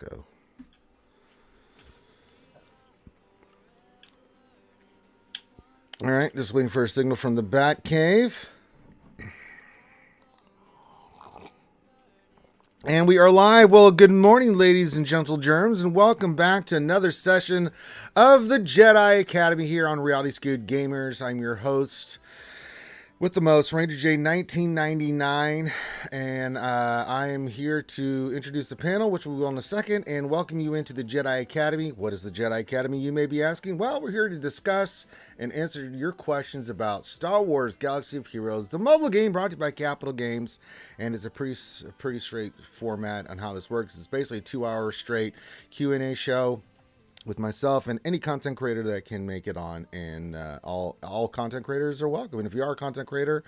Let's go. All right, just waiting for a signal from the Bat Cave. And we are live. Well, good morning, ladies and gentle germs, and welcome back to another session of the Jedi Academy here on Reality Skewed Gamers. I'm your host with the most, Ranger J 1999, and I am here to introduce the panel, which we will in a second, and welcome you into the Jedi Academy. What is the Jedi Academy, you may be asking? Well, we're here to discuss and answer your questions about Star Wars Galaxy of Heroes, the mobile game brought to you by Capital Games, and it's a pretty straight format on how this works. It's basically a 2-hour straight Q&A show with myself and any content creator that can make it on, and all content creators are welcome. And if you are a content creator,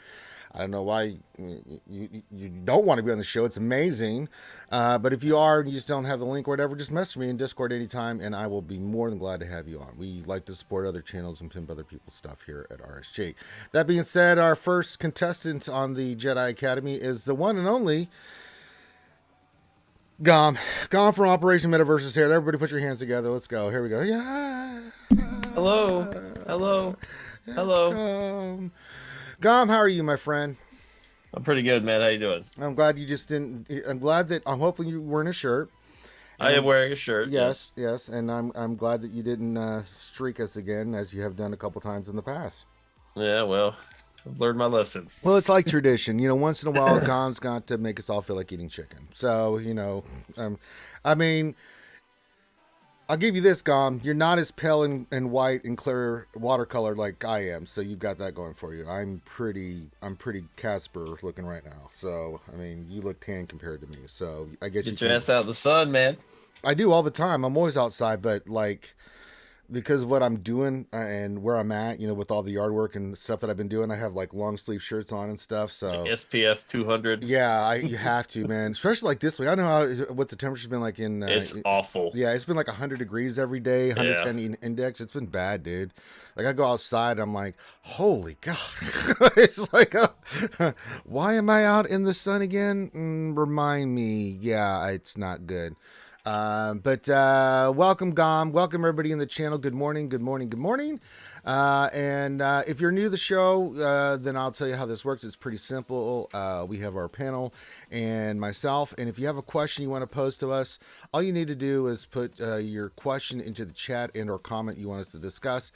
I don't know why you don't want to be on the show. It's amazing, but if you are and you just don't have the link or whatever, just message me in Discord anytime, and I will be more than glad to have you on. We like to support other channels and pimp other people's stuff here at RSG. That being said, our first contestant on the Jedi Academy is the one and only Gone from Operation Metaverse is here. Everybody put your hands together. Let's go. Here we go. Yeah. Hello. Gom, how are you, my friend? I'm pretty good, man. How you doing? I'm glad you just didn't. I'm glad that. Hopefully you wearing a shirt. I am wearing a shirt. Yes. And I'm glad that you didn't streak us again, as you have done a couple times in the past. Yeah. Well, I've learned my lesson. Well, it's like tradition. Once in a while, Gom's got to make us all feel like eating chicken. So, I mean, I'll give you this, Gom. You're not as pale and white and clear watercolor like I am. So you've got that going for you. I'm pretty Casper looking right now. So, I mean, you look tan compared to me. So I guess Get your ass out in the sun, man. I do all the time. I'm always outside, but like, because of what I'm doing and where I'm at, with all the yard work and stuff that I've been doing, I have like long sleeve shirts on and stuff. So like SPF 200. Yeah, you have to, man. Especially like this week. I don't know what the temperature's been like in. It's awful. Yeah, it's been like 100 degrees every day, 110 index. It's been bad, dude. Like I go outside, I'm like, holy God. It's like, why am I out in the sun again? Remind me. Yeah, it's not good. But welcome, Gom. Welcome, everybody in the channel. Good morning. And if you're new to the show, then I'll tell you how this works. It's pretty simple. We have our panel and myself. And if you have a question you want to pose to us, all you need to do is put your question into the chat and or comment you want us to discuss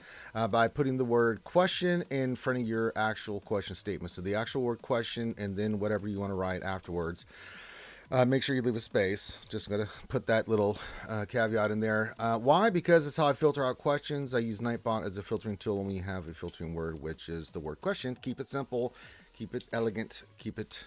by putting the word question in front of your actual question statement. So the actual word question and then whatever you want to write afterwards. Make sure you leave a space. Just going to put that little caveat in there. Why? Because it's how I filter out questions. I use Nightbot as a filtering tool, and we have a filtering word, which is the word question. Keep it simple, keep it elegant, keep it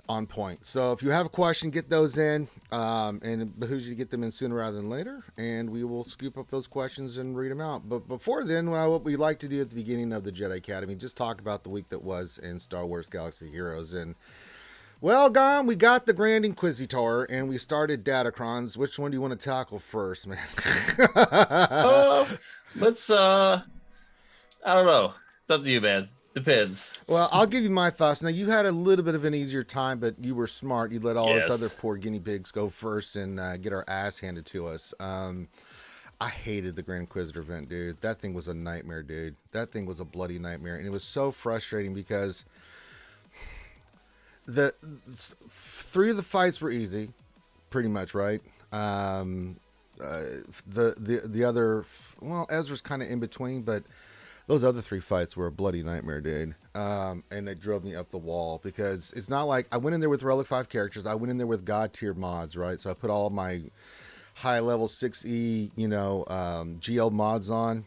on point. So if you have a question, get those in, and it behooves you to get them in sooner rather than later, and we will scoop up those questions and read them out. But before then, what we like to do at the beginning of the Jedi Academy, just talk about the week that was in Star Wars Galaxy of Heroes. And well, Gom, we got the Grand Inquisitor, and we started Datacrons. Which one do you want to tackle first, man? Let's, I don't know. It's up to you, man. Depends. Well, I'll give you my thoughts. Now, you had a little bit of an easier time, but you were smart. You let all those other poor guinea pigs go first and get our ass handed to us. I hated the Grand Inquisitor event, dude. That thing was a nightmare, dude. That thing was a bloody nightmare, and it was so frustrating because the 3 of the fights were easy, pretty much, right? The other, well, Ezra's kind of in between, but those other 3 fights were a bloody nightmare, dude. And it drove me up the wall because it's not like I went in there with Relic 5 characters. I went in there with God tier mods, right? So I put all my high level 6E, GL mods on,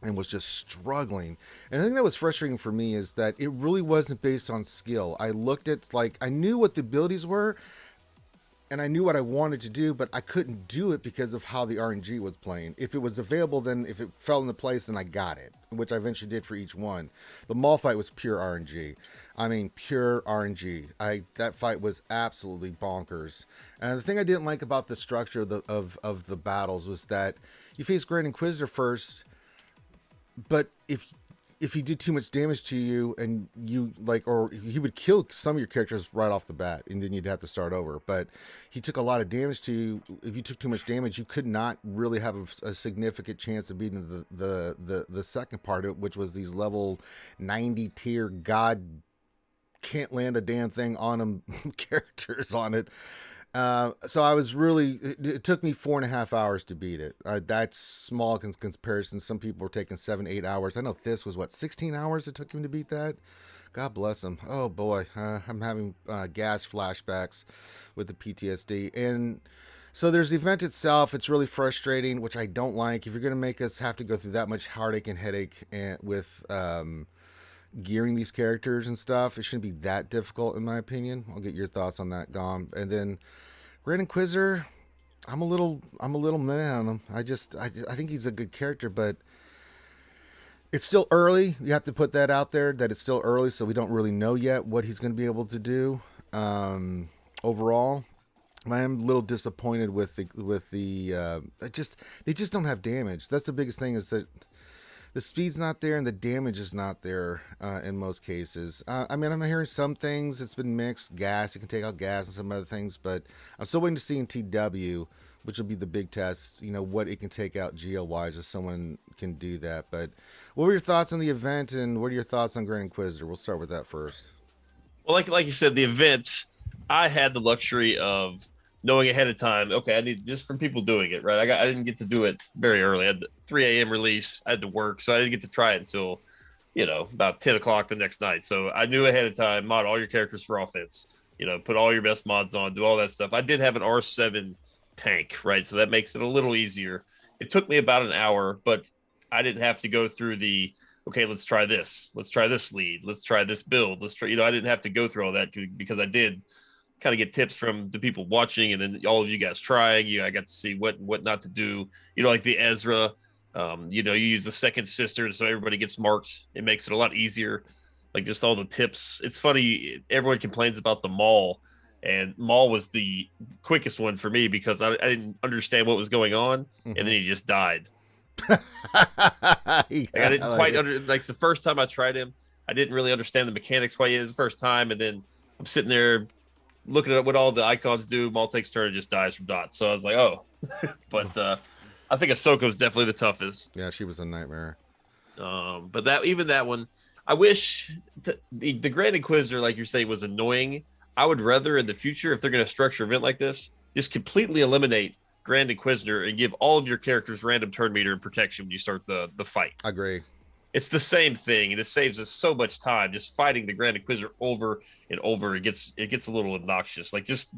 and was just struggling. And the thing that was frustrating for me is that it really wasn't based on skill. I looked at, like, I knew what the abilities were, and I knew what I wanted to do, but I couldn't do it because of how the RNG was playing. If it was available, then if it fell into place, then I got it, which I eventually did for each one. The mall fight was pure RNG. I mean, pure RNG. That fight was absolutely bonkers. And the thing I didn't like about the structure of the battles was that you face Grand Inquisitor first, but if if he did too much damage to you and you like, or he would kill some of your characters right off the bat and then you'd have to start over. But he took a lot of damage to you. If you took too much damage, you could not really have a significant chance of beating the second part of it, which was these level 90 tier God can't land a damn thing on him characters on it. So I was really, it took me 4.5 hours to beat it. That's small in comparison. Some people were taking 7-8 hours. I know this was 16 hours it took him to beat that. God bless him. Oh boy. I'm having gas flashbacks with the PTSD. And so there's the event itself. It's really frustrating, which I don't like. If you're going to make us have to go through that much heartache and headache with, gearing these characters and stuff, it shouldn't be that difficult in my opinion. I'll get your thoughts on that, Gom. And then Grand Inquisitor, I'm a little man. I think he's a good character, but it's still early. You have to put that out there that it's still early, so we don't really know yet what he's going to be able to do. Overall, I am a little disappointed with the they just don't have damage. That's the biggest thing, is that the speed's not there and the damage is not there in most cases. I mean, I'm hearing some things. It's been mixed. Gas, you can take out gas and some other things, but I'm still waiting to see in TW, which will be the big test, what it can take out GL-wise if someone can do that. But what were your thoughts on the event, and what are your thoughts on Grand Inquisitor? We'll start with that first. Well, like you said, the event, I had the luxury of knowing ahead of time, okay, I need, just from people doing it, right? I didn't get to do it very early. I had the 3 a.m. release. I had to work, so I didn't get to try it until, about 10 o'clock the next night. So I knew ahead of time, mod all your characters for offense, put all your best mods on, do all that stuff. I did have an R7 tank, right? So that makes it a little easier. It took me about an hour, but I didn't have to go through the, okay, let's try this. Let's try this lead. Let's try this build. Let's try, I didn't have to go through all that because I did kind of get tips from the people watching, and then all of you guys trying. I got to see what not to do. Like the Ezra, you use the second sister, so everybody gets marked. It makes it a lot easier. Like just all the tips. It's funny. Everyone complains about the Maul, and Maul was the quickest one for me because I didn't understand what was going on, and then he just died. I didn't quite like the first time I tried him, I didn't really understand the mechanics quite yet. It was the first time, and then I'm sitting there looking at what all the icons do. Maul takes turn and just dies from dots. So I was like, oh. But I think Ahsoka's definitely the toughest. Yeah, she was a nightmare. But that one, I wish the Grand Inquisitor, like you're saying, was annoying. I would rather in the future, if they're going to structure an event like this, just completely eliminate Grand Inquisitor and give all of your characters random turn meter and protection when you start the fight. I agree. It's the same thing, and it saves us so much time just fighting the Grand Inquisitor over and over. It gets a little obnoxious. Like just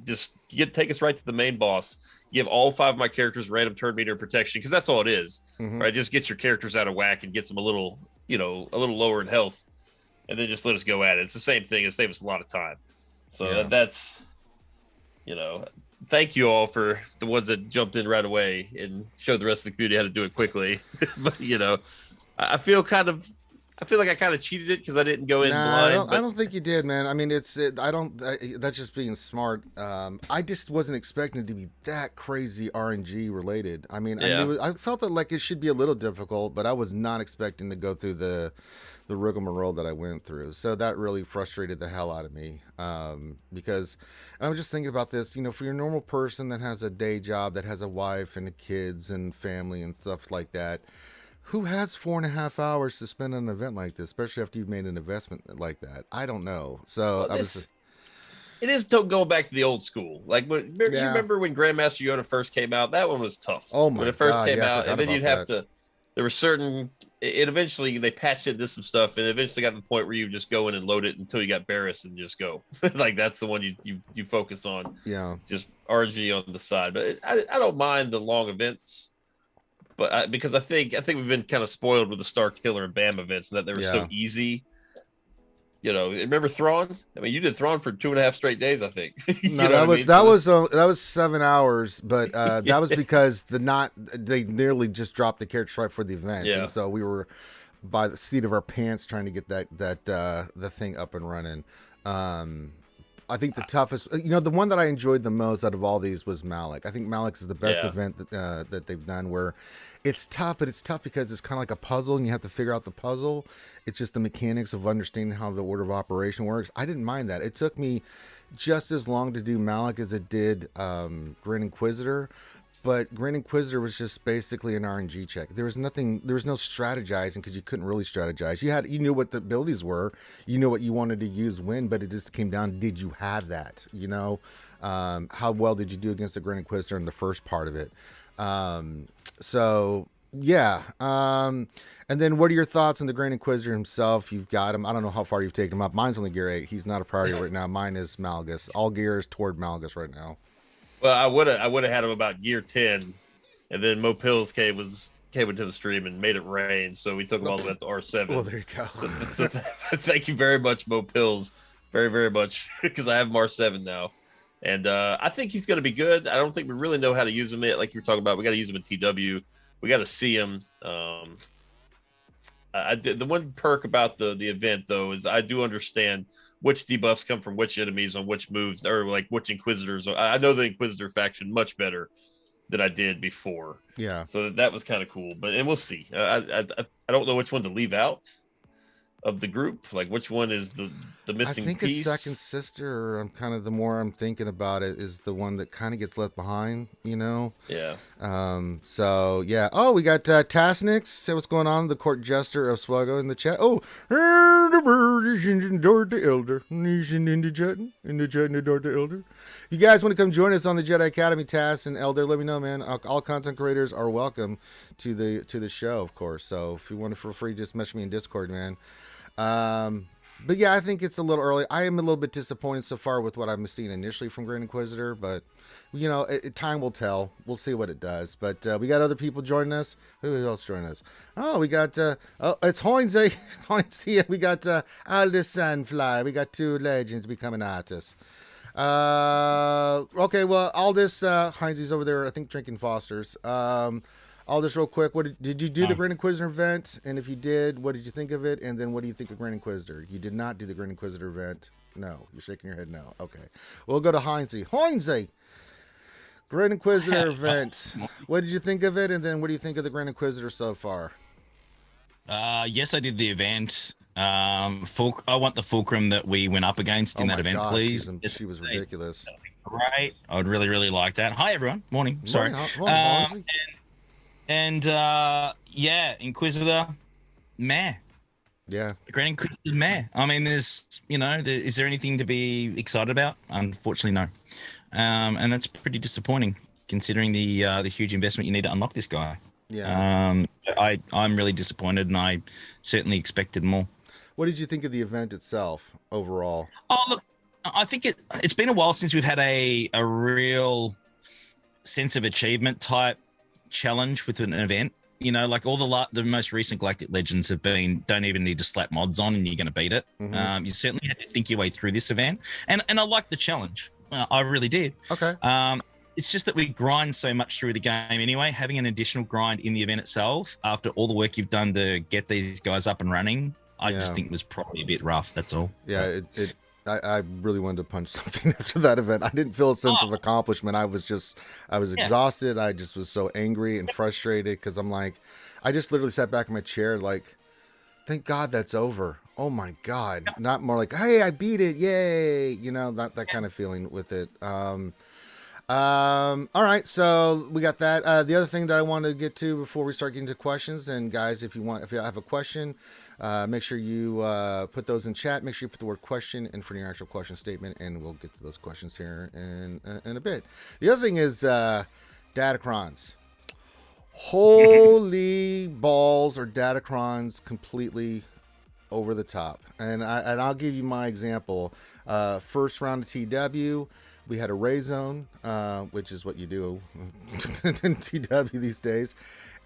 take us right to the main boss. Give all 5 of my characters random turn meter and protection, because that's all it is. Right? Just get your characters out of whack and gets them a little lower in health, and then just let us go at it. It's the same thing. It saves us a lot of time. So that's thank you all for the ones that jumped in right away and showed the rest of the community how to do it quickly. But I feel like I kind of cheated it because I didn't go in blind. I don't think you did, man. I mean, that's just being smart. I just wasn't expecting it to be that crazy RNG related. I mean, I felt that like it should be a little difficult, but I was not expecting to go through the rigmarole that I went through. So that really frustrated the hell out of me. Because I was just thinking about this, for your normal person that has a day job, that has a wife and kids and family and stuff like that, who has 4.5 hours to spend on an event like this, especially after you've made an investment like that? I don't know. So it is going back to the old school. Like, you remember when Grandmaster Yoda first came out? That one was tough. Oh my God! When it first came out, and then you'd have to. There were certain. It eventually they patched into some stuff, and eventually got to the point where you just go in and load it until you got Barris and just go. Like that's the one you focus on. Yeah. Just RG on the side, but I don't mind the long events. But because I think we've been kind of spoiled with the Star Killer and BAM events, and that they were so easy. Remember Thrawn? I mean, you did Thrawn for 2.5 straight days, I think. No, that was 7 hours, but that was because they nearly just dropped the character right for the event, and so we were by the seat of our pants trying to get that the thing up and running. I think the toughest, the one that I enjoyed the most out of all these was Malik. I think Malik is the best Yeah. event that they've done, where it's tough, but it's tough because it's kind of like a puzzle and you have to figure out the puzzle. It's just the mechanics of understanding how the order of operation works. I didn't mind that. It took me just as long to do Malik as it did Grand Inquisitor. But Grand Inquisitor was just basically an RNG check. There was no strategizing because you couldn't really strategize. You knew what the abilities were, you knew what you wanted to use when, but it just came down, did you have that? How well did you do against the Grand Inquisitor in the first part of it? So yeah. And then what are your thoughts on the Grand Inquisitor himself? You've got him. I don't know how far you've taken him up. Mine's only gear 8. He's not a priority right now. Mine is Malgus. All gear is toward Malgus right now. Well, I would have had him about gear 10, and then Mo Pills came into the stream and made it rain, so we took him all the way up to R7. Well, there you go. So thank you very much, Mo Pills, very very much, because I have him R7 now, and I think he's going to be good. I don't think we really know how to use him yet. Like you were talking about, we got to use him in TW. We got to see him. The one perk about the event though is I do understand which debuffs come from which enemies on which moves, or like which Inquisitors. I know the Inquisitor faction much better than I did before. Yeah. So that was kind of cool, and we'll see. I don't know which one to leave out of the group. Like which one is the missing piece? I think it's Second Sister, or the more I'm thinking about it, is the one that kind of gets left behind, Yeah. So yeah. Oh, we got Tasnix. Say what's going on. The court jester of SWGOH in the chat. Oh, the bird is in the door to elder. He's in the chat, in the door to elder. You guys want to come join us on the Jedi Academy, Tas and Elder? Let me know, man. All content creators are welcome to the show, of course. So if you want it for free, just message me in Discord, man. But yeah, I think it's a little early. I am a little bit disappointed so far with what I'm seeing initially from Grand Inquisitor, but time will tell. We'll see what it does. But we got other people joining us. Who else joining us? Oh, we got it's Hoinsey. Hoinsey. We got Aldous Sunfly. We got 2 legends becoming artists. Okay, well, Aldous Heinz's over there, I think, drinking Foster's. Aldous, real quick, did you do the Grand Inquisitor event? And if you did, what did you think of it? And then what do you think of Grand Inquisitor? You did not do the Grand Inquisitor event. No, you're shaking your head no. Okay, we'll go to Heinze. Heinze, Grand Inquisitor event. What did you think of it? And then what do you think of the Grand Inquisitor so far? Yes, I did the event. I want the fulcrum that we went up against in that event, God, please. She was ridiculous. Right, I would really, really like that. Hi, everyone. Morning. Sorry. Morning, yeah, Inquisitor, meh. Yeah. Grand Inquisitor, meh. I mean, is there anything to be excited about? Unfortunately, no. And that's pretty disappointing considering the huge investment you need to unlock this guy. Yeah. I'm really disappointed, and I certainly expected more. What did you think of the event itself overall? Oh, look, I think it's been a while since we've had a real sense of achievement type challenge with an event. Like all the most recent Galactic Legends have been, don't even need to slap mods on and you're going to beat it. Mm-hmm. You certainly had to think your way through this event, and I liked the challenge. I really did. Okay. It's just that we grind so much through the game anyway. Having an additional grind in the event itself, after all the work you've done to get these guys up and running, I just think it was probably a bit rough. That's all. Yeah, I really wanted to punch something after that event. I didn't feel a sense of accomplishment. I was exhausted. I just was so angry and frustrated because I'm like, I just literally sat back in my chair like, thank God that's over. Oh my God. Not more like, hey, I beat it. Yay. That kind of feeling with it. All right, so we got that. The other thing that I wanted to get to before we start getting to questions, and guys, if you have a question, make sure you put those in chat. Make sure you put the word question in for your actual question statement, and we'll get to those questions here in a bit. The other thing is Datacrons. Holy balls, are Datacrons completely over the top? And I'll give you my example. First round of TW. We had a Ray zone, which is what you do in TW these days.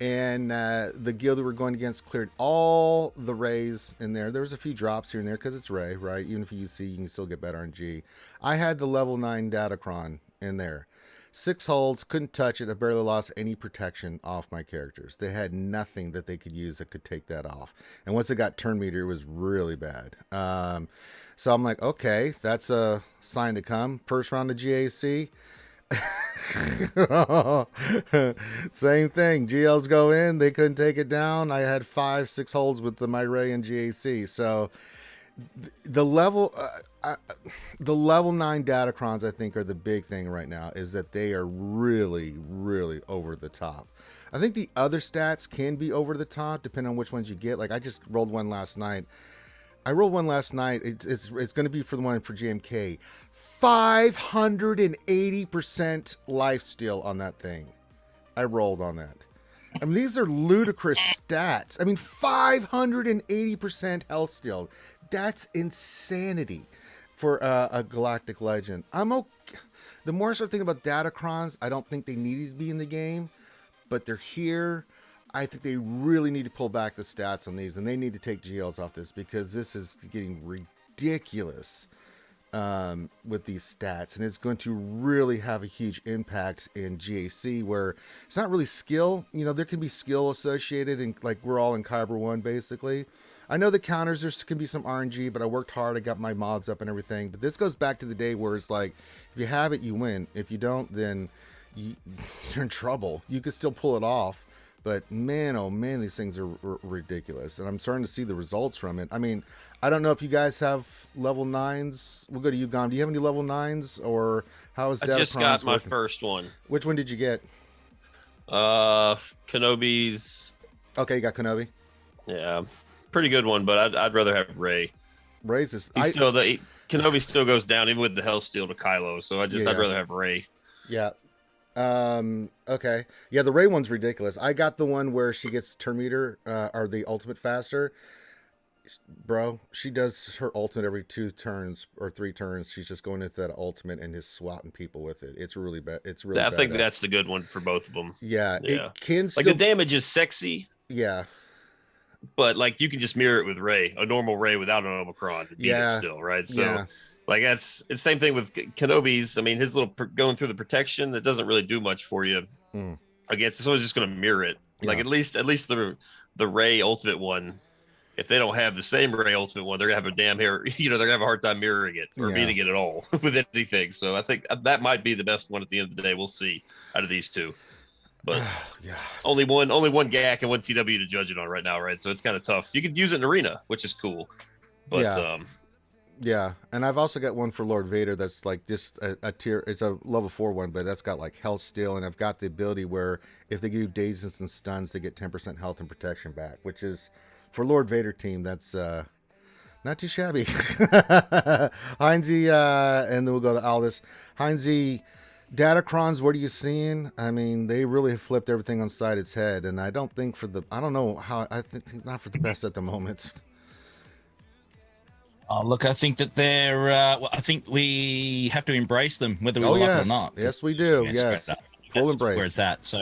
And the guild that we're going against cleared all the Rays in there. There was a few drops here and there because it's Ray, right? Even if you use C, you can still get better RNG. I had the level 9 Datacron in there. 6 holds, couldn't touch it. I barely lost any protection off my characters. They had nothing that they could use that could take that off. And once it got turn meter, it was really bad. So I'm like, okay, that's a sign to come. First round of GAC. Same thing. GLs go in, they couldn't take it down. I had 5-6 holds with my Ray and GAC. So the level the level 9 Datacrons, I think, are the big thing right now, is that they are really, really over the top. I think the other stats can be over the top depending on which ones you get. Like I just rolled one last night. It's going to be for the one for GMK. 580% lifesteal on that thing. I rolled on that. I mean, these are ludicrous stats. I mean, 580% health steal. That's insanity for a Galactic Legend. I'm okay. The more I start thinking about Datacrons, I don't think they needed to be in the game, but they're here. I think they really need to pull back the stats on these, and they need to take GLs off this, because this is getting ridiculous with these stats, and it's going to really have a huge impact in GAC, where it's not really skill. You know, there can be skill associated, and like we're all in Kyber 1 basically. I know the counters, there can be some RNG, but I worked hard. I got my mods up and everything. But this goes back to the day where it's like, if you have it, you win. If you don't, then you're in trouble. You can still pull it off. But man, oh man, these things are ridiculous. And I'm starting to see the results from it. I mean, I don't know if you guys have level 9s. We'll go to you, Gom. Do you have any level 9s? Or how is that? I just got my first one. Which one did you get? Kenobi's. Okay, you got Kenobi. Yeah, pretty good one, but I'd rather have Rey. Rey's is... Kenobi still goes down even with the health steal to Kylo, so I'd rather have Rey. Yeah. Okay. Yeah, the Rey one's ridiculous. I got the one where she gets turn meter, or the ultimate faster. Bro, she does her ultimate every 2 turns or 3 turns. She's just going into that ultimate and just swatting people with it. It's really bad. It's really I think that's the good one for both of them. Yeah. It can still... Like, the damage is sexy. Yeah. But like, you can just mirror it with Rey, a normal Rey without an Omicron. Yeah. Still, right? So like, it's the same thing with Kenobi's. I mean, his little going through the protection, that doesn't really do much for you against. It's always just going to mirror it. Yeah. Like, at least the Rey ultimate one, if they don't have the same Rey ultimate one, they're gonna have a damn hair. You know, they're gonna have a hard time mirroring it or beating it at all with anything. So I think that might be the best one at the end of the day. We'll see out of these two. But only one GAC and one TW to judge it on right now, right? So it's kind of tough. You could use it in arena, which is cool. But yeah, and I've also got one for Lord Vader that's like just a tier. It's a level 4 one, but that's got like health steal, and I've got the ability where if they give you dazes and stuns, they get 10% health and protection back, which is for Lord Vader team. That's not too shabby. Heinzie, and then we'll go to Aldous. Heinzie, Datacrons, what are you seeing? I mean, they really have flipped everything on side its head, and I don't think I think not for the best at the moment. Oh, look, I think that they're. I think we have to embrace them, whether we like it or not. Yes, we do. Yes, full embrace. We're at that. So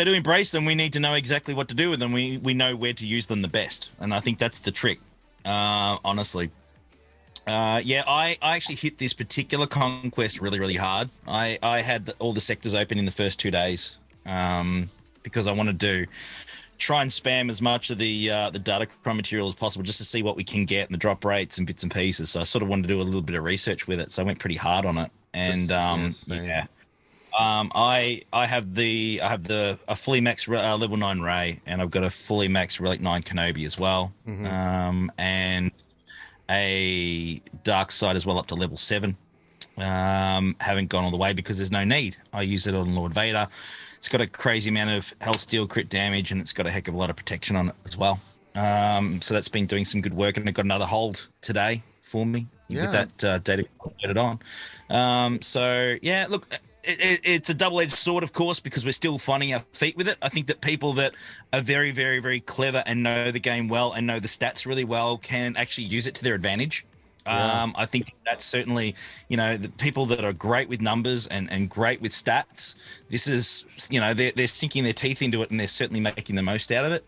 to embrace them, we need to know exactly what to do with them. We know where to use them the best, and I think that's the trick. Honestly, I actually hit this particular conquest really, really hard. I had all the sectors open in the first 2 days because I wanted to try and spam as much of the Datacron material as possible just to see what we can get and the drop rates and bits and pieces. So I sort of wanted to do a little bit of research with it. So I went pretty hard on it. And I have a fully max level 9 Rey, and I've got a fully max Relic 9 Kenobi as well. And a dark side as well up to level 7. Haven't gone all the way because there's no need. I use it on Lord Vader. It's got a crazy amount of health steal, crit damage, and it's got a heck of a lot of protection on it as well. So that's been doing some good work, and I got another hold today for me with that data it on. So yeah, look, it's a double-edged sword, of course, because we're still finding our feet with it. I think that people that are very, very, very clever and know the game well and know the stats really well can actually use it to their advantage. I think that's certainly, the people that are great with numbers and great with stats, this is, they're sinking their teeth into it, and they're certainly making the most out of it.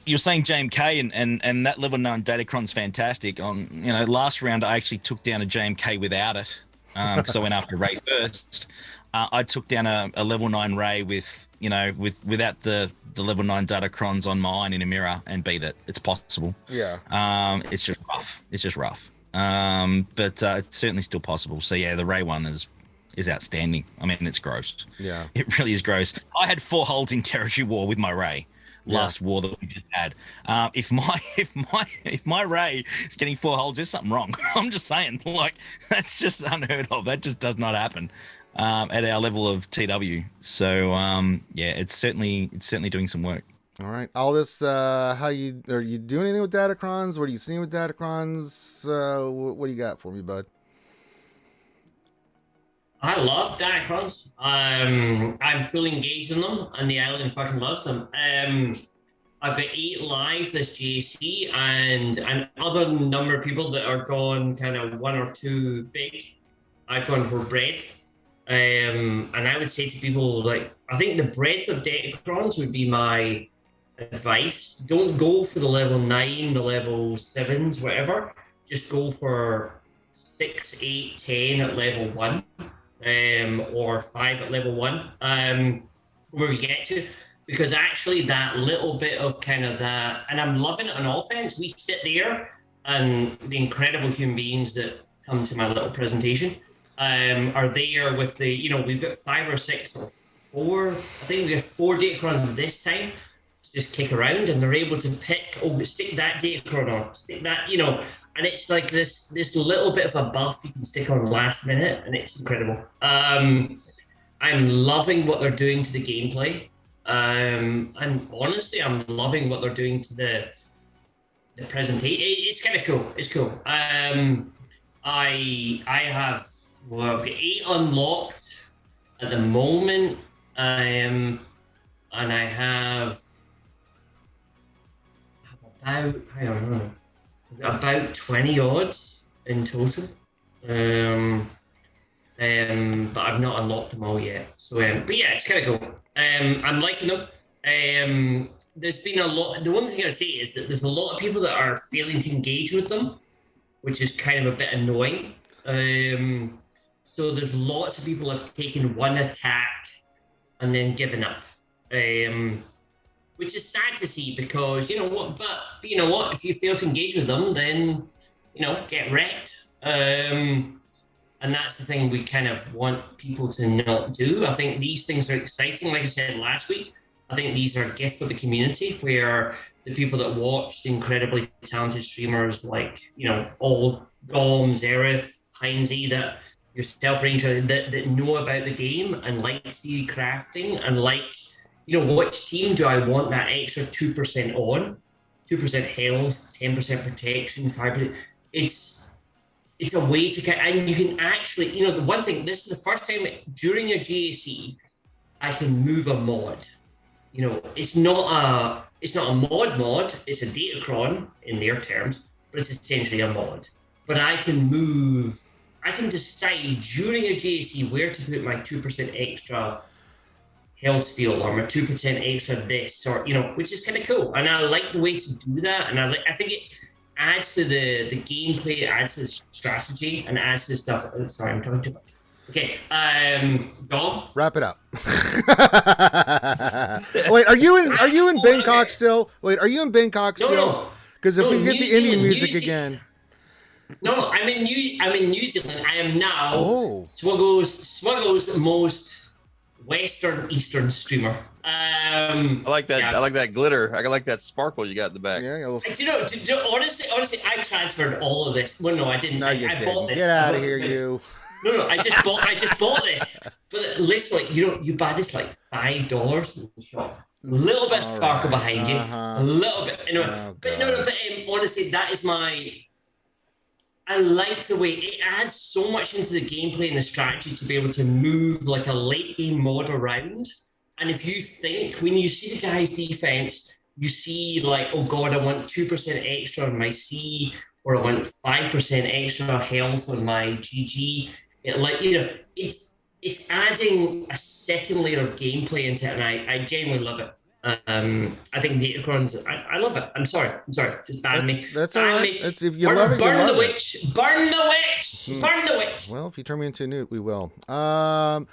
You're saying JMK and that level 9 Datacron's fantastic. Last round I actually took down a JMK without it. because I went after Ray first. I took down a level 9 Ray without the level 9 Datacrons on mine in a mirror and beat it. It's possible. Yeah. It's just rough. But it's certainly still possible. So yeah, the Ray one is outstanding. I mean, it's gross. Yeah. It really is gross. I had 4 holds in Territory War with my Ray. Last war that we just had. If my Ray is getting 4 holds, there's something wrong. I'm just saying, like, that's just unheard of. That just does not happen at our level of TW. So yeah, it's certainly doing some work. All right, Aldous, are you doing anything with Datacrons? What are you seeing with Datacrons? What do you got for me, bud? I love Datacrons. I'm fully engaged in them, and the island fucking loves them. I've got 8 live this GAC, and other number of people that are gone kind of 1 or 2 big. I've gone for breadth. And I would say to people, like, I think the breadth of Datacrons would be my advice. Don't go for the level 9, the level 7s, whatever. Just go for 6, 8, 10 at level 1. Or 5 at level 1, where we get to, because actually that little bit of kind of that, and I'm loving it on offense. We sit there, and the incredible human beings that come to my little presentation are there with the, we've got 5 or 6 or 4, I think we have 4 Datacrons this time, just kick around, and they're able to pick, stick that Datacron on, stick that, and it's like this little bit of a buff you can stick on last minute, and it's incredible. I'm loving what they're doing to the gameplay. And honestly, I'm loving what they're doing to the presentation. It's kind of cool. It's cool. I've got 8 unlocked at the moment. And I have about 20 odds in total, but I've not unlocked them all yet. So, but yeah, it's kind of cool. I'm liking them. There's been a lot. The one thing I'd say is that there's a lot of people that are failing to engage with them, which is kind of a bit annoying. So there's lots of people have taken 1 attack and then given up. Which is sad to see, because you know what, if you fail to engage with them, then get wrecked. And that's the thing we kind of want people to not do. I think these things are exciting. Like I said last week, I think these are a gift for the community, where the people that watch the incredibly talented streamers like all Dom, Zereth, Heinzie, that yourself, Ranger, that know about the game and like theory crafting and like, which team do I want that extra 2% on? 2% health, 10% protection, 5%. It's a way to get, and you can actually, the one thing, this is the first time during a GAC, I can move a mod. It's not a mod, it's a Datacron in their terms, but it's essentially a mod. But I can decide during a GAC where to put my 2% extra health steal or my 2% extra this, or which is kind of cool, and I like the way to do that, and I think it adds to the gameplay, it adds to the strategy, and adds to the stuff. Sorry, I'm talking too much. Okay, Dom, wrap it up. Wait, are you in Bangkok still? Wait, are you in Bangkok still? No. Because if we New get the Zealand, Indian music again. No, I'm in New Zealand. I am now SWGOH's most Eastern streamer. I like that. Yeah. I like that glitter. I like that sparkle you got in the back. Yeah. Honestly, I transferred all of this. Well, no, I didn't. No, I didn't. bought this. Get out of here, you. No, I just bought this. But literally, you buy this like $5 in the shop. A little bit of sparkle behind you, a little bit. But honestly, that is I like the way it adds so much into the gameplay and the strategy to be able to move like a late game mod around. And if you think, when you see the guy's defense, you see like, oh God, I want 2% extra on my C, or I want 5% extra health on my GG. It's adding a second layer of gameplay into it, and I genuinely love it. I think Datacrons. I love it. I'm sorry. Just ban me. That's all Ban right. me. It's if you love it, you Burn love the it. witch. Burn the witch. Burn the witch. Well, if you turn me into a newt, we will. I'll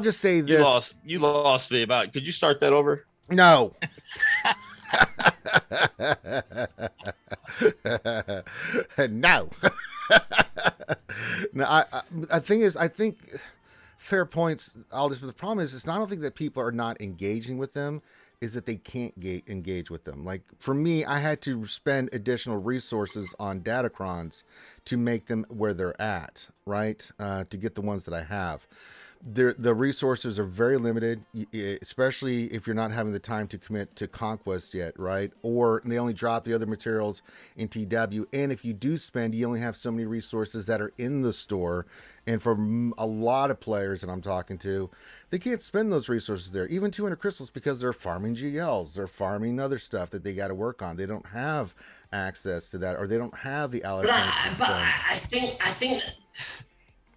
just say You this. lost me about. Could you start that over? No. No. No. I think fair points. All this, but the problem is, it's not. I don't think that people are not engaging with them. Is that they can't engage with them. Like for me, I had to spend additional resources on Datacrons to make them where they're at, right? To get the ones that I have. The resources are very limited, especially if you're not having the time to commit to Conquest yet, right? Or they only drop the other materials in TW. And if you do spend, you only have so many resources that are in the store. And for a lot of players that I'm talking to, they can't spend those resources there, even 200 crystals, because they're farming GLs, they're farming other stuff that they got to work on. They don't have access to that, or they don't have the alloy points to spend.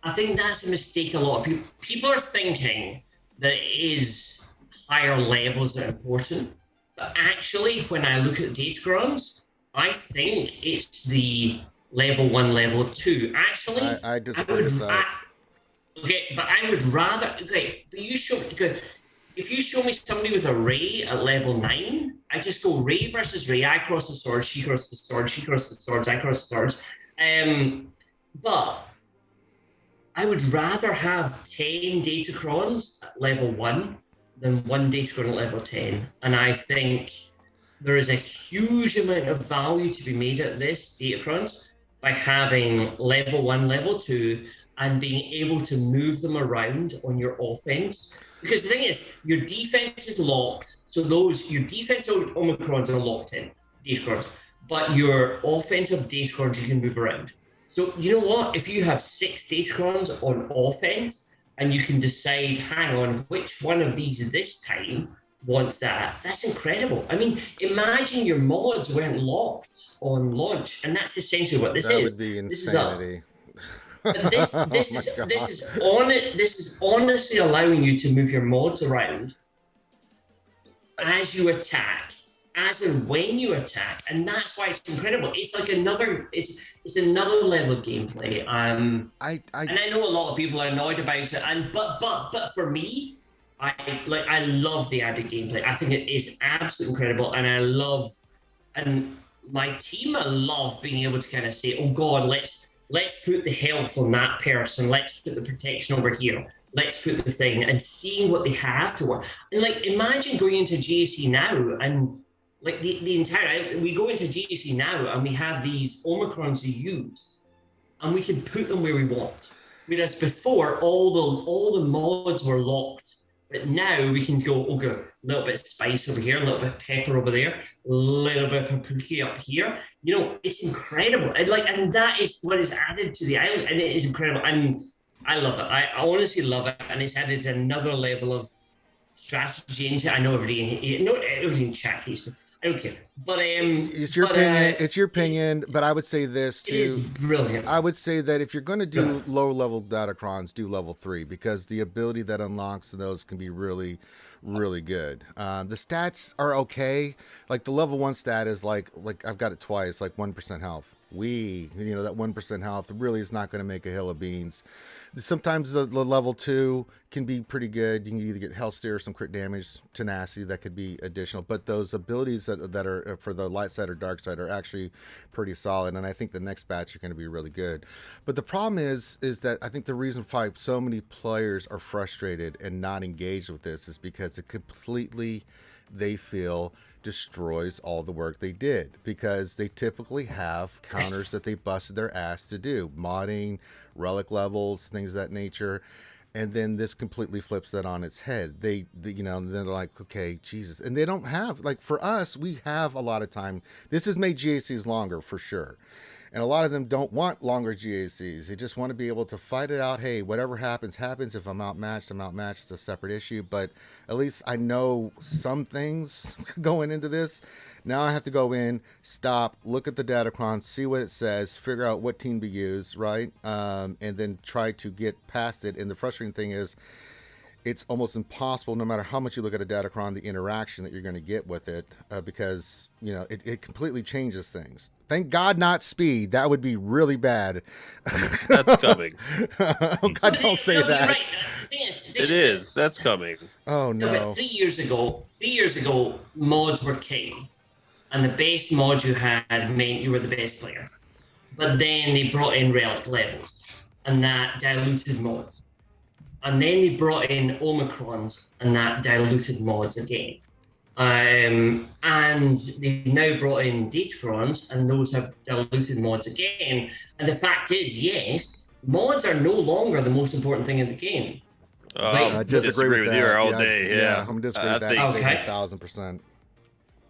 I think that's a mistake. A lot of people are thinking that it is higher levels that are important, but actually, when I look at Datacrons, I think it's the level 1, level 2. Actually, I disagree with that. But I would rather. Okay, but if you show me somebody with a Ray at level 9, I just go Ray versus Ray. I cross the sword, she crosses the sword, she crosses the swords, I cross the swords. But I would rather have 10 Datacrons at level 1 than 1 Datacron at level 10. And I think there is a huge amount of value to be made at this Datacrons by having level 1, level 2, and being able to move them around on your offense. Because the thing is, your defense is locked. So your defensive Omicrons are locked in, Datacrons. But your offensive Datacrons you can move around. So you know what? If you have 6 Datacrons on offense, and you can decide, hang on, which one of these this time wants that, that's incredible. I mean, imagine your mods weren't locked on launch, and that's essentially what this is. That would be insanity. This is honestly allowing you to move your mods around as you attack, as and when you attack, and that's why it's incredible. It's like another level of gameplay. And I know a lot of people are annoyed about it, but for me, I love the added gameplay. I think it is absolutely incredible, and my team, I love being able to kind of say, oh God, let's put the health on that person. Let's put the protection over here. Let's put the thing, and seeing what they have to work. And like, imagine going into GAC now, and like the entire, we go into GAC now and we have these Omicrons to use, and we can put them where we want. Whereas before, all the mods were locked. But now we can go, okay, a little bit of spice over here, a little bit of pepper over there, a little bit of paprika up here. You know, it's incredible. And that is what is added to the island, and it is incredible. And I love it. I honestly love it. And it's added another level of strategy into it. I know everybody in chat hates me. I don't care. But it's your opinion. It's your opinion. But I would say this too. It is brilliant. I would say that if you're going to do low level Datacrons, do level 3, because the ability that unlocks those can be really, really good. The stats are okay. Like the level 1 stat is like I've got it twice, like 1% health. That 1% health really is not going to make a hill of beans. Sometimes the level 2 can be pretty good. You can either get health steer or some crit damage, tenacity that could be additional. But those abilities that are for the light side or dark side are actually pretty solid. And I think the next batch are going to be really good. But the problem is that I think the reason why so many players are frustrated and not engaged with this is because it completely, they feel, destroys all the work they did, because they typically have counters that they busted their ass to do, modding, relic levels, things of that nature, and then this completely flips that on its head. They and then they're like, okay, Jesus, and they don't have, like, for us, we have a lot of time. This has made GACs longer for sure. And a lot of them don't want longer GACs. They just want to be able to fight it out. Hey, whatever happens, happens. If I'm outmatched, I'm outmatched. It's a separate issue. But at least I know some things going into this. Now I have to go in, stop, look at the Datacron, see what it says, figure out what team to use, right? And then try to get past it. And the frustrating thing is, it's almost impossible, no matter how much you look at a Datacron, the interaction that you're going to get with it, because it completely changes things. Thank God, not speed. That would be really bad. That's coming. Oh God, don't say that. Right. It is. That's coming. Oh No, no. but 3 years ago, mods were king, and the base mod you had meant you were the best player. But then they brought in relic levels, and that diluted mods. And then they brought in Omicrons, and that diluted mods again. And they've now brought in Datacrons, and those have diluted mods again. And the fact is, yes, mods are no longer the most important thing in the game. I disagree with you that. all day. Yeah, I'm disagree with that statement 1,000%.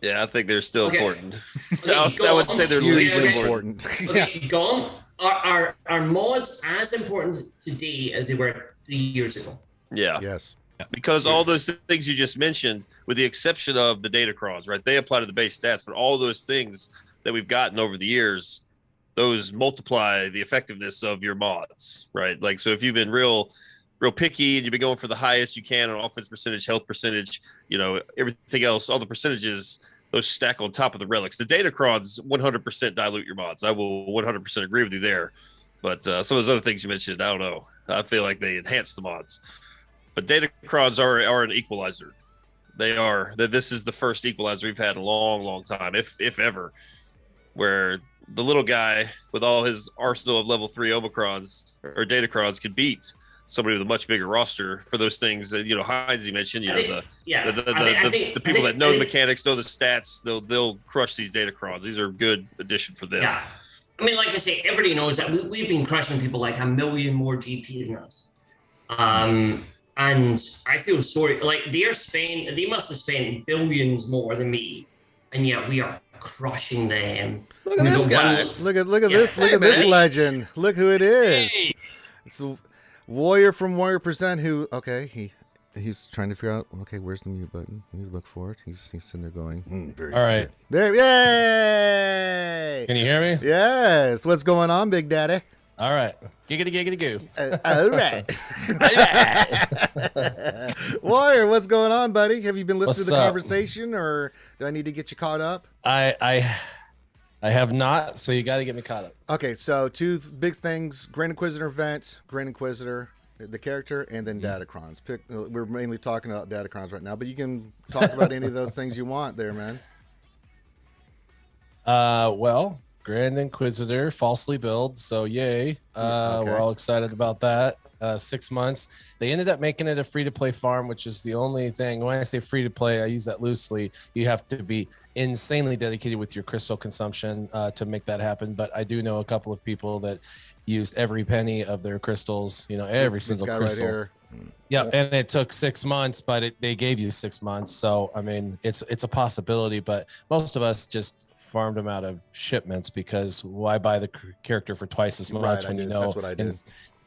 Yeah, I think they're still important. Okay, I would say they're least important. Okay, Gone. Are mods as important today as they were 3 years ago? Yeah. Yes. Because all those things you just mentioned, with the exception of the Datacrons, right? They apply to the base stats, but all those things that we've gotten over the years, those multiply the effectiveness of your mods, right? Like, so if you've been real picky and you've been going for the highest you can on offense percentage, health percentage, everything else, all the percentages, those stack on top of the relics. The Datacrons 100% dilute your mods. I will 100% agree with you there. But some of those other things you mentioned, I don't know. I feel like they enhance the mods. But Datacrons are an equalizer. They are. This is the first equalizer we've had in a long, long time, if ever, where the little guy with all his arsenal of level 3 Omicrons or Datacrons can beat somebody with a much bigger roster for those things that Heinz mentioned. The people that know the mechanics, know the stats, they'll crush these Datacrons. These are a good addition for them. Yeah, I mean, like I say, everybody knows that we've been crushing people like a million more GP than us. And I feel sorry. Like they must have spent billions more than me, and yet we are crushing them. Look at this guy. Look at this. Look at this legend. Look who it is. Hey. It's a Warrior from Warrior Percent. He's trying to figure out. Okay, where's the mute button? Let me look for it. He's sitting there going. All right. There. Yay! Can you hear me? Yes. What's going on, Big Daddy? All right. Giggity goo. All right. Warrior, what's going on, buddy? Have you been listening to the conversation, or do I need to get you caught up? I have not, so you got to get me caught up. Okay, so two big things: Grand Inquisitor event, Grand Inquisitor, the character, and then Datacrons. We're mainly talking about Datacrons right now, but you can talk about any of those things you want there, man. Well, Grand Inquisitor falsely billed, so yay. Okay. We're all excited about that. 6 months. They ended up making it a free-to-play farm, which is the only thing. When I say free-to-play, I use that loosely. You have to be insanely dedicated with your crystal consumption to make that happen. But I do know a couple of people that used every penny of their crystals, every single crystal. Right here. Yeah, and it took 6 months, but they gave you 6 months. So, I mean, it's a possibility, but most of us just farmed them out of shipments, because why buy the character for twice as much when you know that's what I did.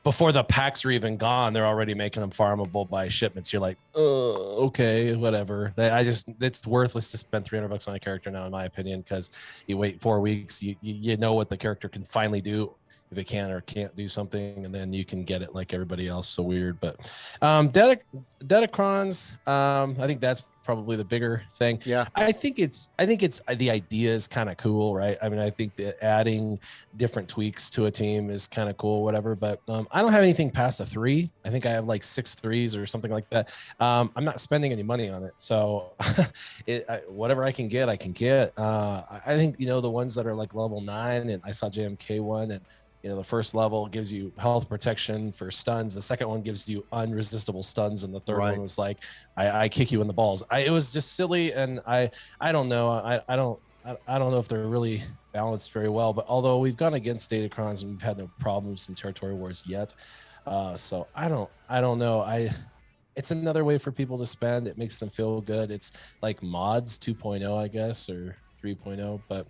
Before the packs are even gone, they're already making them farmable by shipments. You're like, oh, okay, whatever. It's worthless to spend $300 on a character now, in my opinion, because you wait 4 weeks, you know what the character can finally do, if it can or can't do something, and then you can get it like everybody else. So weird. But Datacrons, I think that's probably the bigger thing. Yeah, I think it's the idea is kind of cool, right? I mean, I think that adding different tweaks to a team is kind of cool, whatever. But I don't have anything past a 3. I think I have like 6 3s or something like that. I'm not spending any money on it, so whatever I can get, I can get. I think the ones that are like level 9, and I saw JMK one, and the first level gives you health protection for stuns. The second one gives you unresistible stuns, and the third one was like, I kick you in the balls. It was just silly, and I don't know. I don't know if they're really balanced very well. But although we've gone against Datacrons and we've had no problems in territory wars yet, so I don't know. It's another way for people to spend. It makes them feel good. It's like mods 2.0, I guess, or 3.0. But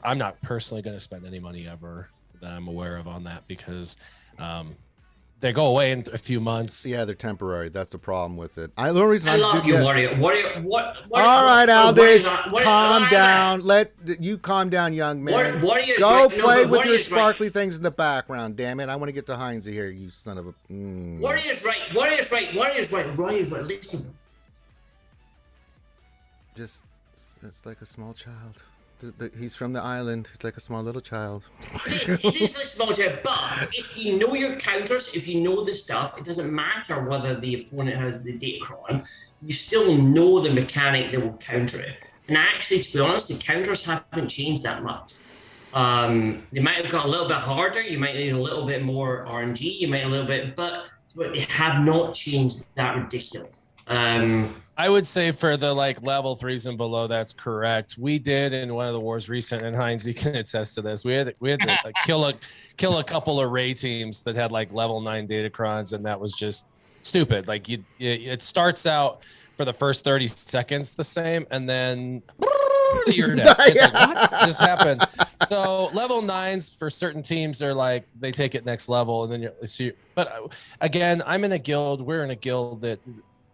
I'm not personally going to spend any money ever that I'm aware of on that, because they go away in a few months. Yeah, they're temporary. That's the problem with it. The only reason I love you, yeah. Warrior. What? All right, Aldous, calm right, down. Let you calm down, young man. Warrior's Go right. play No, with your Warrior's sparkly things in the background. Damn it! I want to get to Heinze here. You son of a. Warrior's right. Warrior's right. Warrior's right. Warrior's right. Listen. Just, it's like a small child. He's from the island. He's like a small little child. It is like small child, but if you know your counters, if you know the stuff, it doesn't matter whether the opponent has the Datacron. You still know the mechanic that will counter it. And actually, to be honest, the counters haven't changed that much. They might have got a little bit harder. You might need a little bit more RNG. You might a little bit, but they have not changed that ridiculous. I would say for the like level 3s and below, that's correct. We did in one of the wars recent, and Heinz, you can attest to this. We had to kill a couple of Ray teams that had like level 9 Datacrons, and that was just stupid. Like it starts out for the first 30 seconds the same, and then you're dead. It's like, what just happened? So level 9s for certain teams are like they take it next level, and then but again, I'm in a guild. We're in a guild that.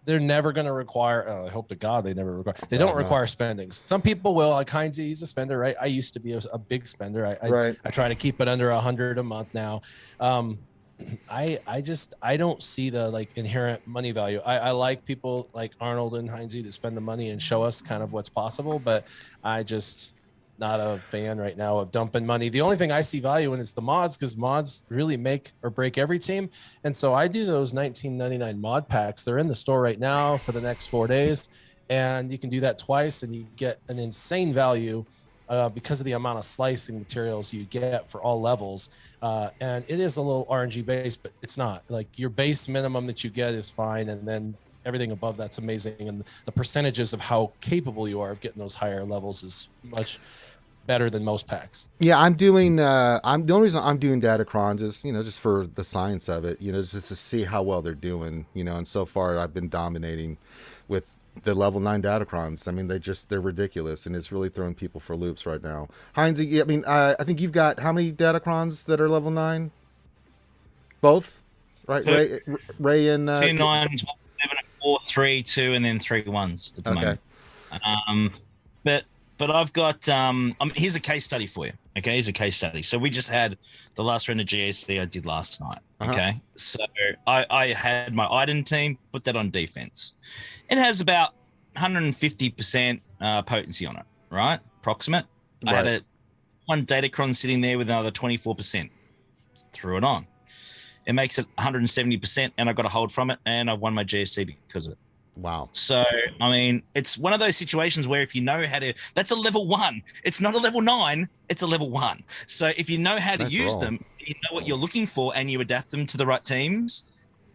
They're never going to require. I hope to God they never require. They don't require spending. Some people will. Like Heinz, he's a spender, right? I used to be a big spender. I try to keep it under 100 a month now. I don't see the like inherent money value. I like people like Arnold and Heinz to spend the money and show us kind of what's possible, but I just not a fan right now of dumping money. The only thing I see value in is the mods, because mods really make or break every team. And so I do those $19.99 mod packs. They're in the store right now for the next 4 days. And you can do that twice and you get an insane value because of the amount of slicing materials you get for all levels. And it is a little RNG based, but it's not. Like your base minimum that you get is fine. And then everything above that's amazing. And the percentages of how capable you are of getting those higher levels is much better than most packs. Yeah, I'm doing the only reason I'm doing Datacrons is, just for the science of it, just to see how well they're doing, and so far I've been dominating with the level 9 Datacrons. I mean, they're ridiculous, and it's really throwing people for loops right now. Heinz, I mean, I think you've got how many Datacrons that are level 9? Both? Right, Ray and 2 9s, 1 7, 4, 3 2, and then 3 1s at the moment. But I've got here's a case study for you. Okay, here's a case study. So we just had the last round of GAC I did last night. Okay, so I had my Iden team, put that on defense. It has about 150% potency on it, right? Approximate. I had one Datacron sitting there with another 24%. Threw it on. It makes it 170%, and I got a hold from it, and I won my GSC because of it. Wow. So, I mean, it's one of those situations where if you know how to, that's a level 1. It's not a level 9, it's a level 1. So if you know how to use them, you know what you're looking for, and you adapt them to the right teams,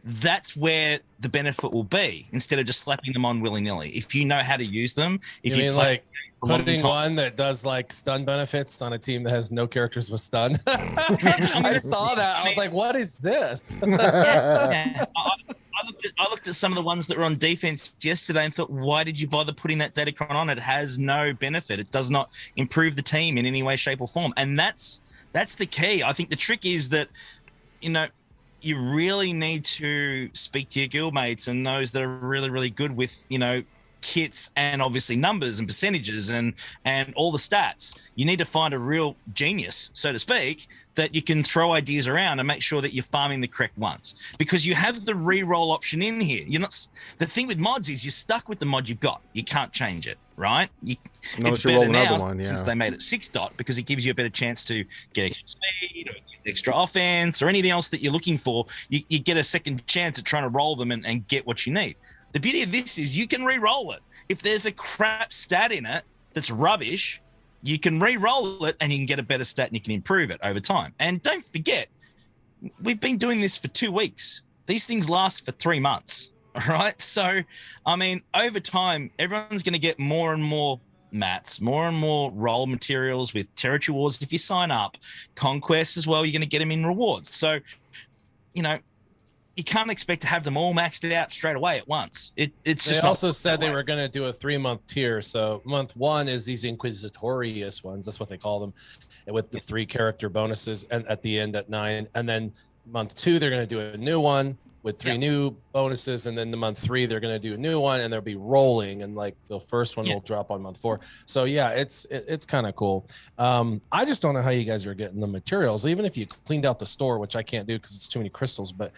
that's where the benefit will be, instead of just slapping them on willy-nilly. If you know how to use them, if you mean like putting one that does like stun benefits on a team that has no characters with stun. I saw that. I was like, what is this? Yeah. I looked at some of the ones that were on defense yesterday and thought, why did you bother putting that Datacron on? It has no benefit. It does not improve the team in any way, shape, or form. And that's the key. I think the trick is that, you really need to speak to your guildmates and those that are really, really good with, kits and obviously numbers and percentages and all the stats. You need to find a real genius, so to speak, that you can throw ideas around and make sure that you're farming the correct ones, because you have the re-roll option in here. The thing with mods is you're stuck with the mod you've got. You can't change it, right? It's better now since they made it 6 dot, because it gives you a better chance to get extra speed or extra offense or anything else that you're looking for. You get a second chance at trying to roll them and get what you need. The beauty of this is you can re-roll it. If there's a crap stat in it that's rubbish, you can re-roll it and you can get a better stat and you can improve it over time. And don't forget, we've been doing this for 2 weeks. These things last for 3 months, all right? So, I mean, over time, everyone's going to get more and more mats, more and more role materials with territory wars. If you sign up, conquests as well, you're going to get them in rewards. So, you can't expect to have them all maxed out straight away at once. It's just. They also said they were going to do a 3-month tier. So month 1 is these Inquisitorious ones. That's what they call them, with the 3 character bonuses, and at the end at 9. And then month 2 they're going to do a new one with 3 new bonuses, and then the month 3 they're going to do a new one, and they'll be rolling, and like the first one will drop on month 4. So yeah, it's kind of cool. I just don't know how you guys are getting the materials, even if you cleaned out the store, which I can't do because it's too many crystals, but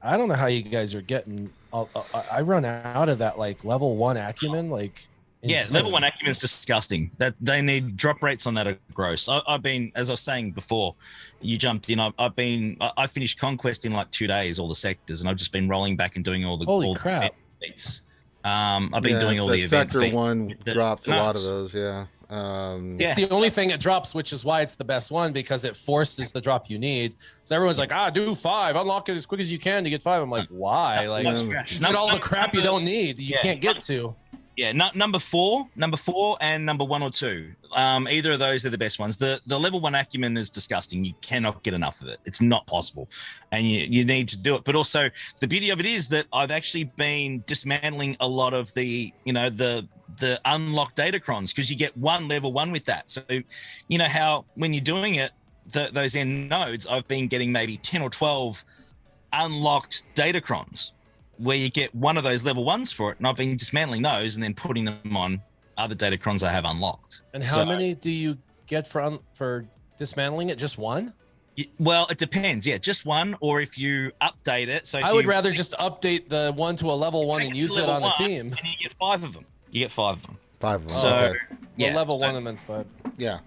I don't know how you guys are getting. I run out of that like level 1 acumen, like. Yeah, level 1 acumen is disgusting. That they need drop rates on that are gross. I've been, as I was saying before, you jumped in. I finished Conquest in like 2 days, all the sectors, and I've just been rolling back and doing all the crap. The events. I've been doing all the event Sector 1 drops a lot of those. It's the only thing it drops, which is why it's the best one, because it forces the drop you need. So everyone's like, do 5, unlock it as quick as you can to get 5. I'm like, why? Like, get all the crap you don't need, you can't get to. Yeah, number four, and number 1 or 2. Either of those are the best ones. The level 1 acumen is disgusting. You cannot get enough of it. It's not possible, and you need to do it. But also, the beauty of it is that I've actually been dismantling a lot of the unlocked Datacrons, because you get one level 1 with that. So, you know how when you're doing it, those end nodes, I've been getting maybe 10 or 12 unlocked Datacrons, where you get one of those level 1s for it, and I've been dismantling those and then putting them on other Datacrons I have unlocked. And how many do you get for dismantling it? Just 1? Well, it depends. Yeah, just 1, or if you update it. So I would rather just update the 1 to a level 1 and use it on the team. And you get 5 of them. You get 5 of them. 5 of them. So, okay. yeah, level 1 and then 5. Yeah.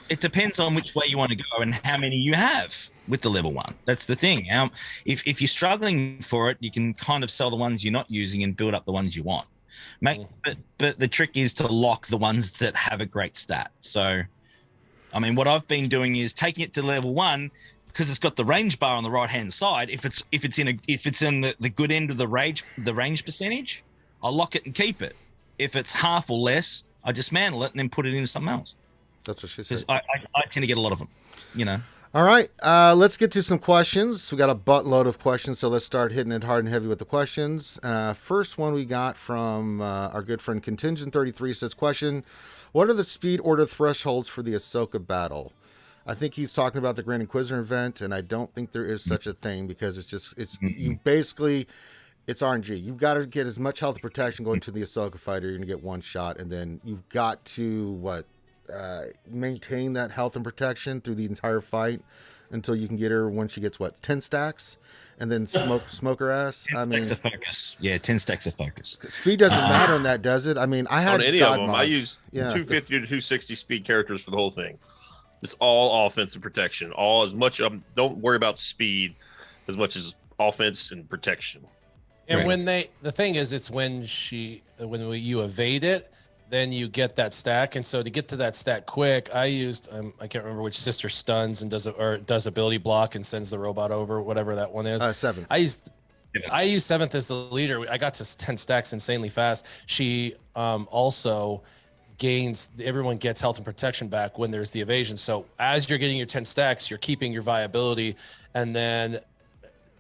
It depends on which way you want to go and how many you have with the level 1. That's the thing. If you're struggling for it, you can kind of sell the ones you're not using and build up the ones you want. But the trick is to lock the ones that have a great stat. So, I mean, what I've been doing is taking it to level 1, because it's got the range bar on the right hand side. If it's in the good end of the range percentage, I'll lock it and keep it. If it's half or less, I dismantle it and then put it into something else. That's what she said. Because I tend to get a lot of them, you know. All right, let's get to some questions. We got a buttload of questions, so let's start hitting it hard and heavy with the questions. First one we got from our good friend Contingent33 says, question, what are the speed order thresholds for the Ahsoka battle? I think he's talking about the Grand Inquisitor event, and I don't think there is such a thing, because you basically, it's RNG. You've got to get as much health and protection going to the Ahsoka fighter. You're going to get 1 shot, and then you've got to, maintain that health and protection through the entire fight until you can get her when she gets 10 stacks, and then smoke her ass. 10 stacks of focus. Yeah, 10 stacks of focus. Speed doesn't matter in that, does it? I mean, I had on any God of them. mods. I use 250 to 260 speed characters for the whole thing. It's all offensive protection. All as much. Don't worry about speed as much as offense and protection. And when the thing is, it's when you evade it, then you get that stack. And so to get to that stack quick, I used, I can't remember which sister stuns and does ability block and sends the robot over, whatever that one is. 7. I used 7th as the leader. I got to 10 stacks insanely fast. She also gains, everyone gets health and protection back when there's the evasion. So as you're getting your 10 stacks, you're keeping your viability. And then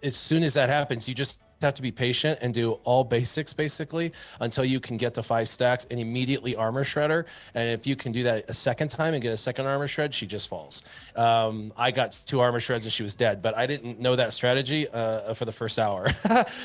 as soon as that happens, you just have to be patient and do all basics basically until you can get to 5 stacks and immediately armor shredder. And if you can do that a second time and get a second armor shred, she just falls. I got 2 armor shreds and she was dead, but I didn't know that strategy for the first hour.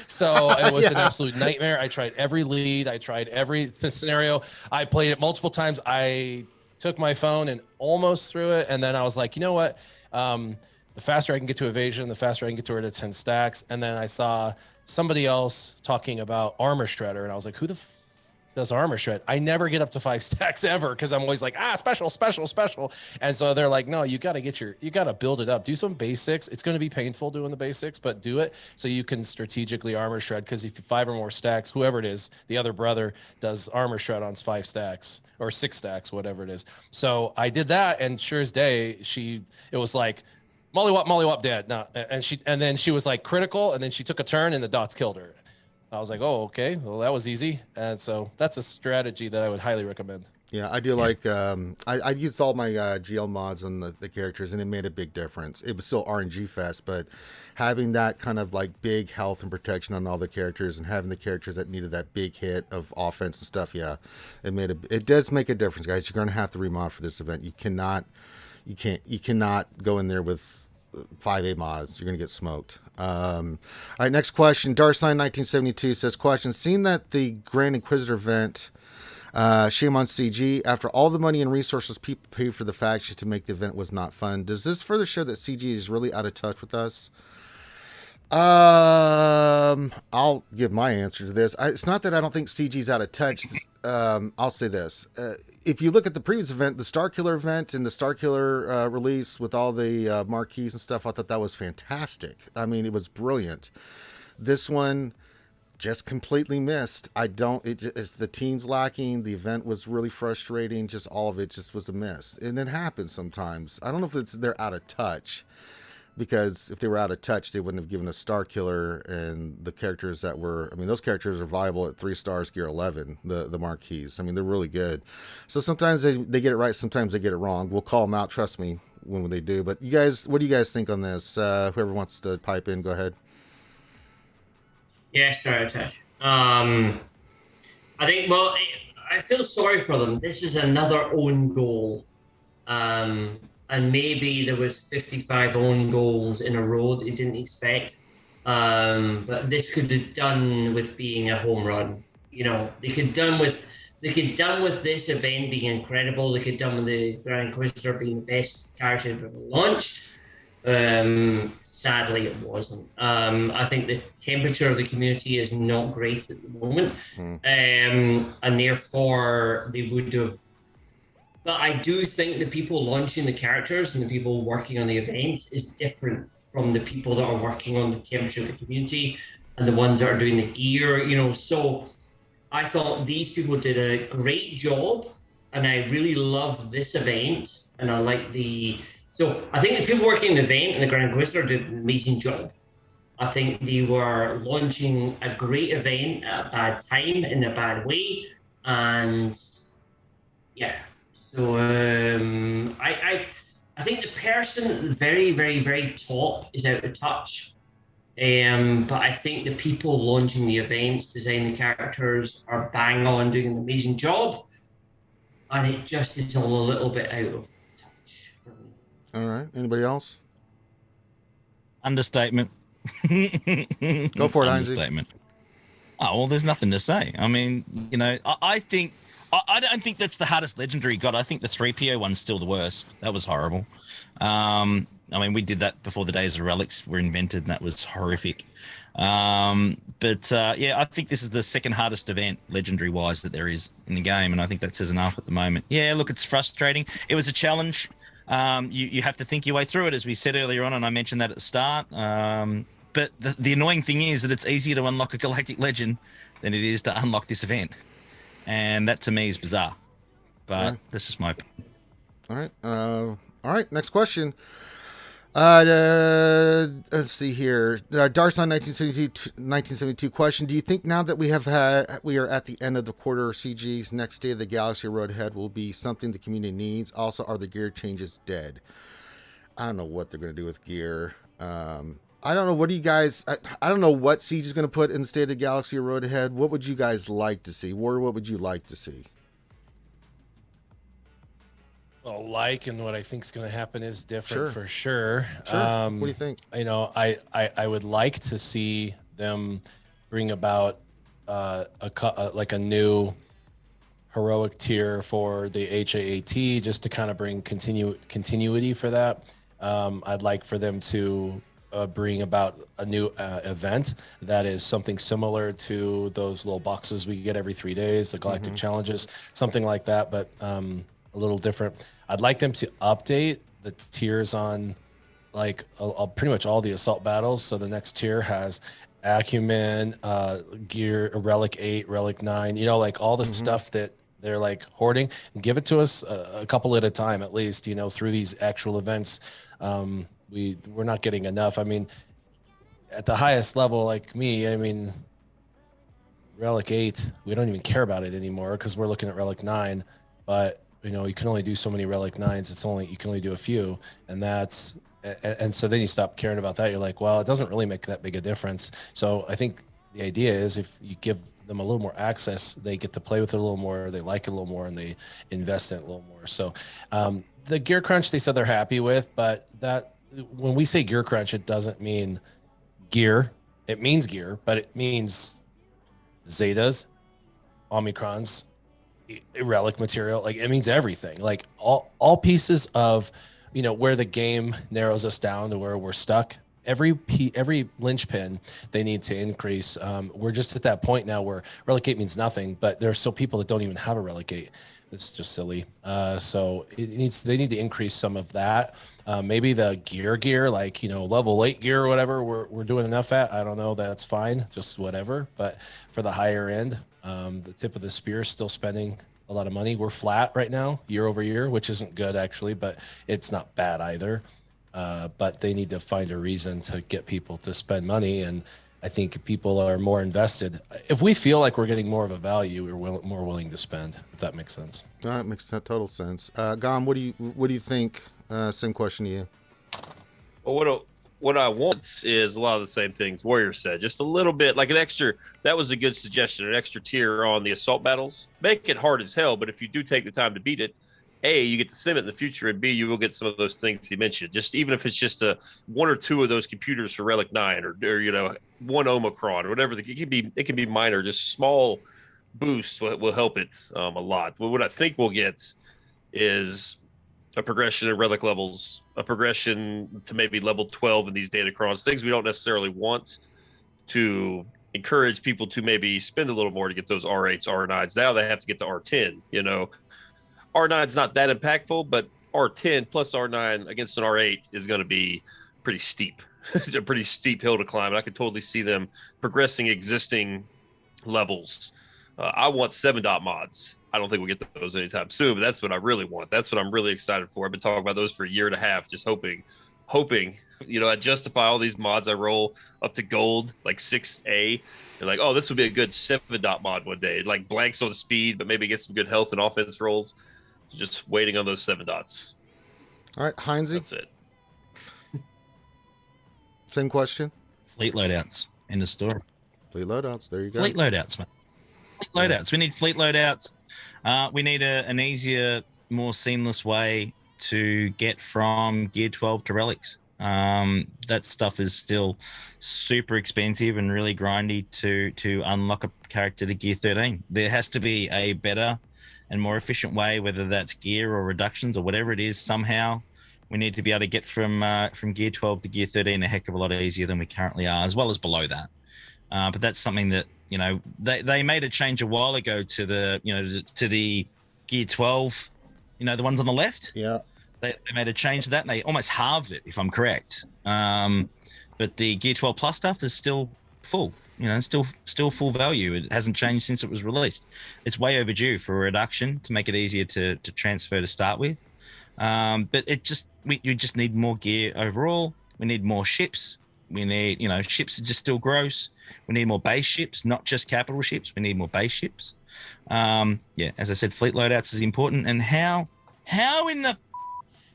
So it was an absolute nightmare. I tried every lead. I tried every scenario. I played it multiple times. I took my phone and almost threw it. And then I was like, you know what? The faster I can get to evasion, the faster I can get to her to 10 stacks. And then I saw somebody else talking about armor shredder, and I was like, who the does armor shred? I never get up to 5 stacks ever, because I'm always like, special. And so they're like, no, you got to build it up. Do some basics. It's going to be painful doing the basics, but do it so you can strategically armor shred. Because if you 5 or more stacks, whoever it is, the other brother does armor shred on 5 stacks or 6 stacks, whatever it is. So I did that, and sure as day, it was like, Molly Wop dead. No, and then she was like critical, and then she took a turn and the dots killed her. I was like, oh, okay, well that was easy. And so that's a strategy that I would highly recommend. Yeah, I do like I used all my GL mods on the characters, and it made a big difference. It was still RNG fest, but having that kind of like big health and protection on all the characters, and having the characters that needed that big hit of offense and stuff, it does make a difference, guys. You're gonna have to remod for this event. You cannot go in there with 5A mods. You're going to get smoked. All right, next question. Darsign1972 says, question, seeing that the Grand Inquisitor event, shame on CG, after all the money and resources people paid for the faction to make the event was not fun, does this further show that CG is really out of touch with us? I'll give my answer to this. It's not that I don't think CG's out of touch. I'll say this. If you look at the previous event, the Starkiller event and the Starkiller release with all the marquees and stuff, I thought that was fantastic. I mean, it was brilliant. This one just completely missed. It's the team's lacking. The event was really frustrating. Just all of it just was a miss. And it happens sometimes. I don't know if they're out of touch. Because if they were out of touch, they wouldn't have given us Starkiller and the characters that were... I mean, those characters are viable at 3 stars, gear 11, the marquees. I mean, they're really good. So sometimes they get it right, sometimes they get it wrong. We'll call them out, trust me, when they do. But you guys, what do you guys think on this? Whoever wants to pipe in, go ahead. Yeah, sorry, Tash. I think, well, I feel sorry for them. This is another own goal. And maybe there was 55 own goals in a row that they didn't expect. But this could have done with being a home run. You know, they could done with this event being incredible. They could done with the Grand Inquisitor being the best character ever launched. Sadly, it wasn't. I think the temperature of the community is not great at the moment, and therefore they would have. But I do think the people launching the characters and the people working on the events is different from the people that are working on the temperature of the community and the ones that are doing the gear, you know. So I thought these people did a great job, and I really love this event. And I like so I think the people working in the event and the Grand Inquisitor did an amazing job. I think they were launching a great event at a bad time in a bad way. And yeah. So I think the person very, very, very top is out of touch. But I think the people launching the events, designing the characters are bang on, doing an amazing job. And it just is all a little bit out of touch for me. All right. Anybody else? Understatement. Go for it, Understatement. Oh, well, there's nothing to say. I mean, you know, I think... I don't think that's the hardest legendary god. I think the 3PO one's still the worst. That was horrible. I mean, we did that before the days of relics were invented, and that was horrific. Yeah, I think this is the second hardest event, legendary-wise, that there is in the game, and I think that says enough at the moment. Yeah, look, it's frustrating. It was a challenge. You have to think your way through it, as we said earlier on, and I mentioned that at the start. But the annoying thing is that it's easier to unlock a galactic legend than it is to unlock this event. And that to me is bizarre, but this is my opinion. All right. Next question. Let's see here. Darson 1972 question. Do you think now that we are at the end of the quarter, CG's next State of the Galaxy road ahead will be something the community needs? Also, are the gear changes dead? I don't know what they're going to do with gear. I don't know. What do you guys... I don't know what Siege is going to put in the State of the Galaxy road ahead. What would you guys like to see? What would you like to see? Well, and what I think is going to happen is different for sure. What do you think? You know, I would like to see them bring about like a new heroic tier for the HAAT, just to kind of bring continuity for that. I'd like for them to bring about a new event that is something similar to those little boxes we get every 3 days, the galactic challenges, something like that, but a little different. I'd like them to update the tiers on like pretty much all the assault battles. So the next tier has acumen, gear, relic 8, relic 9, you know, like all the stuff that they're like hoarding, and give it to us a couple at a time, at least, you know, through these actual events. We're not getting enough. I mean, at the highest level, like me, I mean, relic 8, we don't even care about it anymore because we're looking at relic 9, but you know, you can only do so many relic 9s. You can only do a few, and so then you stop caring about that. You're like, well, it doesn't really make that big a difference. So I think the idea is if you give them a little more access, they get to play with it a little more, they like it a little more, and they invest in it a little more. So the gear crunch, they said they're happy with, but that when we say gear crunch, it doesn't mean gear. It means gear, but it means Zetas, Omicrons, relic material. Like it means everything. Like all pieces of, where the game narrows us down to where we're stuck. Every linchpin they need to increase. We're just at that point now where relegate means nothing, but there's still people that don't even have a relegate. It's just silly. So they need to increase some of that. Maybe the gear, like, level 8 gear or whatever, we're doing enough at. I don't know. That's fine. Just whatever. But for the higher end, the tip of the spear is still spending a lot of money. We're flat right now, year over year, which isn't good actually, but it's not bad either. But they need to find a reason to get people to spend money. And I think people are more invested. If we feel like we're getting more of a value, we're more willing to spend, if that makes sense. That makes total sense. Gom, what do you think? Same question to you. Well, what I want is a lot of the same things Warrior said, just a little bit like an extra. That was a good suggestion, an extra tier on the assault battles. Make it hard as hell, but if you do take the time to beat it, A, you get to sim it in the future, and B, you will get some of those things he mentioned. Just even if it's just one or two of those computers for Relic 9 or one Omicron or whatever, it can be minor, just small boosts will help it a lot. But what I think we'll get is a progression in Relic levels, a progression to maybe level 12 in these Datacrons, things we don't necessarily want to encourage people to maybe spend a little more to get those R8s, R9s. Now they have to get to R10, R9's not that impactful, but R10 plus R9 against an R8 is going to be pretty steep. It's a pretty steep hill to climb. And I could totally see them progressing existing levels. I want 7-dot mods. I don't think we'll get those anytime soon, but that's what I really want. That's what I'm really excited for. I've been talking about those for a year and a half, just hoping, I justify all these mods I roll up to gold, like 6A. And like, oh, this would be a good 7-dot mod one day. It like blanks on the speed, but maybe get some good health and offense rolls. So just waiting on those 7 dots. All right, Heinze. That's it. Same question. Fleet loadouts in the store. Fleet loadouts. There you go. Fleet loadouts, man. Fleet loadouts. We need fleet loadouts. We need an easier, more seamless way to get from Gear 12 to relics. That stuff is still super expensive and really grindy to unlock a character to Gear 13. There has to be a better and more efficient way, whether that's gear or reductions or whatever it is. Somehow we need to be able to get from Gear 12 to Gear 13 a heck of a lot easier than we currently are, as well as below that. But that's something that, they made a change a while ago to the Gear 12, the ones on the left. Yeah. They made a change to that, and they almost halved it, if I'm correct. But the Gear 12 Plus stuff is still full, still full value. It hasn't changed since it was released. It's way overdue for a reduction to make it easier to transfer to start with. But you just need more gear overall. We need more ships. We need, ships are just still gross. We need more base ships, not just capital ships. We need more base ships. As I said, fleet loadouts is important. And how in the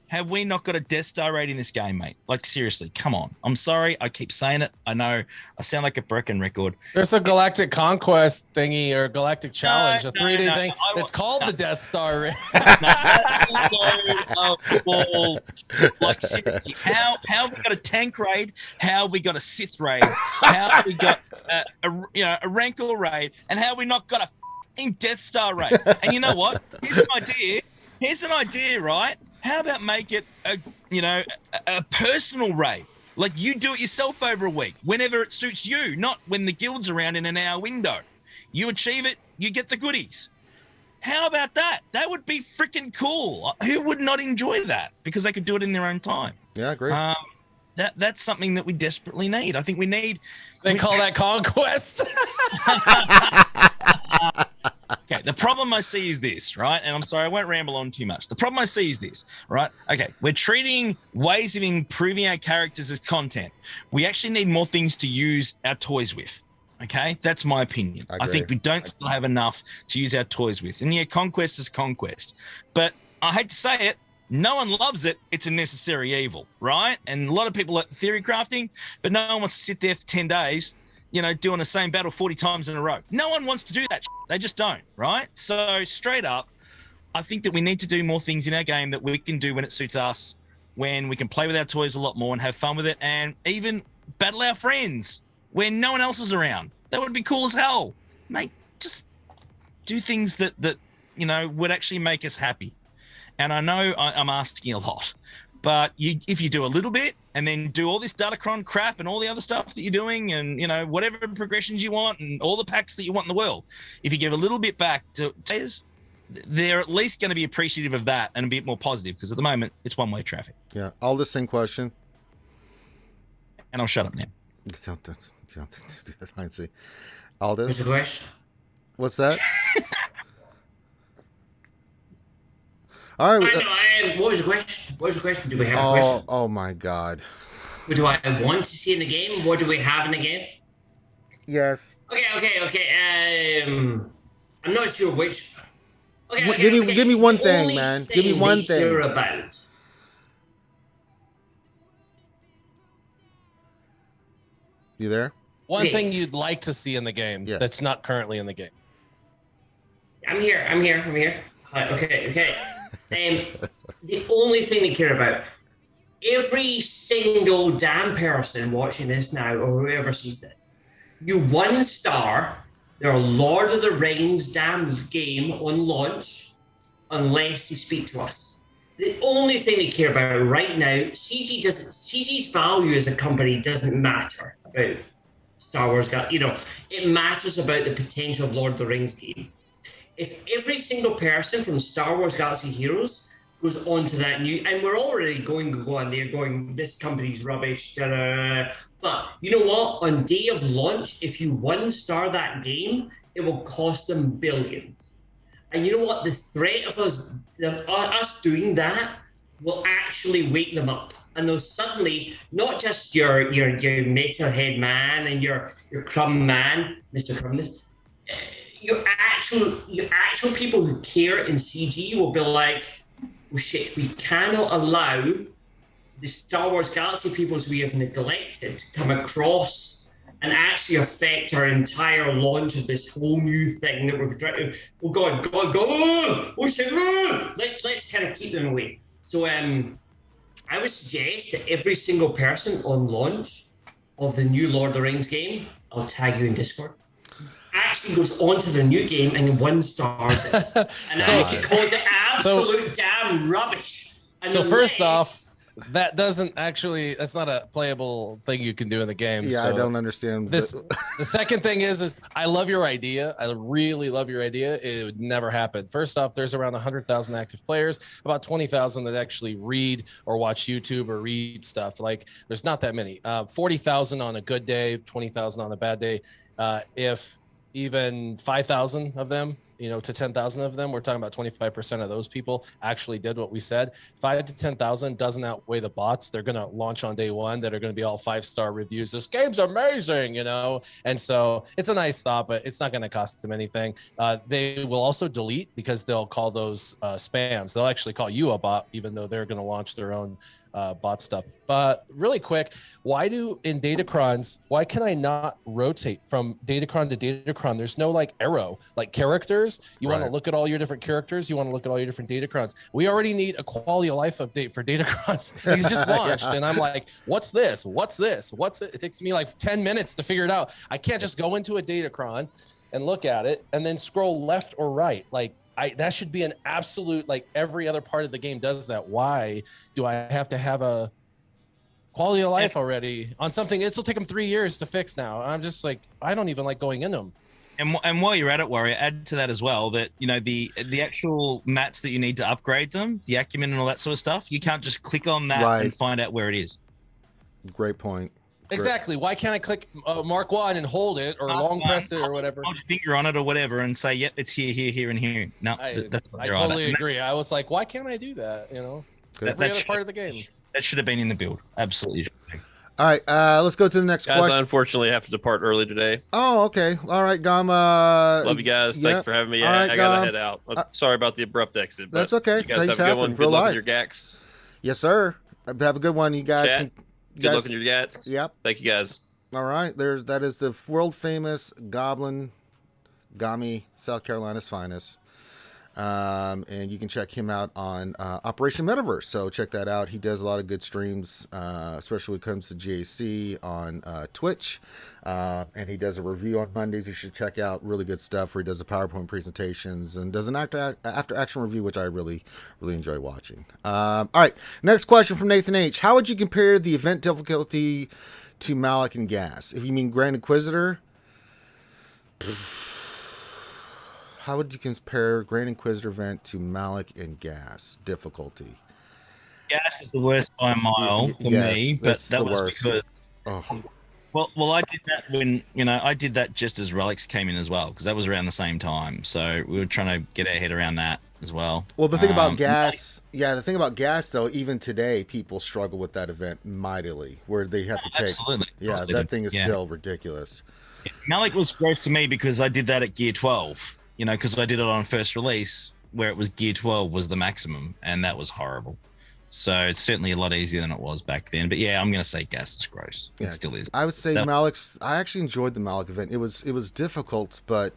have we not got a Death Star raid in this game, mate? Like, seriously, come on. I'm sorry. I keep saying it. I know I sound like a broken record. There's a Galactic Conquest thingy or Galactic Challenge, a 3D thing. It's called the Death Star raid. Like, seriously, how have we got a tank raid? How have we got a Sith raid? How have we got a Rancor raid? And how have we not got a f***ing Death Star raid? And you know what? Here's an idea, right? How about make it a personal raid? Like, you do it yourself over a week, whenever it suits you, not when the guild's around in an hour window. You achieve it, you get the goodies. How about that? That would be freaking cool. Who would not enjoy that? Because they could do it in their own time. Yeah, great. That's something that we desperately need. I think we need. They call that Conquest. Okay, the problem I see is this, right? And I'm sorry, I won't ramble on too much. The problem I see is this, right? Okay, we're treating ways of improving our characters as content. We actually need more things to use our toys with. Okay, that's my opinion. I think we don't still have enough to use our toys with. And yeah, Conquest is Conquest. But I hate to say it, no one loves it. It's a necessary evil, right? And a lot of people like theory crafting, but no one wants to sit there for 10 days, doing the same battle 40 times in a row. No one wants to do that. They just don't, right? So straight up, I think that we need to do more things in our game that we can do when it suits us, when we can play with our toys a lot more and have fun with it, and even battle our friends when no one else is around. That would be cool as hell, mate. Just do things that would actually make us happy. And I know I'm asking a lot, but if you do a little bit and then do all this Datacron crap and all the other stuff that you're doing, and whatever progressions you want and all the packs that you want in the world, if you give a little bit back to players, they're at least going to be appreciative of that and a bit more positive, because at the moment it's one-way traffic. Yeah, all the same question. And I'll shut up now. I see. Aldous, What's the question? what's that? All right. What was the question? What was the question? Do we have a question? Oh my God. What do I want to see in the game? What do we have in the game? Yes. Okay. I'm not sure which. Okay, Give me one The thing, only man. Give me thing one that thing. you're about. You there? One Okay. thing you'd like to see in the game Yes. that's not currently in the game. I'm here. Hi, okay. The only thing they care about, every single damn person watching this now or whoever sees this, you 1 star their Lord of the Rings damn game on launch unless they speak to us. The only thing they care about right now, CG's value as a company doesn't matter about Star Wars. It matters about the potential of Lord of the Rings game. If every single person from Star Wars Galaxy Heroes goes on to that new, and we're already going on there going, this company's rubbish, but you know what? On day of launch, if you 1 star that game, it will cost them billions. And you know what? The threat of us doing that will actually wake them up. And they'll suddenly, not just your metalhead man and your crumb man, Mr. Crumness, your actual people who care in CG will be like, oh shit, we cannot allow the Star Wars Galaxy peoples we have neglected to come across and actually affect our entire launch of this whole new thing that we're trying to, oh God, oh shit, let's kind of keep them away. So I would suggest that every single person on launch of the new Lord of the Rings game, I'll tag you in Discord, actually goes onto the new game and 1 stars it. And So- I called it absolute damn rubbish. And So first unless- off, that's not a playable thing you can do in the game. Yeah, so I don't understand. The second thing is I love your idea. I really love your idea. It would never happen. First off, there's around 100,000 active players, about 20,000 that actually read or watch YouTube or read stuff. Like, there's not that many. 40,000 on a good day, 20,000 on a bad day. If even 5,000 of them, to 10,000 of them, we're talking about 25% of those people actually did what we said. 5 to 10,000 doesn't outweigh the bots. They're going to launch on day one that are going to be all 5-star reviews. This game's amazing, And so it's a nice thought, but it's not going to cost them anything. They will also delete, because they'll call those spams. They'll actually call you a bot, even though they're going to launch their own bot stuff. But really quick, why can I not rotate from Datacron to Datacron? There's no arrow, like characters. You want to look at all your different characters. You want to look at all your different Datacrons. We already need a quality of life update for Datacrons. He's just launched. And I'm like, what's this? What's it? It takes me 10 minutes to figure it out. I can't just go into a Datacron and look at it and then scroll left or right. That should be an absolute, every other part of the game does that. Why do I have to have a quality of life already on something? This will take them 3 years to fix now. I'm just I don't even like going into them. And while you're at it, Warrior, add to that as well that, the actual mats that you need to upgrade them, the acumen and all that sort of stuff, you can't just click on that and find out where it is. Great point. Exactly. Why can't I click Mark 1 and hold it or long press it or whatever? Hold your finger on it or whatever and say, yep, it's here, and here. No, that's not I there totally either. agree. I was like, why can't I do that? Every other part of the game. That should have been in the build. Absolutely. All right, let's go to the next Guys, question. I unfortunately have to depart early today. Oh, okay. All right, Gum. Love you guys. Thank you for having me. All right, I gotta Gum. head out. Sorry about the abrupt exit. But That's okay. You guys Things have a good one. happen. Good Real luck life. in your gax. Yes, sir. Have a good one, you guys. Chat. Good luck in your gax. Yep. Thank you guys. All right. That is the world famous Goblin, Gami, South Carolina's finest. And you can check him out on Operation Metaverse. So check that out. He does a lot of good streams, especially when it comes to GAC on Twitch. And he does a review on Mondays. You should check out really good stuff where he does the PowerPoint presentations and does an after action review, which I really enjoy watching. All right, next question from Nathan H. How would you compare the event difficulty to Malik and Gas? If you mean Grand Inquisitor, how would you compare Grand Inquisitor event to Malik and Gas difficulty? Gas is the worst by a mile for me, but that was worst. because. Oh. Well, I did that when I did that just as Relics came in as well, because that was around the same time. So we were trying to get our head around that as well. Well, the thing about Gas, the thing about Gas though, even today, people struggle with that event mightily, where they have to take. Absolutely. That thing is still ridiculous. Malik was gross to me because I did that at Gear 12. Because I did it on first release, where it was Gear 12 was the maximum, and that was horrible. So it's certainly a lot easier than it was back then. But yeah, I'm going to say Gas is gross. It still is. I would say Malik's. I actually enjoyed the Malik event. It was difficult, but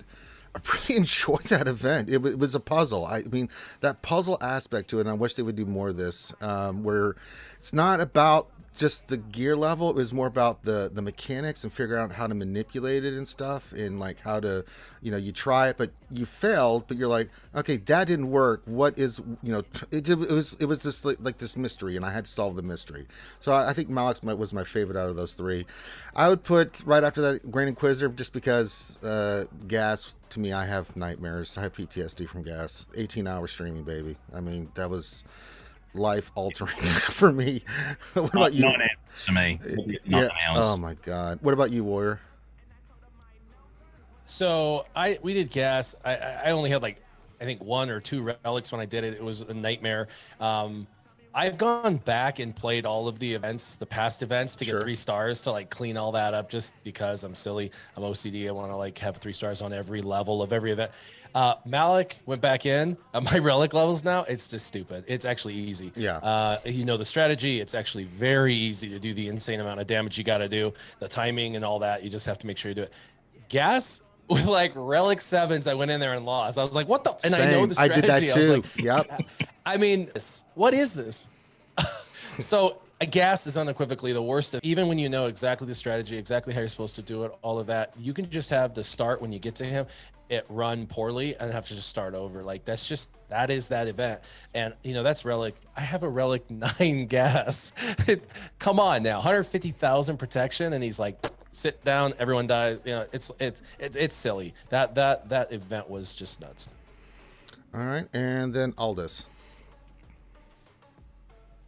I really enjoyed that event. It was a puzzle. I mean, that puzzle aspect to it, and I wish they would do more of this, where it's not about just the gear level. It was more about the mechanics and figuring out how to manipulate it and stuff, and like how to, you try it, but you failed, but you're like, okay, that didn't work. What is, it was just like this mystery, and I had to solve the mystery. So I think Malik's was my favorite out of those three. I would put right after that Grand Inquisitor, just because Gas, to me, I have nightmares. I have PTSD from Gas. 18-hour streaming, baby. I mean, that was life altering for me. What about you? 9 hours to me. Yeah. 9 hours. Oh my God. What about you, Warrior? So we did Gas. I only had I think 1 or 2 relics when I did it. It was a nightmare. I've gone back and played all of the events, the past events, to get 3 stars to clean all that up, just because I'm silly. I'm OCD. I want to have 3 stars on every level of every event. Malik went back in. My relic levels now, it's just stupid. It's actually easy. Yeah. The strategy, it's actually very easy to do the insane amount of damage you got to do, the timing and all that. You just have to make sure you do it. Gas, with relic 7s, I went in there and lost. I was like, what the? And Same. I know the strategy. I did that too. Yep. I mean, what is this? So a Gas is unequivocally the worst. Even when you know exactly the strategy, exactly how you're supposed to do it, all of that, you can just have the start when you get to him, it run poorly and have to just start over. That is that event. And that's relic. I have a relic 9 Gas. Come on now, 150,000 protection, and he's like, sit down, everyone dies. It's silly. That event was just nuts. All right, and then Aldous.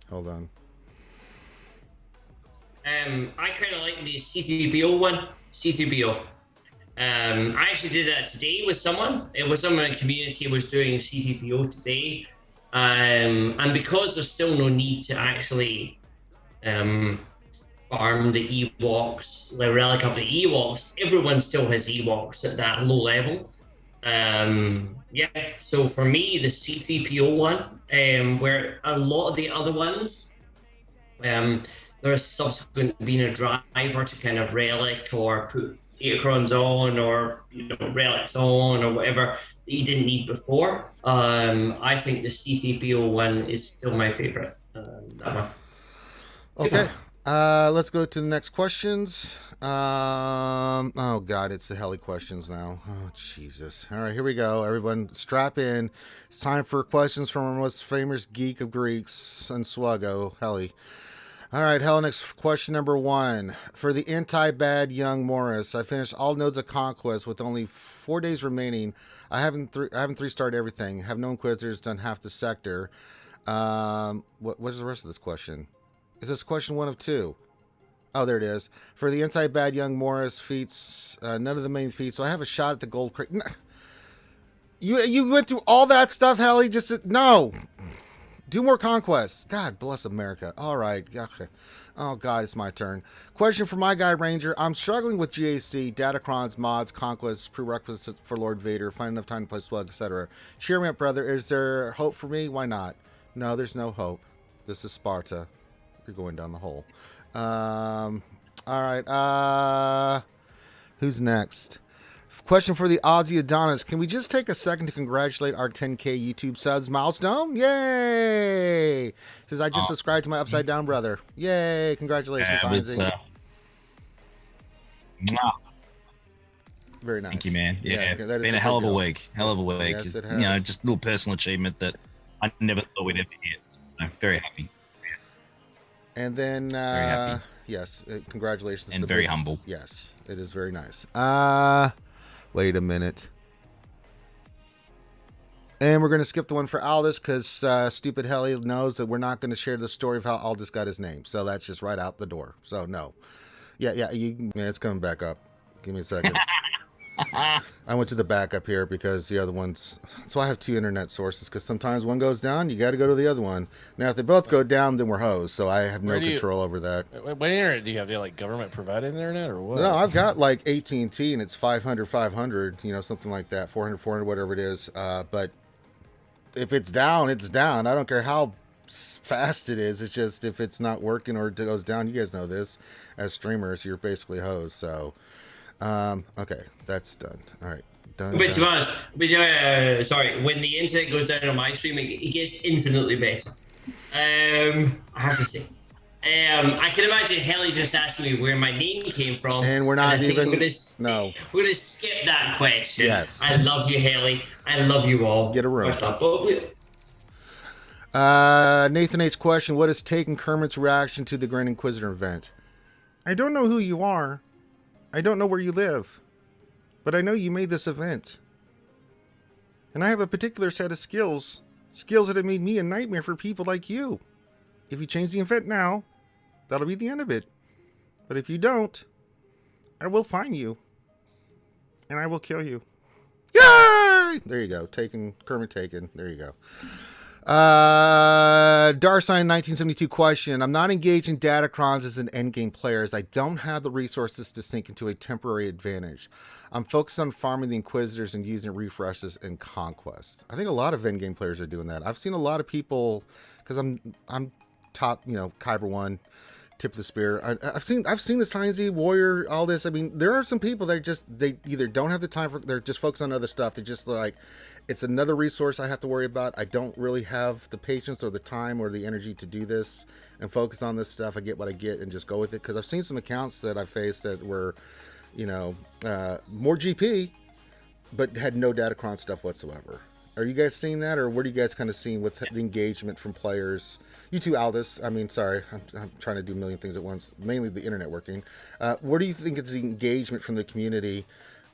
Hold on. I kind of like the C3PO one. C3PO. I actually did that today with someone. It was someone in the community was doing C3PO today. And because there's still no need to actually farm the Ewoks, the relic of the Ewoks, everyone still has Ewoks at that low level. So for me, the C3PO one, where a lot of the other ones, there's subsequent being a driver to kind of relic or put Datacrons on or relics on or whatever that you didn't need before. I think the C3PO one is still my favorite. That one. Okay. Let's go to the next questions. Oh God, it's the heli questions now. Oh Jesus. All right, here we go. Everyone strap in. It's time for questions from our most famous geek of Greeks and SWGOH, Heli. All right, Heli, next question number 1. For the anti-bad young Morris, I finished all nodes of Conquest with only 4 days remaining. I haven't 3-starred everything. Have no Inquisitors, done half the sector. What is the rest of this question? Is this question 1 of 2? Oh, there it is. For the anti-bad young Morris feats, none of the main feats. So I have a shot at the gold crate. You went through all that stuff, Heli? No. Do more conquests. God bless America. All right. Okay. Oh, God, it's my turn. Question for my guy, Ranger. I'm struggling with GAC, Datacrons, mods, conquests, prerequisites for Lord Vader, find enough time to play Slug, etc. Cheer me up, brother. Is there hope for me? Why not? No, there's no hope. This is Sparta. You're going down the hole. All right. Who's next? Question for the Aussie Adonis. Can we just take a second to congratulate our 10K YouTube subs milestone? Yay! Says I just subscribed to my Upside Down brother. Yay! Congratulations, Heinzie. Very nice. Thank you, man. Yeah, that been a hell of a week. Hell of a week. Yes, it has. You know, just a little personal achievement that I never thought we'd ever hit. So very happy. And then, very happy. Yes, congratulations. And very humble. Yes, it is very nice. Wait a minute. And we're going to skip the one for Aldous because stupid Helly knows that we're not going to share the story of how Aldous got his name. So that's just right out the door. So no. Yeah, it's coming back up. Give me a second. I went to the backup here because the other one's... So I have two internet sources because sometimes one goes down, you got to go to the other one. Now, if they both go down, then we're hosed. So I have no control over that. What internet do you have? Do you have like government-provided internet or what? No, I've got like AT&T and it's 500, something like that, 400, whatever it is. But if it's down, it's down. I don't care how fast it is. It's just if it's not working or it goes down, you guys know this. As streamers, you're basically hosed. So... okay, that's done. All right, done. But to be honest, sorry, when the internet goes down on my stream, it gets infinitely better. I have to say. I can imagine Helly just asked me where my name came from. And we're not even... We're going to skip that question. Yes. I love you, Helly. I love you all. Get a room. Nathan H. question, what has taken Kermit's reaction to the Grand Inquisitor event? I don't know who you are. I don't know where you live, but I know you made this event. And I have a particular set of skills that have made me a nightmare for people like you. If you change the event now, that'll be the end of it. But if you don't, I will find you. And I will kill you. Yay! There you go. Kermit taken. There you go. Darsign 1972 question. I'm not engaged in Datacrons as an endgame player as I don't have the resources to sink into a temporary advantage. I'm focused on farming the Inquisitors and using refreshes in Conquest. I think a lot of endgame players are doing that. I've seen a lot of people, because I'm top, Kyber 1, tip of the spear. I've seen this Heinzie, Warrior, all this. I mean, there are some people that they either don't have the time they're just focused on other stuff. They're just like, it's another resource I have to worry about. I don't really have the patience or the time or the energy to do this and focus on this stuff. I get what I get and just go with it. Because I've seen some accounts that I faced that were, more GP, but had no Datacron stuff whatsoever. Are you guys seeing that? Or what are you guys kind of seeing with the engagement from players? You too, Aldous. I mean, sorry, I'm trying to do a million things at once, mainly the internet working. What do you think is the engagement from the community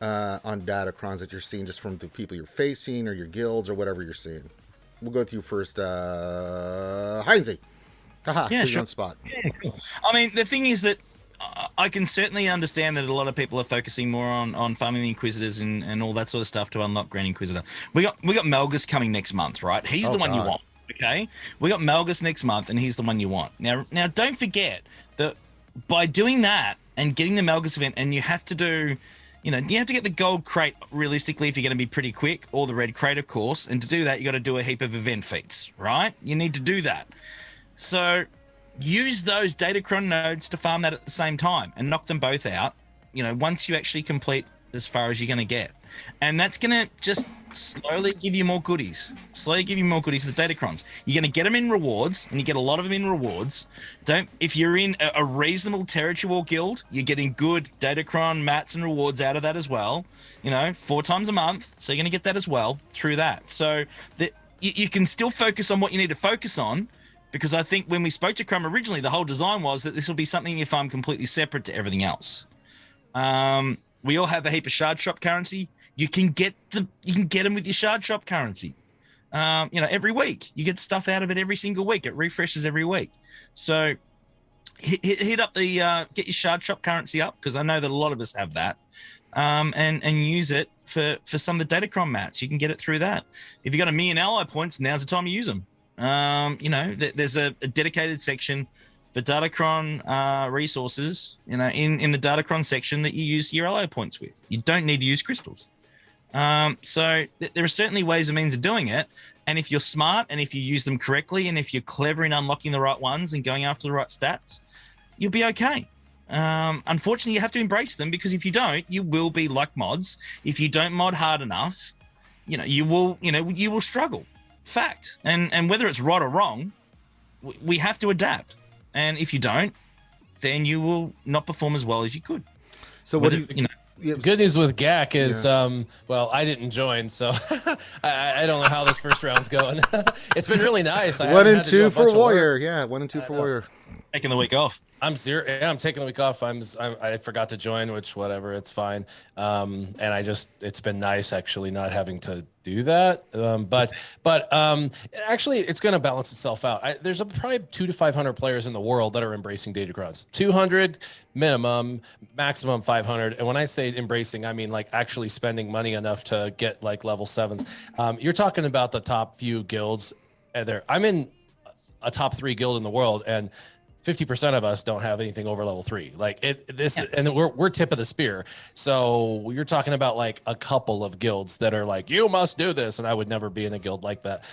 on Datacrons that you're seeing just from the people you're facing or your guilds or whatever you're seeing? We'll go with you first, Heinzie. Haha, yeah, sure. On spot. Yeah, cool. I mean, the thing is that I can certainly understand that a lot of people are focusing more on farming the Inquisitors and all that sort of stuff to unlock Grand Inquisitor. We got Melgus coming next month, right? He's the one you want. Okay, we got Melgus next month, and he's the one you want. Now, don't forget that by doing that and getting the Melgus event, and you have to do, you have to get the gold crate realistically if you're going to be pretty quick, or the red crate, of course. And to do that, you got to do a heap of event feats, right? You need to do that. So use those Datacron nodes to farm that at the same time and knock them both out. Once you actually complete as far as you're going to get, and that's going to just slowly give you more goodies. The Datacrons. You're going to get them in rewards, and you get a lot of them in rewards. If you're in a reasonable territory war guild, you're getting good Datacron mats and rewards out of that as well. 4 times a month, so you're going to get that as well through that. So that you can still focus on what you need to focus on, because I think when we spoke to Crumb originally, the whole design was that this will be something you farm completely separate to everything else. We all have a heap of shard shop currency. You can get them with your shard shop currency. Every week you get stuff out of it every single week. It refreshes every week. So hit up the get your shard shop currency up, because I know that a lot of us have that, and use it for some of the Datacron mats. You can get it through that. If you got 1 million ally points, now's the time to use them. There's a dedicated section for Datacron resources, in the Datacron section that you use your ally points with. You don't need to use crystals. So there are certainly ways and means of doing it. And if you're smart and if you use them correctly and if you're clever in unlocking the right ones and going after the right stats, you'll be okay. Unfortunately, you have to embrace them, because if you don't, you will be like mods. If you don't mod hard enough, you will struggle. Fact. And whether it's right or wrong, we have to adapt. And if you don't, then you will not perform as well as you could. So what do you? Good news with GAC is, well, I didn't join, so I don't know how this first round's going. It's been really nice. 1 and 2 for Warrior. Yeah, 1 and 2 for Warrior. Taking the week off. I'm I'm taking the week off. I forgot to join, which whatever, it's fine. And it's been nice actually not having to do that. But actually it's going to balance itself out. There's probably 200 to 500 players in the world that are embracing Datacrons. 200 minimum, maximum 500. And when I say embracing, I mean like actually spending money enough to get like level 7s. You're talking about the top few guilds there. I'm in a top 3 guild in the world, and 50% of us don't have anything over level 3. And we're tip of the spear. So you're talking about like a couple of guilds that are like, you must do this. And I would never be in a guild like that.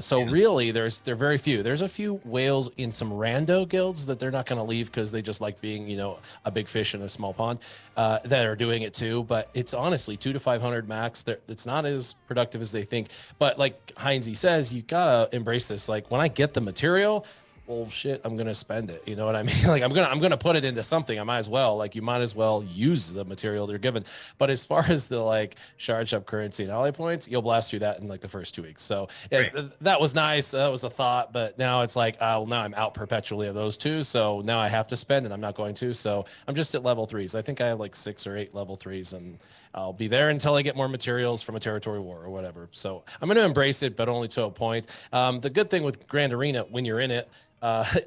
Really they're very few. There's a few whales in some rando guilds that they're not going to leave because they just like being, a big fish in a small pond, that are doing it too. But it's honestly 200 to 500 max. It's not as productive as they think. But like Heinze says, you gotta embrace this. Like when I get the material, well, shit, I'm going to spend it. You know what I mean? Like I'm going to put it into something. I might as well, you might as well use the material they're given. But as far as the charge up currency and ally points, you'll blast through that in the first 2 weeks. So that was nice. That was a thought, but now it's like, now I'm out perpetually of those two. So now I have to spend and I'm not going to. So I'm just at level 3s. I think I have 6 or 8 level 3s, and I'll be there until I get more materials from a territory war or whatever. So I'm going to embrace it, but only to a point. The good thing with Grand Arena, when you're in it,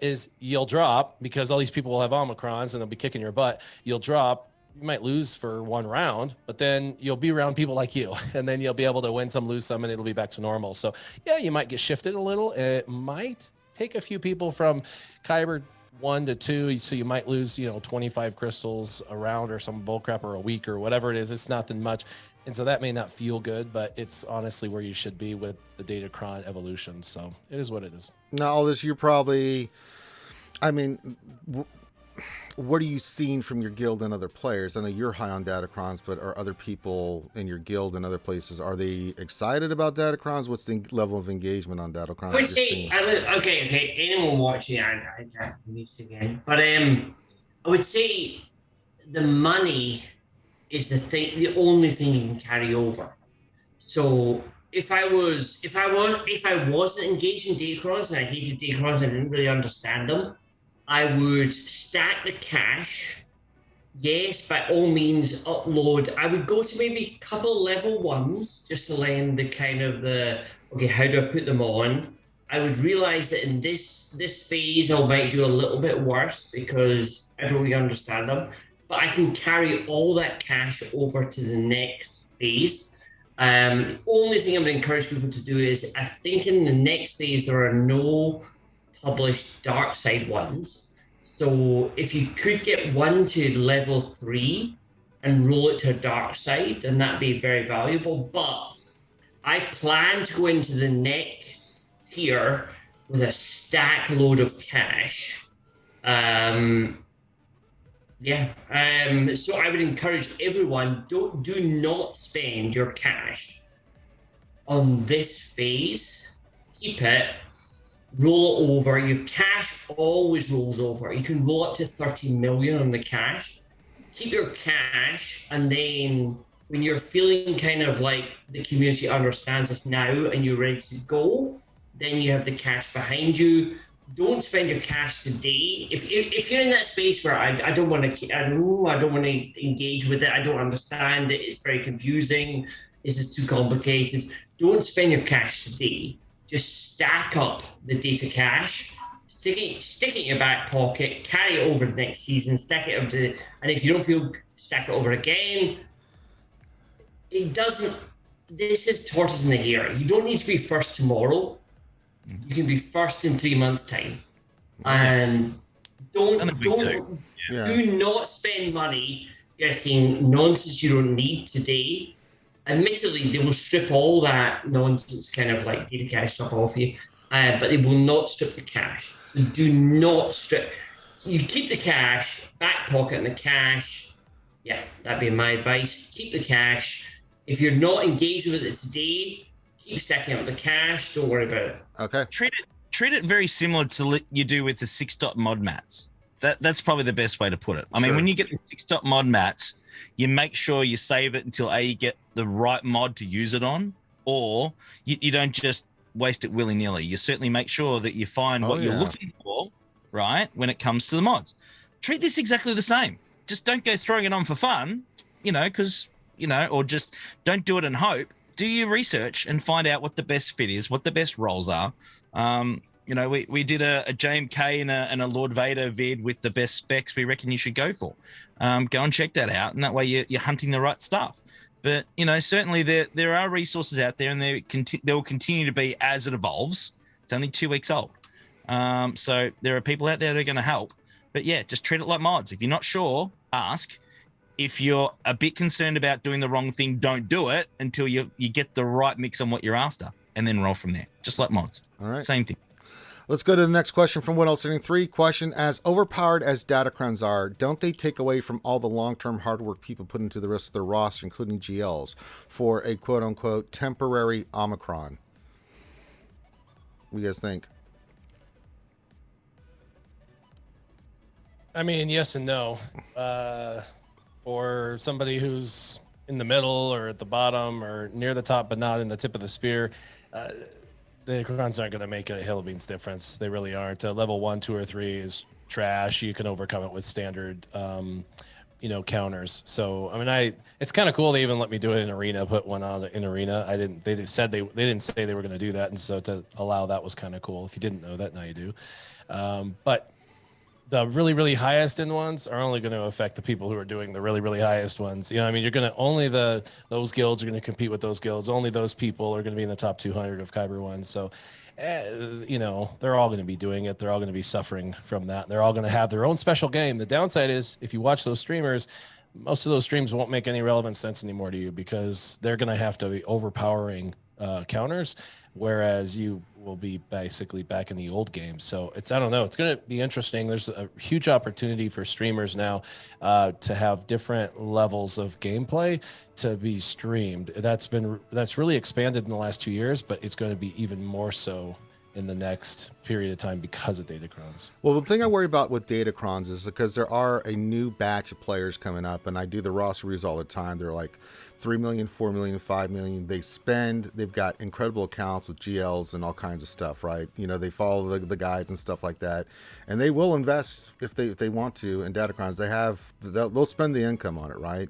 is you'll drop, because all these people will have Omicrons and they'll be kicking your butt. You'll drop, you might lose for 1 round, but then you'll be around people like you, and then you'll be able to win some, lose some, and it'll be back to normal. So yeah, you might get shifted a little. It might take a few people from Kyber 1 to 2, so you might lose 25 crystals a round or some bullcrap, or a week or whatever it is. It's nothing much. And so that may not feel good, but it's honestly where you should be with the Datacron evolution. So it is what it is. Now, all this, you're probably, what are you seeing from your guild and other players? I know you're high on Datacrons, but are other people in your guild and other places, are they excited about Datacrons? What's the level of engagement on Datacrons? I would say, okay, anyone watching, I can't mute again, but I would say the money is the only thing you can carry over. So if I wasn't engaged in Datacrons and I hated Datacrons and I didn't really understand them, I would stack the cash. Yes, by all means, upload. I would go to maybe a couple level 1s just to learn how do I put them on? I would realize that in this phase, I might do a little bit worse because I don't really understand them. But I can carry all that cash over to the next phase. The only thing I'm going to encourage people to do is, I think in the next phase, there are no published dark side ones. So if you could get one to level 3 and roll it to a dark side, then that'd be very valuable. But I plan to go into the next tier with a stack load of cash. So I would encourage everyone, do not spend your cash on this phase. Keep it, roll it over. Your cash always rolls over. You can roll up to 30 million on the cash. Keep your cash, and then when you're feeling kind of like the community understands us now and you're ready to go, then you have the cash behind you. Don't spend your cash today. If you're in that space where I don't want to engage with it, I don't understand it, it's very confusing, this is too complicated. Don't spend your cash today. Just stack up the data cash, stick it in your back pocket, carry it over the next season, stack it up to, and if you don't feel, stack it over again. This is tortoise in the hare. You don't need to be first tomorrow. You can be first in 3 months' time, and do not spend money getting nonsense you don't need today. Admittedly, they will strip all that nonsense kind of like data cash stuff off you, but they will not strip the cash. So do not strip. you keep the cash, back pocket the cash. Yeah, that'd be my advice. Keep the cash. If you're not engaging with it today, keep stacking up the cash. Don't worry about it. Okay. Treat it very similar to you do with the 6-dot mod mats. That's probably the best way to put it. I mean, when you get the 6-dot mod mats, you make sure you save it until you get the right mod to use it on, or you don't just waste it willy-nilly. You certainly make sure that you find what you're looking for, right, when it comes to the mods. Treat this exactly the same. Just don't go throwing it on for fun, or just don't do it and hope. Do your research and find out what the best fit is, what the best roles are. We did a JMK and a Lord Vader vid with the best specs we reckon you should go for. Go and check that out, and that way you're hunting the right stuff. But certainly there are resources out there, and there will continue to be as it evolves. It's only 2 weeks old, so there are people out there that are going to help. But yeah, just treat it like mods. If you're not sure, ask. If you're a bit concerned about doing the wrong thing, don't do it until you get the right mix on what you're after, and then roll from there. Just like mods. All right. Same thing. Let's go to the next question from Windows Setting 3. Question: as overpowered as Datacrons are, don't they take away from all the long-term hard work people put into the rest of their roster, including GLs, for a quote-unquote temporary Omicron? What do you guys think? I mean, yes and no. For somebody who's in the middle or at the bottom or near the top but not in the tip of the spear, the Datacrons aren't going to make a hill of beans difference. They really aren't. Level 1, 2, or 3 is trash. You can overcome it with standard, counters. So I mean, it's kind of cool they even let me do it in arena. Put one on in arena. They didn't say they were going to do that, and so to allow that was kind of cool. If you didn't know that, now you do. But the really, really highest end ones are only going to affect the people who are doing the really, really highest ones. I mean, you're going to those guilds are going to compete with those guilds. Only those people are going to be in the top 200 of Kyber ones. So, they're all going to be doing it. They're all going to be suffering from that. They're all going to have their own special game. The downside is if you watch those streamers, most of those streams won't make any relevant sense anymore to you because they're going to have to be overpowering counters, whereas you will be basically back in the old game. So I don't know. It's going to be interesting. There's a huge opportunity for streamers now to have different levels of gameplay to be streamed. That's really expanded in the last 2 years, but it's going to be even more so in the next period of time because of Datacrons. Well, the thing I worry about with Datacrons is because there are a new batch of players coming up, and I do the roster reviews all the time. They're like 3 million, 4 million, 5 million. They've got incredible accounts with GLs and all kinds of stuff, right? They follow the guides and stuff like that, and they will invest if they want to in Datacrons. They'll spend the income on it, right?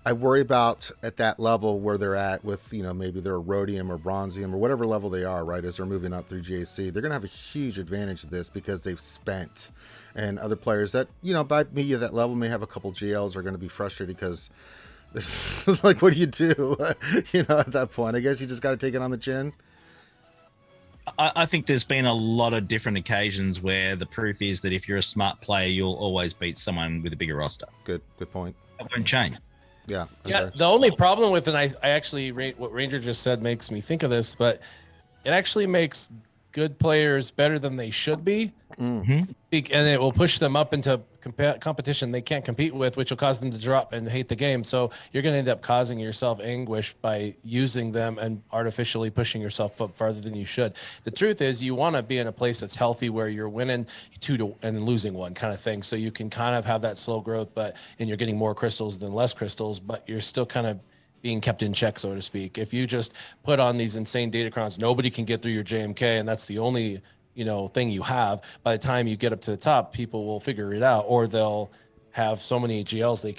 I worry about at that level where they're at with, maybe they're rhodium or bronzium or whatever level they are, right, as they're moving up through GAC. They're going to have a huge advantage of this because they've spent. And other players that, by me at that level may have a couple GLs are going to be frustrated because like, what do you do? At that point, I guess you just got to take it on the chin. I think there's been a lot of different occasions where the proof is that if you're a smart player, you'll always beat someone with a bigger roster. Good point. That won't change. Yeah. The only problem with it, I actually, what Ranger just said makes me think of this, but it actually makes good players better than they should be. Mm-hmm. And it will push them up into competition they can't compete with, which will cause them to drop and hate the game. So you're going to end up causing yourself anguish by using them and artificially pushing yourself up farther than you should. The truth is you want to be in a place that's healthy where you're winning 2 and losing 1 kind of thing. So you can kind of have that slow growth, and you're getting more crystals than less crystals, but you're still kind of being kept in check, so to speak. If you just put on these insane Datacrons, nobody can get through your JMK, and that's the only thing you have. By the time you get up to the top, people will figure it out, or they'll have so many GLs they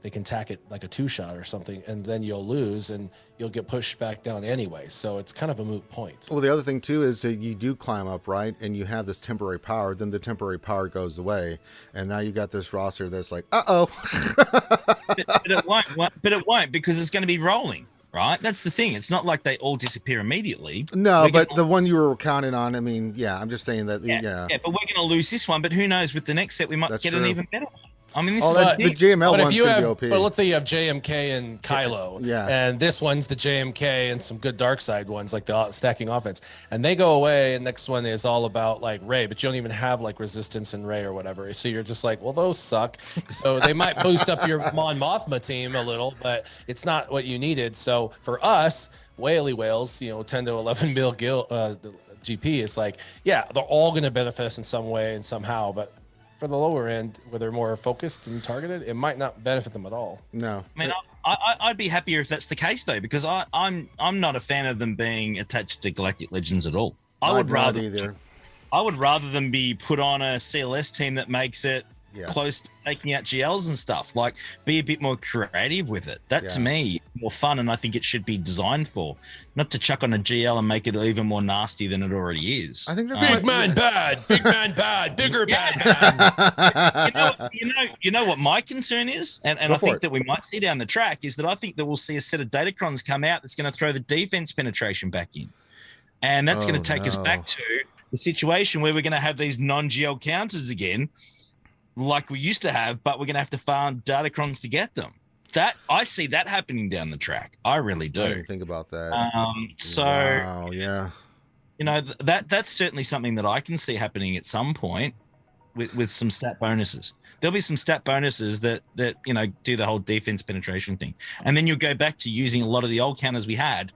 can tack it like a 2-shot or something, and then you'll lose and you'll get pushed back down anyway. So it's kind of a moot point. Well, the other thing too is that you do climb up, right, and you have this temporary power. Then the temporary power goes away, and now you got this roster that's like, but it won't because it's going to be rolling. Right, that's the thing. It's not like they all disappear immediately. No, but the one you were counting on, I'm just saying that. Yeah, but we're going to lose this one. But who knows? With the next set, we might get an even better one. I mean, this Oh, is that, the big. JML But if one's you gonna have, be OP. but let's say you have JMK and Kylo, Yeah. and this one's the JMK and some good dark side ones like the stacking offense, and they go away, and next one is all about like Rey, but you don't even have like resistance and Rey or whatever, so you're just like, well, those suck. So they might boost up your Mon Mothma team a little, but it's not what you needed. So for us, whaley whales, 10 to 11 mil GP, it's like, yeah, they're all going to benefit us in some way and somehow, but for the lower end, where they're more focused and targeted, it might not benefit them at all. No. I mean, I'd be happier if that's the case though, because I'm not a fan of them being attached to Galactic Legends at all. I would rather them be put on a CLS team that makes it close to taking out GLs and stuff. Like, be a bit more creative with it. That to me is more fun, and I think it should be designed for, not to chuck on a GL and make it even more nasty than it already is. I think that's big man bad, bigger bad. You know what my concern is, and I think that we might see down the track is that I think that we'll see a set of Datacrons come out that's going to throw the defense penetration back in, and that's going to take us back to the situation where we're going to have these non-GL counters again, like we used to have, but we're going to have to farm Datacrons to get them. That I see that happening down the track. I really do. I didn't think about that. That's certainly something that I can see happening at some point with some stat bonuses. There'll be some stat bonuses that do the whole defense penetration thing, and then you'll go back to using a lot of the old counters we had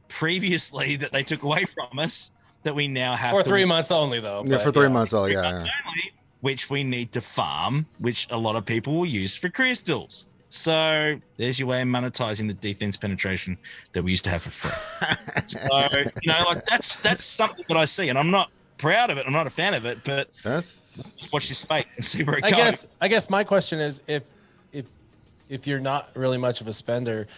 previously that they took away from us that we now have for 3 months only, though. Yeah, for 3 months only. Which we need to farm, which a lot of people will use for crystals. So there's your way of monetizing the defense penetration that we used to have for free. So, that's something that I see, and I'm not proud of it. I'm not a fan of it, but that's watch this space and see where it goes. I guess my question is, if you're not really much of a spender,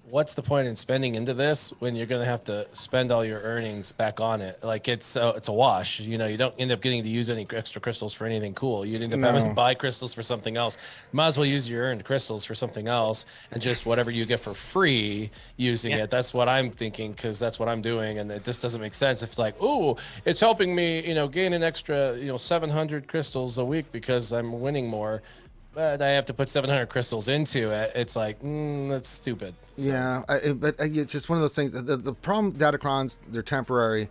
what's the point in spending into this when you're going to have to spend all your earnings back on it? Like it's a wash. You don't end up getting to use any extra crystals for anything cool. You'd end up having to buy crystals for something else. You might as well use your earned crystals for something else, and just whatever you get for free using it. That's what I'm thinking, because that's what I'm doing, and this doesn't make sense. If it's like, oh, it's helping me, gain an extra, 700 crystals a week because I'm winning more, but I have to put 700 crystals into it. It's like, that's stupid. So. Yeah, but it's just one of those things. The problem, Datacrons, they're temporary.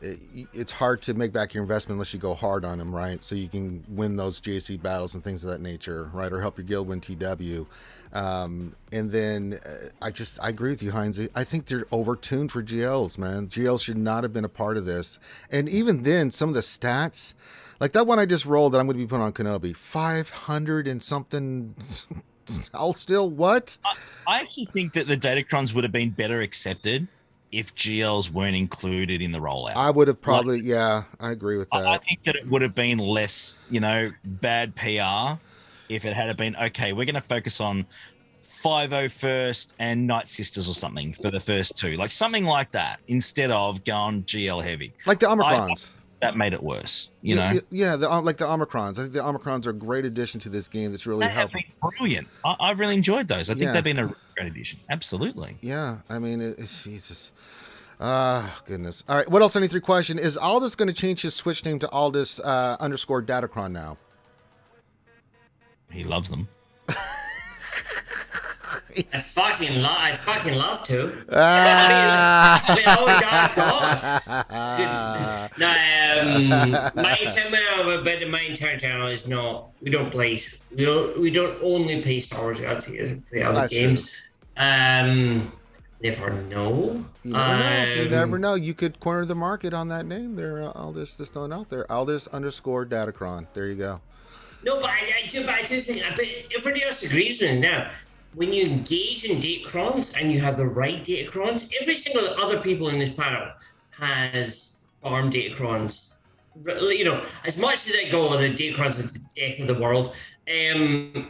It's hard to make back your investment unless you go hard on them, right? So you can win those GAC battles and things of that nature, right? Or help your guild win TW. And then I agree with you, Heinz. I think they're overtuned for GLs, man. GLs should not have been a part of this. And even then, some of the stats, like that one I just rolled that I'm going to be putting on Kenobi, 500 and something. I'll still what? I actually think that the Datacrons would have been better accepted if GLs weren't included in the rollout. I would have probably, I agree with that. I think that it would have been less, bad PR if it had been, okay, we're going to focus on 5-0 first and Night Sisters or something for the first two, like something like that, instead of going GL heavy. Like the Omicrons. That made it worse, Yeah, like the Omicrons. I think the Omicrons are a great addition to this game. That's really helped. They've been brilliant. I've really enjoyed those. I think they've been a great addition. Absolutely. Yeah, I mean, it's just, goodness. All right, what else? Any three question? Is Aldous going to change his Switch name to Aldous _ Datacron now? He loves them. I'd fucking love to. I mean, oh God. My entire channel is not. We don't play. We don't only play Star Wars Galaxy. We play other games. Never know. You never know. You could corner the market on that name there. Aldous, just throwing out there. Aldous _ Datacron. There you go. No, but I do think. But everybody else agrees with me now. When you engage in Datacrons and you have the right Datacrons, every single other people in this panel has farmed Datacrons. As much as they go with the Datacrons is the death of the world, they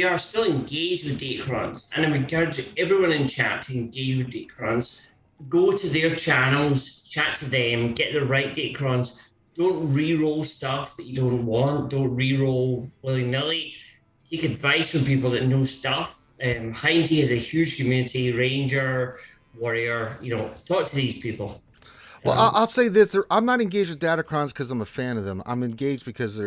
are still engaged with Datacrons. And I would encourage everyone in chat to engage with Datacrons. Go to their channels, chat to them, get the right Datacrons. Don't re-roll stuff that you don't want. Don't re-roll willy-nilly. Take advice from people that know stuff. Heinze has a huge community, Ranger, Warrior, talk to these people. Well, I'll say this: I'm not engaged with Datacrons because I'm a fan of them. I'm engaged because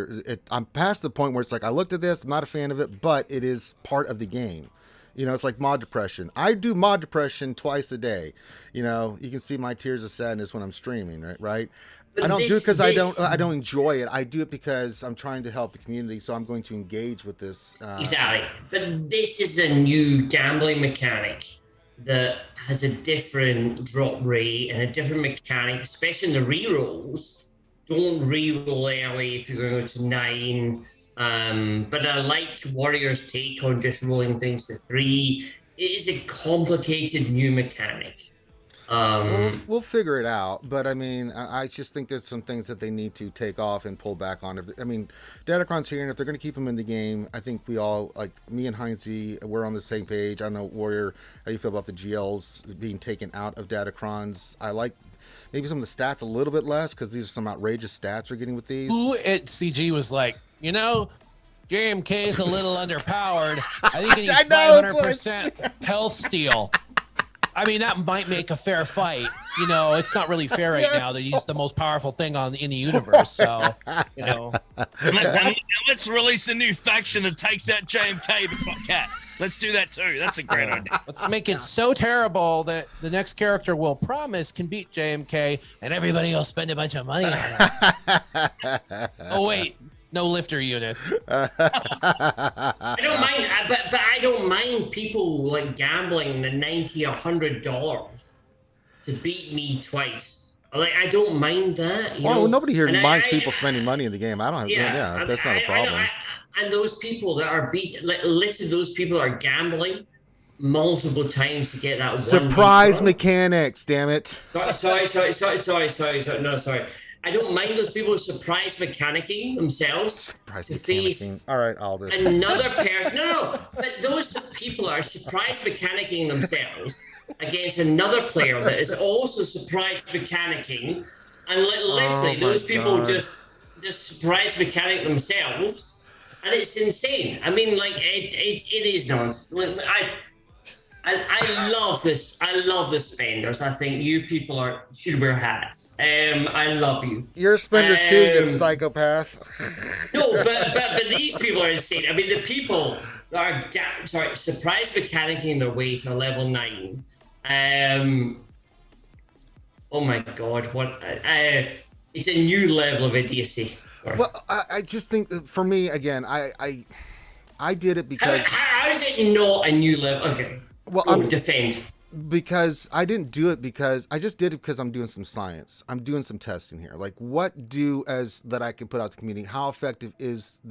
I'm past the point where it's like I looked at this, I'm not a fan of it, but it is part of the game. You know, it's like mod depression. I do mod depression twice a day. You know, you can see my tears of sadness when I'm streaming, right? But I don't do it because I don't enjoy it. I do it because I'm trying to help the community, so I'm going to engage with this. Exactly. But this is a new gambling mechanic that has a different drop rate and a different mechanic, especially in the rerolls. Don't reroll early if you're going to 9. But I like Warrior's take on just rolling things to 3. It is a complicated new mechanic. We'll figure it out, but I mean, I just think there's some things that they need to take off and pull back on. I mean, Datacron's here, and if they're going to keep them in the game, I think we all, like me and Heinze, we're on the same page. I don't know, Warrior, how you feel about the GLs being taken out of Datacrons. I like maybe some of the stats a little bit less because these are some outrageous stats we're getting with these. Who at CG was like, you know, JMK is a little underpowered. I think he needs 500% health steal. I mean, that might make a fair fight. You know, it's not really fair right now that he's the most powerful thing in the universe. So, you know. Let's release a new faction that takes out JMK before Cat. Let's do that too. That's a great idea. Let's make it so terrible that the next character we'll promise can beat JMK and everybody will spend a bunch of money on it. Oh, wait. No lifter units. I don't mind, but I don't mind people like gambling the $90, $100 to beat me twice. Like, I don't mind that. Well, nobody here minds people spending money in the game. I don't have. That's not a problem. And those people that are literally those people are gambling multiple times to get that surprise mechanics. Damn it! Sorry. No, sorry. I don't mind those people surprise mechanicking themselves to face all right, Aldous. Another person. No, but those people are surprise mechanicking themselves against another player that is also surprise mechanicking, and literally those people just surprise mechanic themselves, and it's insane. I mean, like it is nonsense. I love this. I love the spenders. I think you people should wear hats. I love you. You're a spender too, you psychopath. No, but these people are insane. I mean, the people that are surprise mechanicking their way to level 9. Oh my God! What? It's a new level of idiocy. Sorry. Well, I just think for me again, I did it because how is it not a new level? Okay. Well, defend. Because I didn't do it because I just did it because I'm doing some science. I'm doing some testing here. Like, what that I can put out to the community? How effective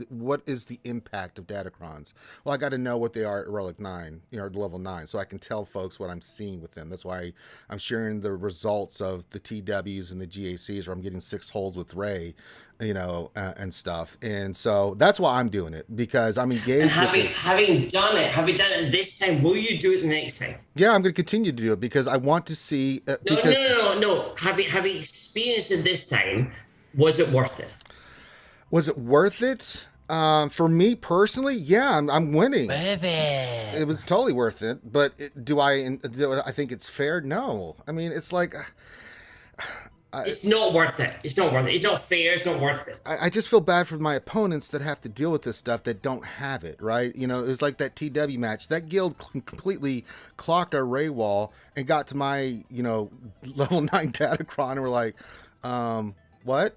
what is the impact of Datacrons? Well, I got to know what they are at Relic 9, level 9, so I can tell folks what I'm seeing with them. That's why I'm sharing the results of the TWs and the GACs, where I'm getting 6 holes with Ray, and stuff. And so that's why I'm doing it, because I'm engaged. And having done it this time, will you do it the next time? Yeah, I'm going to continue to do it because I want to see. No. Having experienced it this time, was it worth it? Was it worth it? For me personally, yeah, I'm winning. It was totally worth it. But do I think it's fair? No. I mean, it's like. It's not worth it. It's not worth it. It's not fair. It's not worth it. I just feel bad for my opponents that have to deal with this stuff that don't have it, right? It was like that TW match. That guild completely clocked our Ray wall and got to my, level 9 Datacron, and we're like, what?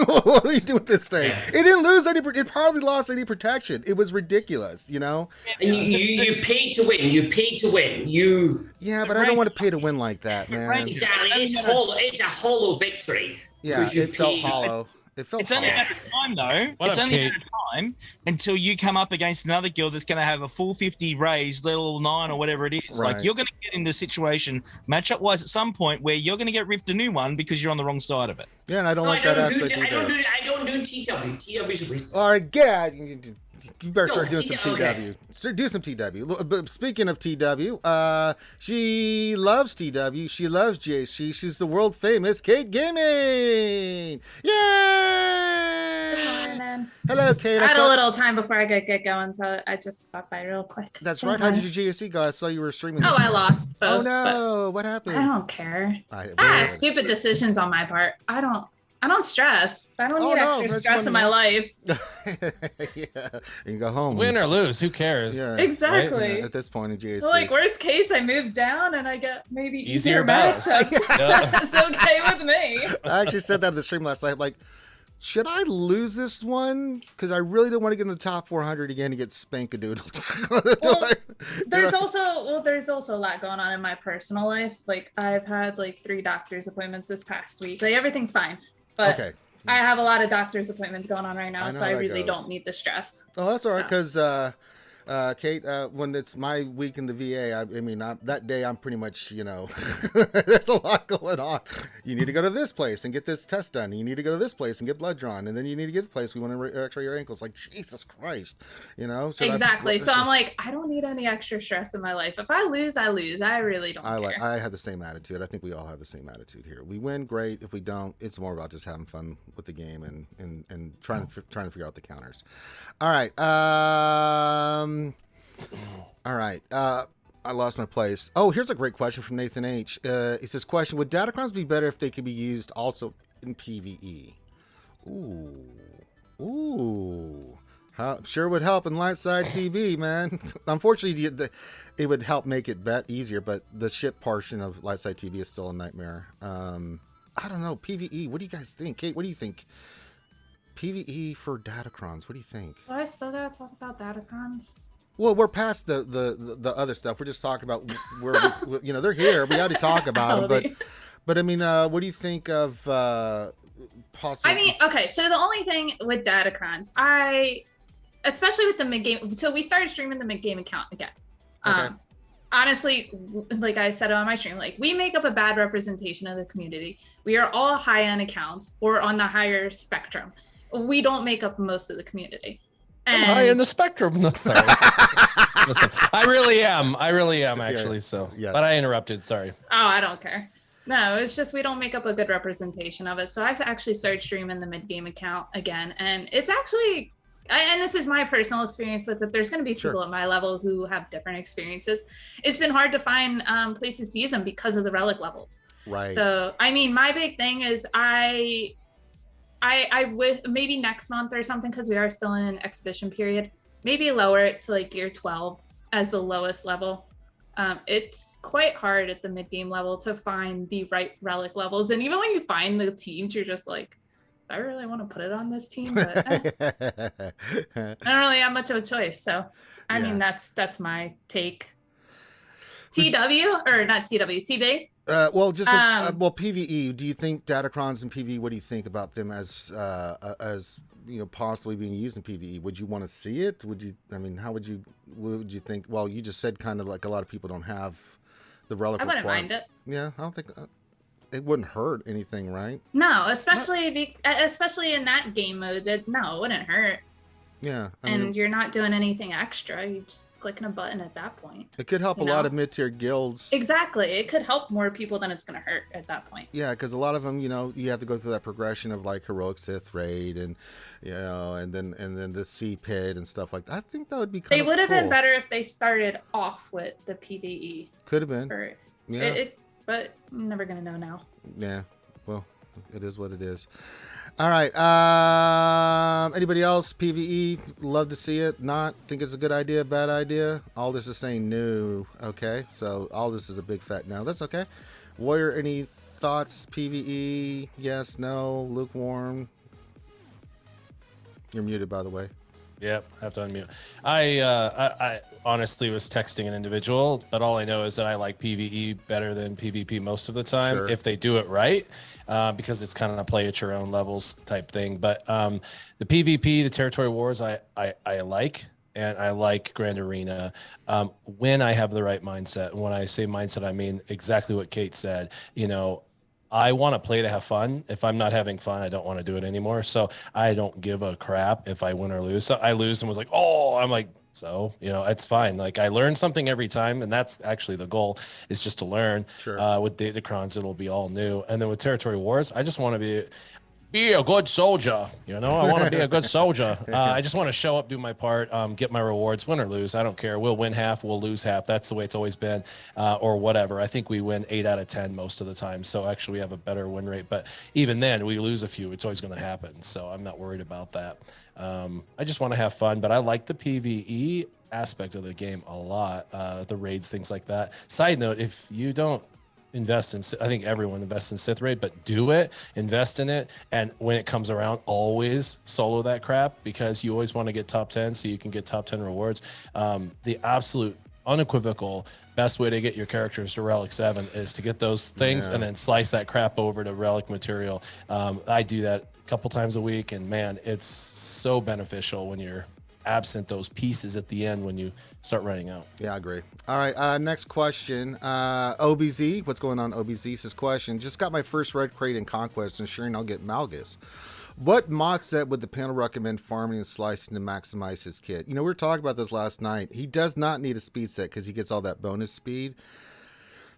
What do we do with this thing? Yeah. It didn't lose any. It hardly lost any protection. It was ridiculous, And you paid to win. You paid to win. Yeah, but I don't want to pay to win like that, man. Exactly. It's a hollow victory. Yeah, it felt hollow. It's only a matter of time, though. It's only a matter of time until you come up against another guild that's going to have a full 50 raise, level 9 or whatever it is. Right. Like, you're going to get in the situation, matchup-wise, at some point where you're going to get ripped a new one because you're on the wrong side of it. Yeah, and I don't like that aspect either. I don't do TW. TW is all right, Gad. You better start doing some TW. Okay. Do some TW. But speaking of TW, she loves TW. She loves JC. She's the world famous Kate Gaming. Yay! in. Hello, Kate. I had a little time before I could get going, so I just stopped by real quick. That's Say right. How hi. did your GSC go? I saw you were streaming. Oh, this I morning. lost both. Oh no! What happened? I don't care. Wait. Stupid decisions on my part. I don't stress. I don't need extra that's stress in my life. Yeah, and you go home. Win or lose, who cares? Yeah, Exactly. right? Yeah, at this point in GSC. Like worst case, I move down and I get maybe Easier easier battles. matchups. That's okay with me. I actually said that in the stream last night. Like, should I lose this one? Because I really don't want to get in the top 400 again to get spankadoodled. Well, there's also a lot going on in my personal life. Like I've had like 3 doctor's appointments this past week. Like everything's fine, but Okay. I have a lot of doctor's appointments going on right now, so I how that really goes. don't need the stress. Oh, that's all right. So. Because Kate, when it's my week in the VA, that day I'm pretty much, there's a lot going on. You need to go to this place and get this test done. You need to go to this place and get blood drawn, and then you need to get the place we want to X-ray your ankles. Like Jesus Christ, Exactly. So I'm like, I don't need any extra stress in my life. If I lose, I lose. I really don't care. I have the same attitude. I think we all have the same attitude here. We win, great. If we don't, it's more about just having fun with the game and trying to figure out the counters. All right. All right. I lost my place. Oh, here's a great question from Nathan H. He says, question, would Datacrons be better if they could be used also in PvE? Ooh. Sure would help in light side TV, man. Unfortunately, it would help make it easier, but the ship portion of light side TV is still a nightmare. I don't know. PvE, what do you guys think? Kate, what do you think? PvE for Datacrons, what do you think? Well, I still gotta talk about Datacrons. Well, we're past the other stuff. We're just talking about where they're here. We got to talk about them, but I mean, what do you think of possible? I mean, okay. So the only thing with Datacrons, especially with the mid game. So we started streaming the mid game account again. Okay. Honestly, like I said on my stream, like we make up a bad representation of the community. We are all high end accounts or on the higher spectrum. We don't make up most of the community. I'm high in the spectrum. No, sorry. I really am actually. So, yes. But I interrupted. Sorry. Oh, I don't care. No, it's just we don't make up a good representation of it. So I actually started streaming the mid game account again, and it's actually, and this is my personal experience with it. There's going to be people at my level who have different experiences. It's been hard to find places to use them because of the relic levels. Right. So, I mean, my big thing is I would maybe next month or something, because we are still in an exhibition period, maybe lower it to like gear 12 as the lowest level. It's quite hard at the mid game level to find the right relic levels, and even when you find the teams, you're just like, I really want to put it on this team, but I don't really have much of a choice. So I mean, that's my take. TW or not TW, TB. Well, just PvE. Do you think Datacrons and PvE? What do you think about them as possibly being used in PvE? Would you want to see it? Would you? I mean, how would you? What would you think? Well, you just said kind of like a lot of people don't have the relic. I wouldn't mind it. Yeah, I don't think it wouldn't hurt anything, right? No, especially in that game mode. It wouldn't hurt. Yeah, and you're not doing anything extra. You're just clicking a button at that point. It could help a lot of mid-tier guilds. Exactly. It could help more people than it's going to hurt at that point. Yeah, because a lot of them, you have to go through that progression of like heroic Sith raid and and then the sea pit and stuff like that. I think that would be kind of They would have been better if they started off with the PvE. Could have been. But I'm never going to know now. Yeah. Well, it is what it is. All right. Anybody else? PvE, love to see it. Not think it's a good idea, bad idea. All this is saying no. Okay, so all this is a big fat no. That's okay. Warrior, any thoughts? PvE? Yes, no, lukewarm. You're muted, by the way. Yep, I have to unmute. I honestly was texting an individual, but all I know is that I like PvE better than PvP most of the time if they do it right, because it's kind of a play at your own levels type thing. But the PvP, the territory wars, I like, and I like Grand Arena when I have the right mindset. And when I say mindset, I mean exactly what Kate said. I want to play to have fun. If I'm not having fun, I don't want to do it anymore. So I don't give a crap if I win or lose. So I lose and was like, I'm like, so, it's fine. Like I learn something every time. And that's actually the goal, is just to learn. With Datacrons, it'll be all new. And then with Territory Wars, I just want to be be a good soldier. You know, I want to be a good soldier. I just want to show up, do my part, get my rewards, win or lose. I don't care. We'll win half, we'll lose half. That's the way it's always been, or whatever. I think we win 8 out of 10 most of the time. So actually, we have a better win rate. But even then, we lose a few. It's always going to happen. So I'm not worried about that. I just want to have fun. But I like the PvE aspect of the game a lot. The raids, things like that. Side note: if you don't invest in, I think everyone invests in Sith Raid, but do it, invest in it, and when it comes around, always solo that crap, because you always want to get top 10 so you can get top 10 rewards. The absolute unequivocal best way to get your characters to Relic 7 is to get those things and then slice that crap over to Relic material. I do that a couple times a week, and man, it's so beneficial when you're absent those pieces at the end when you start running out. Yeah, I agree. All right, next question. OBZ, what's going on? OBZ says, question: just got my first red crate in Conquest, ensuring I'll get Malgus. What mod set would the panel recommend farming and slicing to maximize his kit? You know, we were talking about this last night. He does not need a speed set because he gets all that bonus speed.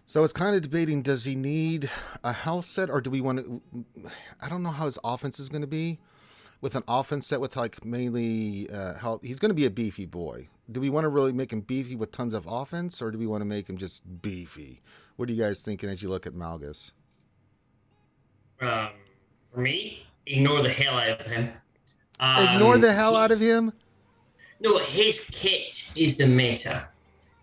So it's kind of debating, does he need a health set, or do we want to... I don't know how his offense is going to be. With an offense set with like mainly health, he's going to be a beefy boy. Do we want to really make him beefy with tons of offense, or do we want to make him just beefy? What are you guys thinking as you look at Malgus? For me, ignore the hell out of him. Ignore the hell out of him? No, his kit is the meta.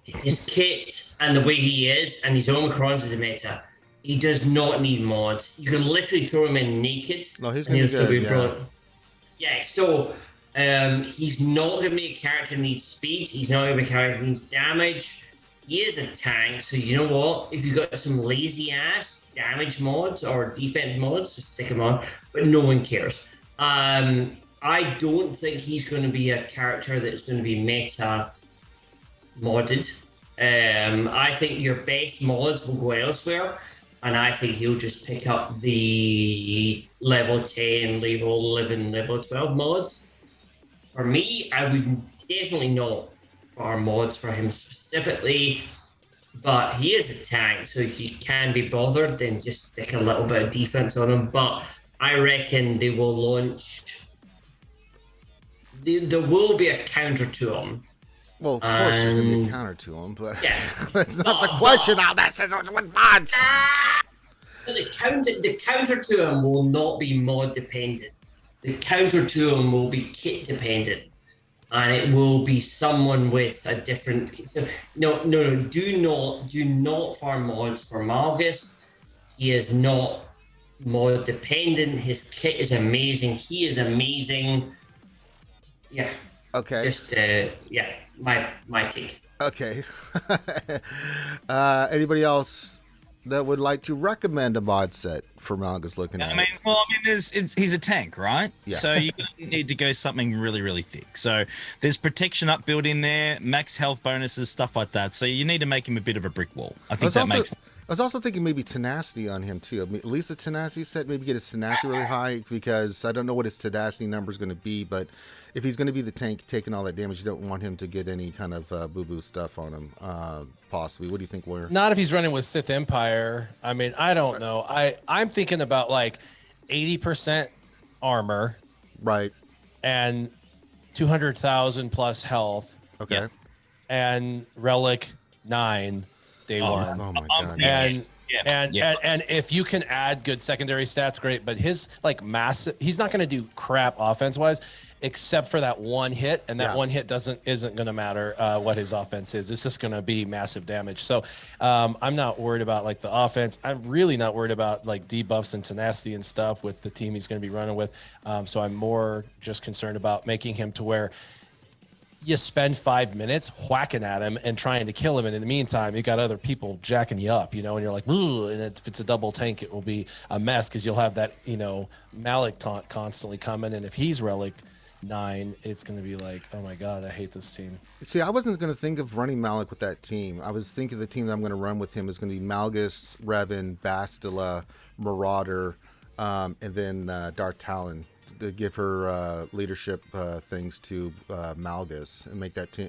His kit and the way he is, and his Omicrons is the meta. He does not need mods. You can literally throw him in naked. No, he's and going he'll to still be be good. brilliant. Yeah, so he's not going to be a character that needs speed. He's not going to be a character that needs damage. He is a tank, so you know what? If you've got some lazy-ass damage mods or defense mods, just stick them on, but no one cares. I don't think he's going to be a character that's going to be meta modded. I think your best mods will go elsewhere. And I think he'll just pick up the level 10, level 11, level 12 mods. For me, I would definitely not farm mods for him specifically, but he is a tank, so if you can be bothered, then just stick a little bit of defense on him. But I reckon they will launch... There will be a counter to him. Well, of course there's going to be a counter to him, but yeah. that's not the question. How that says with mods. The counter to him will not be mod dependent. The counter to him will be kit dependent, and it will be someone with a different. So, no. Do not farm mods for Malgus. He is not mod dependent. His kit is amazing. He is amazing. Yeah. Okay. Just my take. Okay. Anybody else that would like to recommend a mod set for Malgus looking at? He's a tank, right? Yeah. So you need to go something really, really thick. So there's protection up built in there, max health bonuses, stuff like that. So you need to make him a bit of a brick wall. I think that makes. I was also thinking maybe tenacity on him too. I mean, at least a tenacity set, maybe get his tenacity really high, because I don't know what his tenacity number is going to be, but if he's going to be the tank taking all that damage, you don't want him to get any kind of boo-boo stuff on him, possibly. What do you think, Warrior? Not if he's running with Sith Empire. I mean, I don't know. I'm thinking about like 80% armor. Right. And 200,000 plus health. Okay. Yeah. And Relic 9 day one. Oh my god. And if you can add good secondary stats, great. But his like massive, he's not going to do crap offense wise, except for that one hit, and that one hit isn't going to matter what his offense is. It's just going to be massive damage. So I'm not worried about like the offense. I'm really not worried about like debuffs and tenacity and stuff with the team he's going to be running with. So I'm more just concerned about making him to where you spend 5 minutes whacking at him and trying to kill him, and in the meantime you got other people jacking you up, and you're like, ooh, and if it's a double tank it will be a mess, because you'll have that Malik taunt constantly coming, and if he's Relic 9, it's going to be like, oh my god, I hate this team. See, I wasn't going to think of running Malik with that team. I was thinking the team that I'm going to run with him is going to be Malgus, Revan, Bastila, Marauder, and then Darth Talon, to give her leadership things to Malgus, and make that team,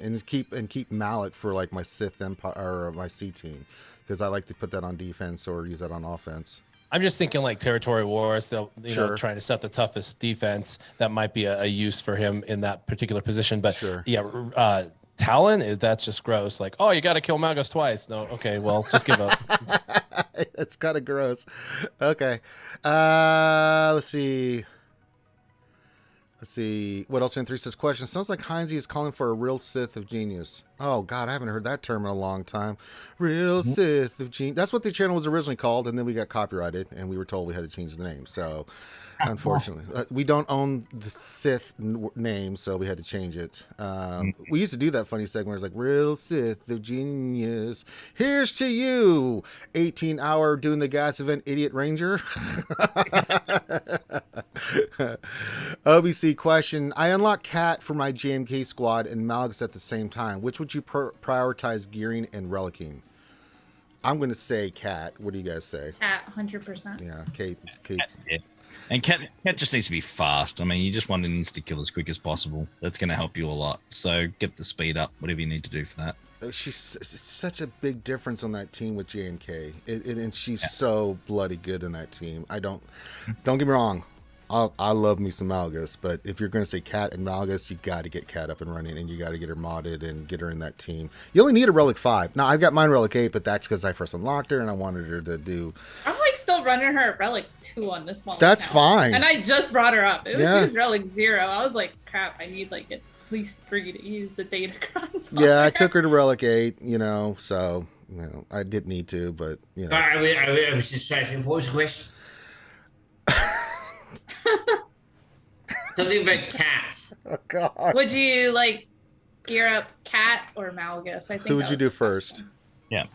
and keep Malik for like my Sith Empire or my C team, because I like to put that on defense or use that on offense. I'm just thinking like territory wars. They'll, you know, Sure. trying to set the toughest defense. That might be a use for him in that particular position. But Sure. yeah, Talon that's just gross. Like, oh, you got to kill Malgus twice. No, okay, well, just give up. It's kind of gross. Okay. Let's see. What else in 3 says question? Sounds like Heinze is calling for a real Sith of genius. Oh God, I haven't heard that term in a long time. Real Sith of genius. That's what the channel was originally called, and then we got copyrighted, and we were told we had to change the name. So, unfortunately, we don't own the Sith name, so we had to change it. We used to do that funny segment where it's like, real Sith of genius. Here's to you, 18-hour doing the gas event, idiot ranger. OBC question. I unlock Cat for my JMK squad and Malgus at the same time. Which would you prioritize gearing and relicking? I'm going to say Cat. What do you guys say? At 100%. Yeah, Kate's. Yeah. And Cat just needs to be fast. I mean, you just want an insta kill as quick as possible. That's going to help you a lot. So get the speed up, whatever you need to do for that. She's such a big difference on that team with JMK, and she's so bloody good in that team. Don't get me wrong. I love me some Malgus, but if you're going to say Cat and Malgus, you got to get Cat up and running, and you got to get her modded and get her in that team. You only need a Relic 5. Now, I've got mine Relic 8, but that's because I first unlocked her, and I wanted her to do... I'm like still running her at Relic 2 on this one. That's fine. And I just brought her up. She Yeah. was Relic 0. I was like, crap, I need like at least 3 to use the Datacrons. Yeah, I took her to Relic 8, so, I did need to, but, I was just trying to think, what was the question? Something about Cat. Oh, God. Would you like gear up Cat or Malgus? I think. Who would that you was do the first? question. Yeah.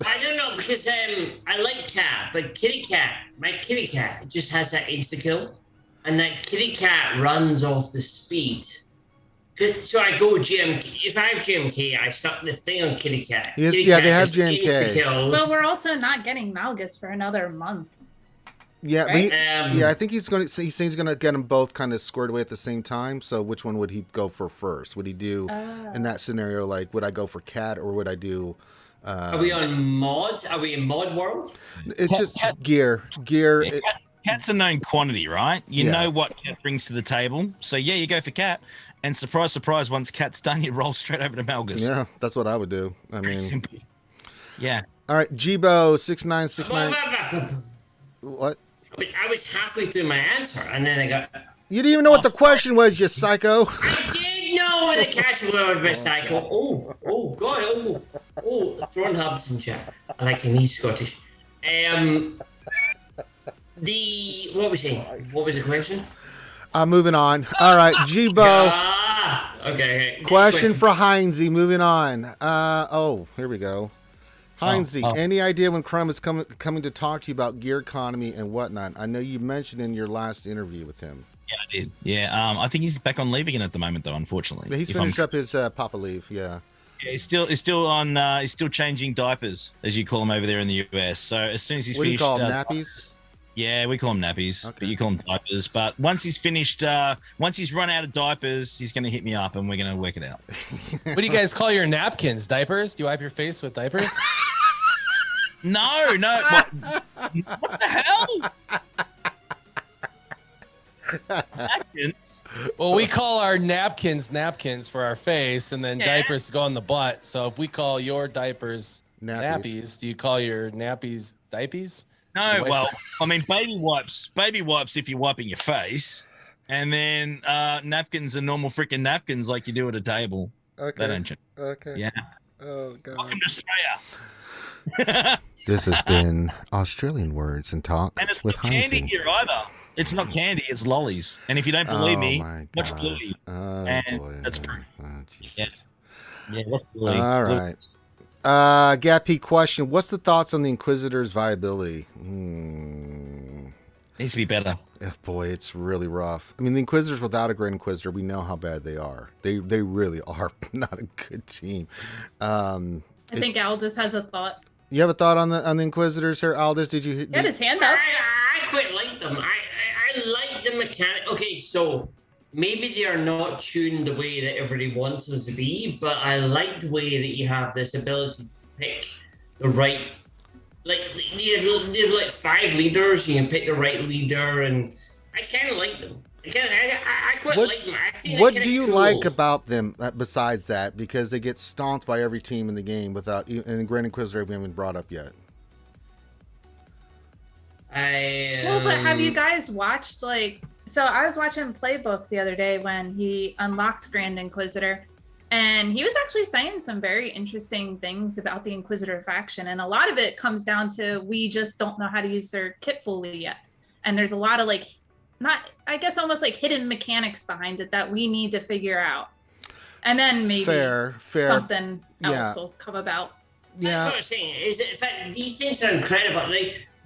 I don't know, because I like Cat, but my kitty cat just has that insta kill, and that kitty cat runs off the speed. So I go GMK. If I have GMK, I stop the thing on kitty cat. Yes, Kitty yeah, cat they have just GMK. insta-kills. But we're also not getting Malgus for another month. Yeah, Right? I think he's going to. He's saying he's going to get them both kind of squared away at the same time. So, which one would he go for first? Would he do in that scenario? Like, would I go for Cat or would I do? Are we on mod? Are we in mod world? It's just gear. Cat's a known quantity, right? You Yeah. know what Cat brings to the table. So, yeah, you go for Cat. And surprise, surprise, once Cat's done, you roll straight over to Malgus. Yeah, that's what I would do. I mean, yeah. all right, Jibo 6969. What? I was halfway through my answer, and then I got. You didn't even know what the question was, you psycho. I did know what the catch was, my psycho. Oh, God, throwing hubs and chat. I like him. He's Scottish. What was he? What was the question? Moving on. All right, Jibo. Okay. Question for Heinze. Moving on. Here we go. Heinze, any idea when Crumb is coming to talk to you about gear economy and whatnot? I know you mentioned in your last interview with him. Yeah, I did. Yeah, I think he's back on leave again at the moment, though. Unfortunately, But he's finished up his Papa leave. Yeah. Yeah, he's still on. He's still changing diapers, as you call them over there in the US. So as soon as he's What do you finished, call them, nappies? Yeah, we call them nappies, Okay. but you call them diapers. But once he's finished, once he's run out of diapers, he's going to hit me up and we're going to work it out. What do you guys call your napkins? Diapers? Do you wipe your face with diapers? No. What the hell? Napkins? Well, we call our napkins for our face, and then Yeah. diapers go on the butt. So if we call your diapers nappies, do you call your nappies diapies? No, well, I mean, baby wipes if you're wiping your face, and then napkins are normal freaking napkins like you do at a table. Okay. They don't change. Okay. Yeah. Oh, God. Welcome to Australia. This has been Australian Words and Talk And it's with not candy Heinze. here either. It's not candy, it's lollies. And if you don't believe me, my watch God. Bluey. Oh, And boy. that's proof. Oh, Jesus. Yeah. Yeah, watch Bluey. All Bluey. right. Gappy question. What's the thoughts on the Inquisitor's viability? Needs to be better. Boy, it's really rough. I mean, the Inquisitors without a Great Inquisitor, we know how bad they are. They really are not a good team. I think Aldous has a thought. You have a thought on the Inquisitors here, Aldous? Did you? He had his hand up. I quite like them. I like the mechanic. Okay, so maybe they are not tuned the way that everybody wants them to be, but I like the way that you have this ability to pick the right there's like 5 leaders. You can pick the right leader, and I kind of like them. I quite like them. What do you like about them besides that? Because they get stomped by every team in the game without, and Grand Inquisitor haven't been brought up yet. Well, but have you guys watched so I was watching Playbook the other day when he unlocked Grand Inquisitor, and he was actually saying some very interesting things about the Inquisitor faction, and a lot of it comes down to we just don't know how to use their kit fully yet, and there's a lot of almost like hidden mechanics behind it that we need to figure out, and then maybe fair something else will come about. That's what I'm saying. Is that, in fact, these things are incredible.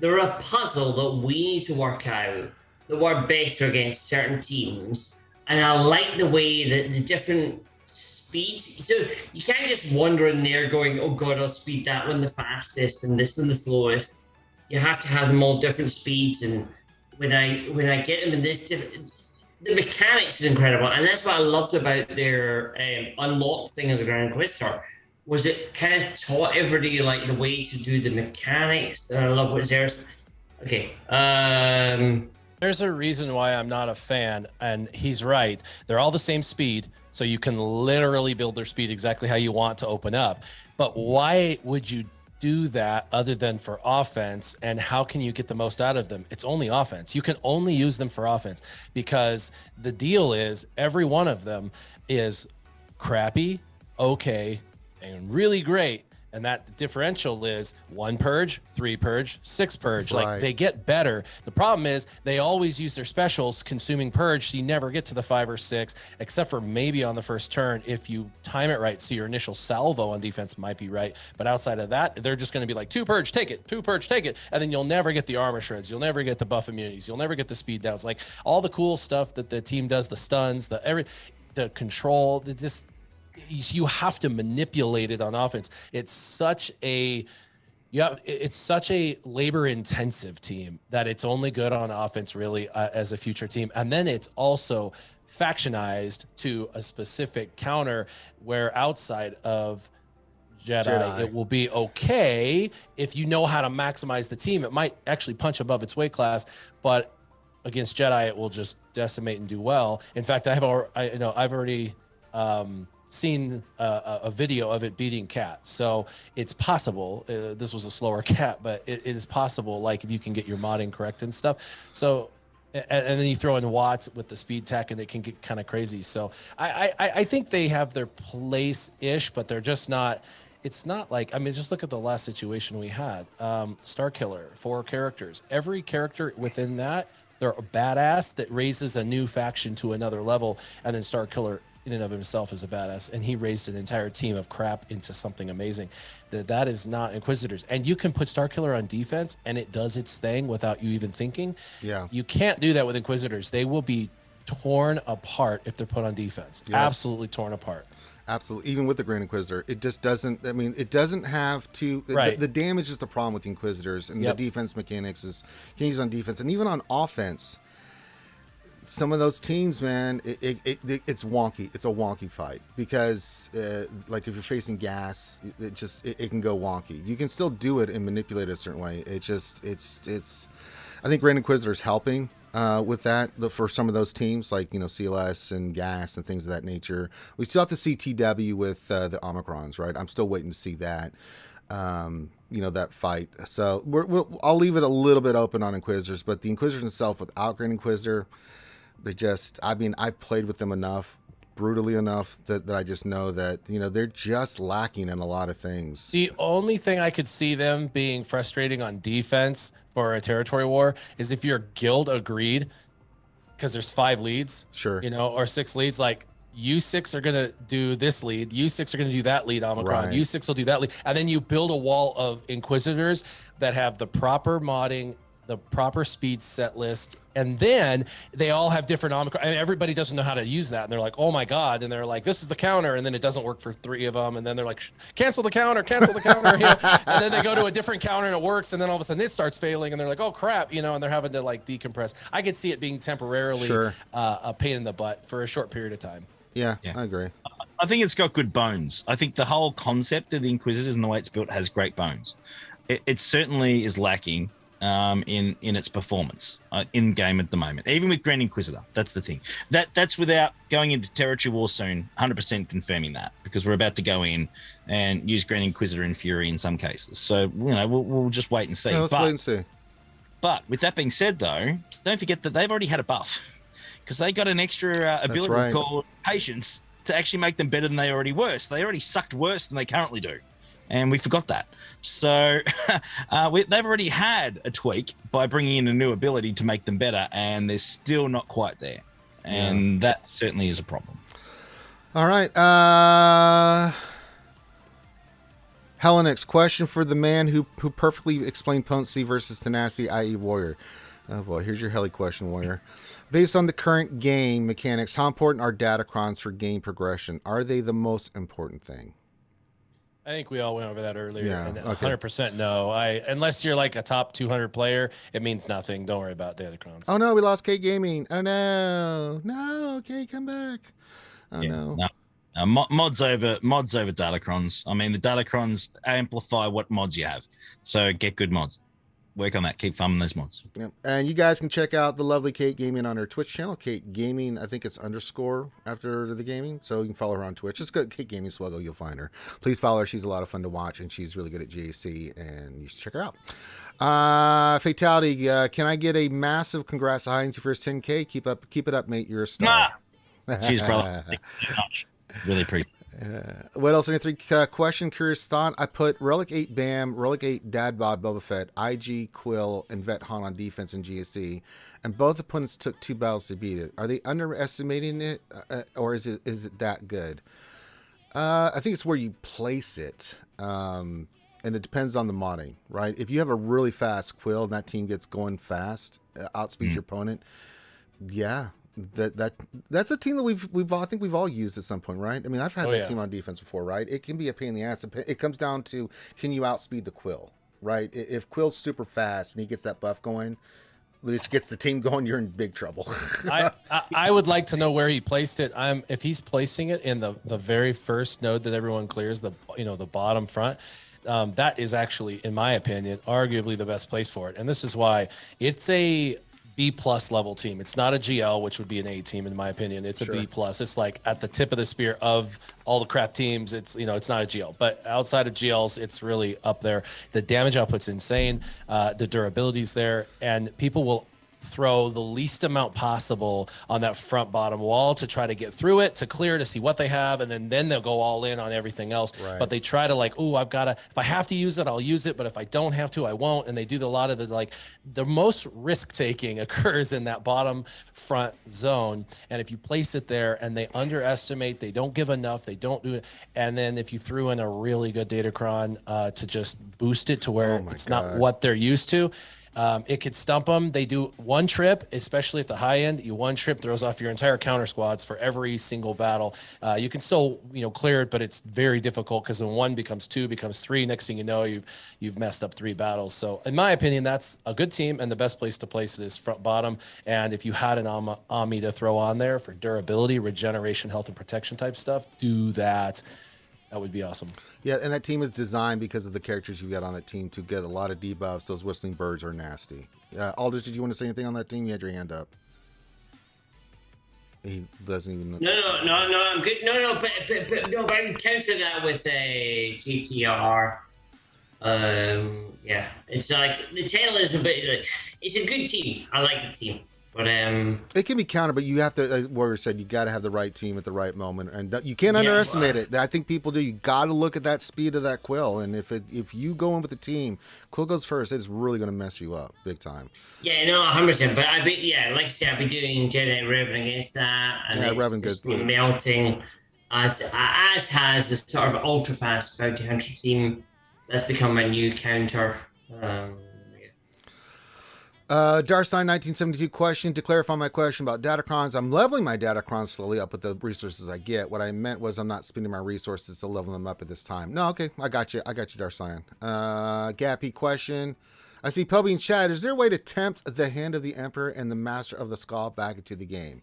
They're a puzzle that we need to work out, that we're better against certain teams. And I like the way that the different speeds, so you can't just wander in there going, oh God, I'll speed that one the fastest and this one the slowest. You have to have them all different speeds. And when I get them in this different, the mechanics is incredible. And that's what I loved about their unlock thing of the Grand Inquisitor. Was it kind of taught everybody like the way to do the mechanics? And I love what's theirs. Okay. There's a reason why I'm not a fan, and he's right. They're all the same speed, so you can literally build their speed exactly how you want to open up. But why would you do that other than for offense? And how can you get the most out of them? It's only offense. You can only use them for offense, because the deal is every one of them is crappy, okay, and really great. And that differential is 1 purge, 3 purge, 6 purge. Right. Like, they get better. The problem is they always use their specials consuming purge, so you never get to the 5 or 6, except for maybe on the first turn if you time it right. So your initial salvo on defense might be right. But outside of that, they're just going to be like 2 purge, take it, 2 purge, take it. And then you'll never get the armor shreds. You'll never get the buff immunities. You'll never get the speed downs. Like, all the cool stuff that the team does, the stuns, the control, you have to manipulate it on offense. It's such a labor intensive team that it's only good on offense really as a future team. And then it's also factionized to a specific counter, where outside of Jedi, it will be okay if you know how to maximize the team. It might actually punch above its weight class, but against Jedi, it will just decimate and do well. In fact, I've already seen a video of it beating Cat, so it's possible. This was a slower Cat, but it is possible, like, if you can get your modding correct and stuff. So and then you throw in Watts with the speed tech, and it can get kind of crazy. So I think they have their place ish, but they're just not. It's not like, I mean, just look at the last situation we had. Star Killer, 4 characters, every character within that, they're a badass that raises a new faction to another level. And then Star Killer in and of himself is a badass, and he raised an entire team of crap into something amazing. That is not Inquisitors. And you can put Star Killer on defense and it does its thing without you even thinking. Yeah, you can't do that with Inquisitors. They will be torn apart if they're put on defense. Yes. Absolutely torn apart. Absolutely. Even with the Grand Inquisitor, it just doesn't, I mean, it doesn't have to, right. The damage is the problem with the Inquisitors, and the defense mechanics is, you can use on defense, and even on offense. Some of those teams, man, it's wonky. It's a wonky fight, because like if you're facing gas, it can go wonky. You can still do it and manipulate it a certain way. It's I think Grand Inquisitor is helping with that for some of those teams, like, you know, CLS and gas and things of that nature. We still have to see TW with the Omicrons, right? I'm still waiting to see that. You know, that fight. So I'll leave it a little bit open on Inquisitors, but the Inquisitors itself without Grand Inquisitor, I've played with them brutally enough that I just know that, you know, they're just lacking in a lot of things. The only thing I could see them being frustrating on defense for a territory war is if your guild agreed, because there's 5 leads, sure, you know, or 6 leads, like, you 6 are going to do this lead, you 6 are going to do that lead, Omicron, right. You 6 will do that lead, and then you build a wall of Inquisitors that have the proper modding, the proper speed set list, and then they all have different Omicron. I mean, everybody doesn't know how to use that, and they're like, oh my god, and they're like, this is the counter, and then it doesn't work for 3 of them, and then they're like, cancel the counter, you know? And then they go to a different counter and it works, and then all of a sudden it starts failing, and they're like, oh crap, you know, and they're having to like decompress. I could see it being temporarily a pain in the butt for a short period of time. Yeah, I agree. I think it's got good bones. I think the whole concept of the Inquisitors and the way it's built has great bones. it certainly is lacking in its performance in game at the moment. Even with Grand Inquisitor, that's the thing. That's without going into Territory War soon. 100% confirming that, because we're about to go in and use Grand Inquisitor and Fury in some cases. So we'll just wait and see. Yeah, let's wait and see. But with that being said, though, don't forget that they've already had a buff because they got an extra ability called Patience to actually make them better than they already were. So they already sucked worse than they currently do. And we forgot that. So they've already had a tweak by bringing in a new ability to make them better, and they're still not quite there. And that certainly is a problem. All right. Helenix, question for the man who perfectly explained potency versus tenacity, i.e. Warrior. Oh boy, here's your heli question, Warrior. Based on the current game mechanics, how important are Datacrons for game progression? Are they the most important thing? I think we all went over that earlier. Yeah, and okay. 100% no. Unless you're like a top 200 player, it means nothing. Don't worry about the Datacrons. Oh no, we lost Kate Gaming. Oh no. No, Kate, come back. Oh no. Mods over Datacrons. I mean, the Datacrons amplify what mods you have. So get good mods. Work on that. Keep farming those mods. Yep. And you guys can check out the lovely Kate Gaming on her Twitch channel. Kate Gaming, I think it's _ after the gaming. So you can follow her on Twitch. Just go to Kate Gaming SWGOH, you'll find her. Please follow her. She's a lot of fun to watch, and she's really good at GAC, and you should check her out. Fatality, can I get a massive congrats to Heinz for his 10K? Keep it up, mate. You're a star. Cheers, brother. Thank you so much. Really appreciate it. What else? Any three question, curious thought. I put Relic 8 Bam, Relic 8 Dad Bod Boba Fett, IG Quill, and Vet Han on defense in GSC, and both opponents took 2 battles to beat it. Are they underestimating it, or is it that good? I think it's where you place it, and it depends on the modding, right? If you have a really fast Quill and that team gets going fast, outspeeds your opponent, yeah. That's a team that I think we've all used at some point, right? I mean, I've had that team on defense before, right? It can be a pain in the ass. It comes down to, can you outspeed the Quill, right? If Quill's super fast and he gets that buff going, which gets the team going, you're in big trouble. I would like to know where he placed it. If he's placing it in the very first node that everyone clears, the bottom front, that is actually, in my opinion, arguably the best place for it. And this is why it's a B+ level team. It's not a GL, which would be an A team in my opinion. It's a B+. It's like at the tip of the spear of all the crap teams. It's it's not a GL, but outside of GLs, it's really up there. The damage output's insane. The durability's there, and people will throw the least amount possible on that front bottom wall to try to get through it, to clear, to see what they have, and then they'll go all in on everything else. Right. But they try to if I have to use it, I'll use it, but if I don't have to, I won't. And they do a lot of the most risk taking occurs in that bottom front zone. And if you place it there and they underestimate, they don't give enough, they don't do it. And then if you threw in a really good Datacron to just boost it to where it's not what they're used to, it could stump them. They do one trip, especially at the high end. One trip throws off your entire counter squads for every single battle. You can still, clear it, but it's very difficult because when 1 becomes 2, becomes 3. Next thing you know, you've messed up 3 battles. So in my opinion, that's a good team, and the best place to place it is front bottom. And if you had an Ami to throw on there for durability, regeneration, health, and protection type stuff, do that. That would be awesome. Yeah, and that team is designed because of the characters you've got on that team to get a lot of debuffs. Those whistling birds are nasty. Aldous, did you want to say anything on that team? You had your hand up. He doesn't even know. No, I'm good. No, but I can counter that with a GTR. Yeah, it's like the tail is a bit. It's a good team. I like the team. But it can be countered, but you have to, as Warrior said, you got to have the right team at the right moment, and you can't underestimate it. I think people do. You got to look at that speed of that Quill, and if you go in with the team, Quill goes first, it's really going to mess you up big time. Yeah, no, 100%. But like I said, I've been doing Jedi Revan against that, and Revan good. Been melting. As has the sort of ultra fast bounty hunter team. That's become my new counter. Darstein 1972 question. To clarify my question about Datacrons, I'm leveling my Datacrons slowly up with the resources I get. What I meant was I'm not spending my resources to level them up at this time. No, okay, I got you, Darstein. Gappy question. I see Pubby in chat. Is there a way to tempt the Hand of the Emperor and the Master of the Skull back into the game?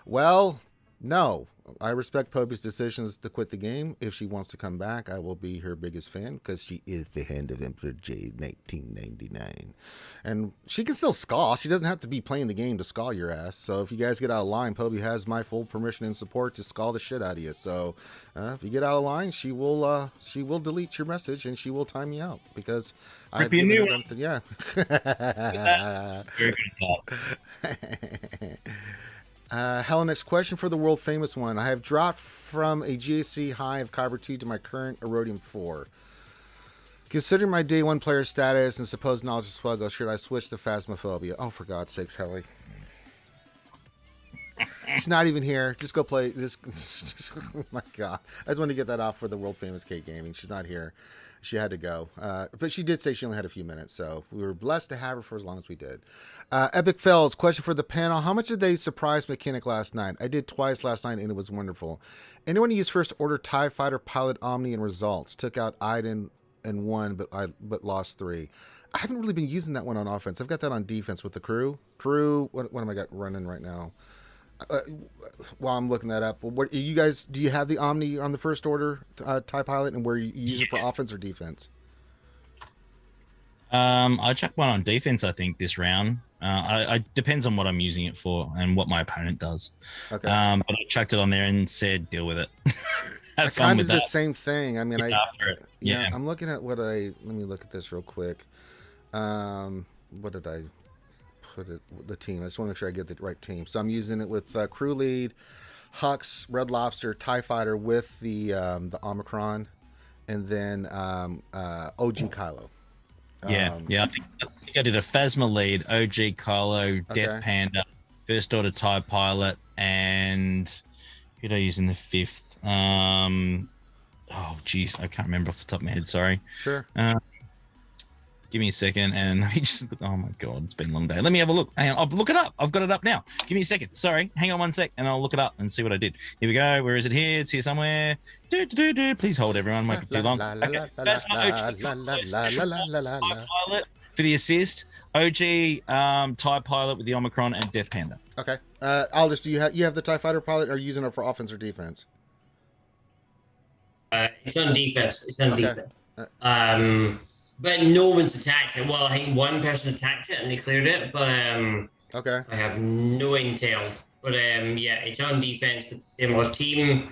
Well, No, I respect Poby's decisions to quit the game. If she wants to come back, I will be her biggest fan because she is the Hand of Emperor Jade 1999. And she can still scoff. She doesn't have to be playing the game to scoff your ass. So if you guys get out of line, Poby has my full permission and support to scoff the shit out of you. So if you get out of line, she will delete your message and she will time you out because I've given her everything. Yeah. Very good thought. Next question for the world famous one. I have dropped from a GAC high of Copper 2 to my current Erodium 4. Considering my day one player status and supposed knowledge of SWGOH, should I switch to Phasmophobia? Oh, for God's sakes, Helly. She's not even here. Just go play this. Oh my God. I just want to get that off for the world famous Kate Gaming. She's not here. She had to go. But she did say she only had a few minutes, so we were blessed to have her for as long as we did. Epic Fells, question for the panel. How much did they surprise mechanic last night? I did twice last night, and it was wonderful. Anyone use First Order TIE Fighter Pilot Omni and results? Took out Iden and won, but lost 3. I haven't really been using that one on offense. I've got that on defense with the crew. What am I got running right now? While I'm looking that up, what you guys, do you have the Omni on the First Order TIE Pilot, and where you use it for offense or defense? I chucked one on defense, I think, this round. I depends on what I'm using it for and what my opponent does. Okay. But I chucked it on there and said, deal with it. Have fun with that. The same thing. I mean, yeah, I'm looking at let me look at this real quick. What did I put it? The team. I just want to make sure I get the right team. So I'm using it with crew lead, Hux, Red Lobster, TIE Fighter with the Omicron, and then OG Kylo. Yeah. I think I did a Phasma lead, OG Kylo, Death Panda, First Order TIE Pilot, and who did I use in the 5th? Oh, geez, I can't remember off the top of my head. Sorry. Sure. Give me a second, and let me just look. Oh my God, it's been a long day. Let me have a look. Hang on, I'll look it up. I've got it up now. Give me a second. Sorry, hang on one sec, and I'll look it up and see what I did. Here we go. Where is it? Here. It's here somewhere. Please hold, everyone. Might be too long. That's my pilot for the assist. OG TIE Pilot with the Omicron and Death Panda. Okay. Aldous, do you have the TIE Fighter Pilot? Or are you using it for offense or defense? It's on defense. But no one's attacked it. Well, I think one person attacked it and they cleared it, but okay. I have no intel. But yeah, it's on defense with the similar team.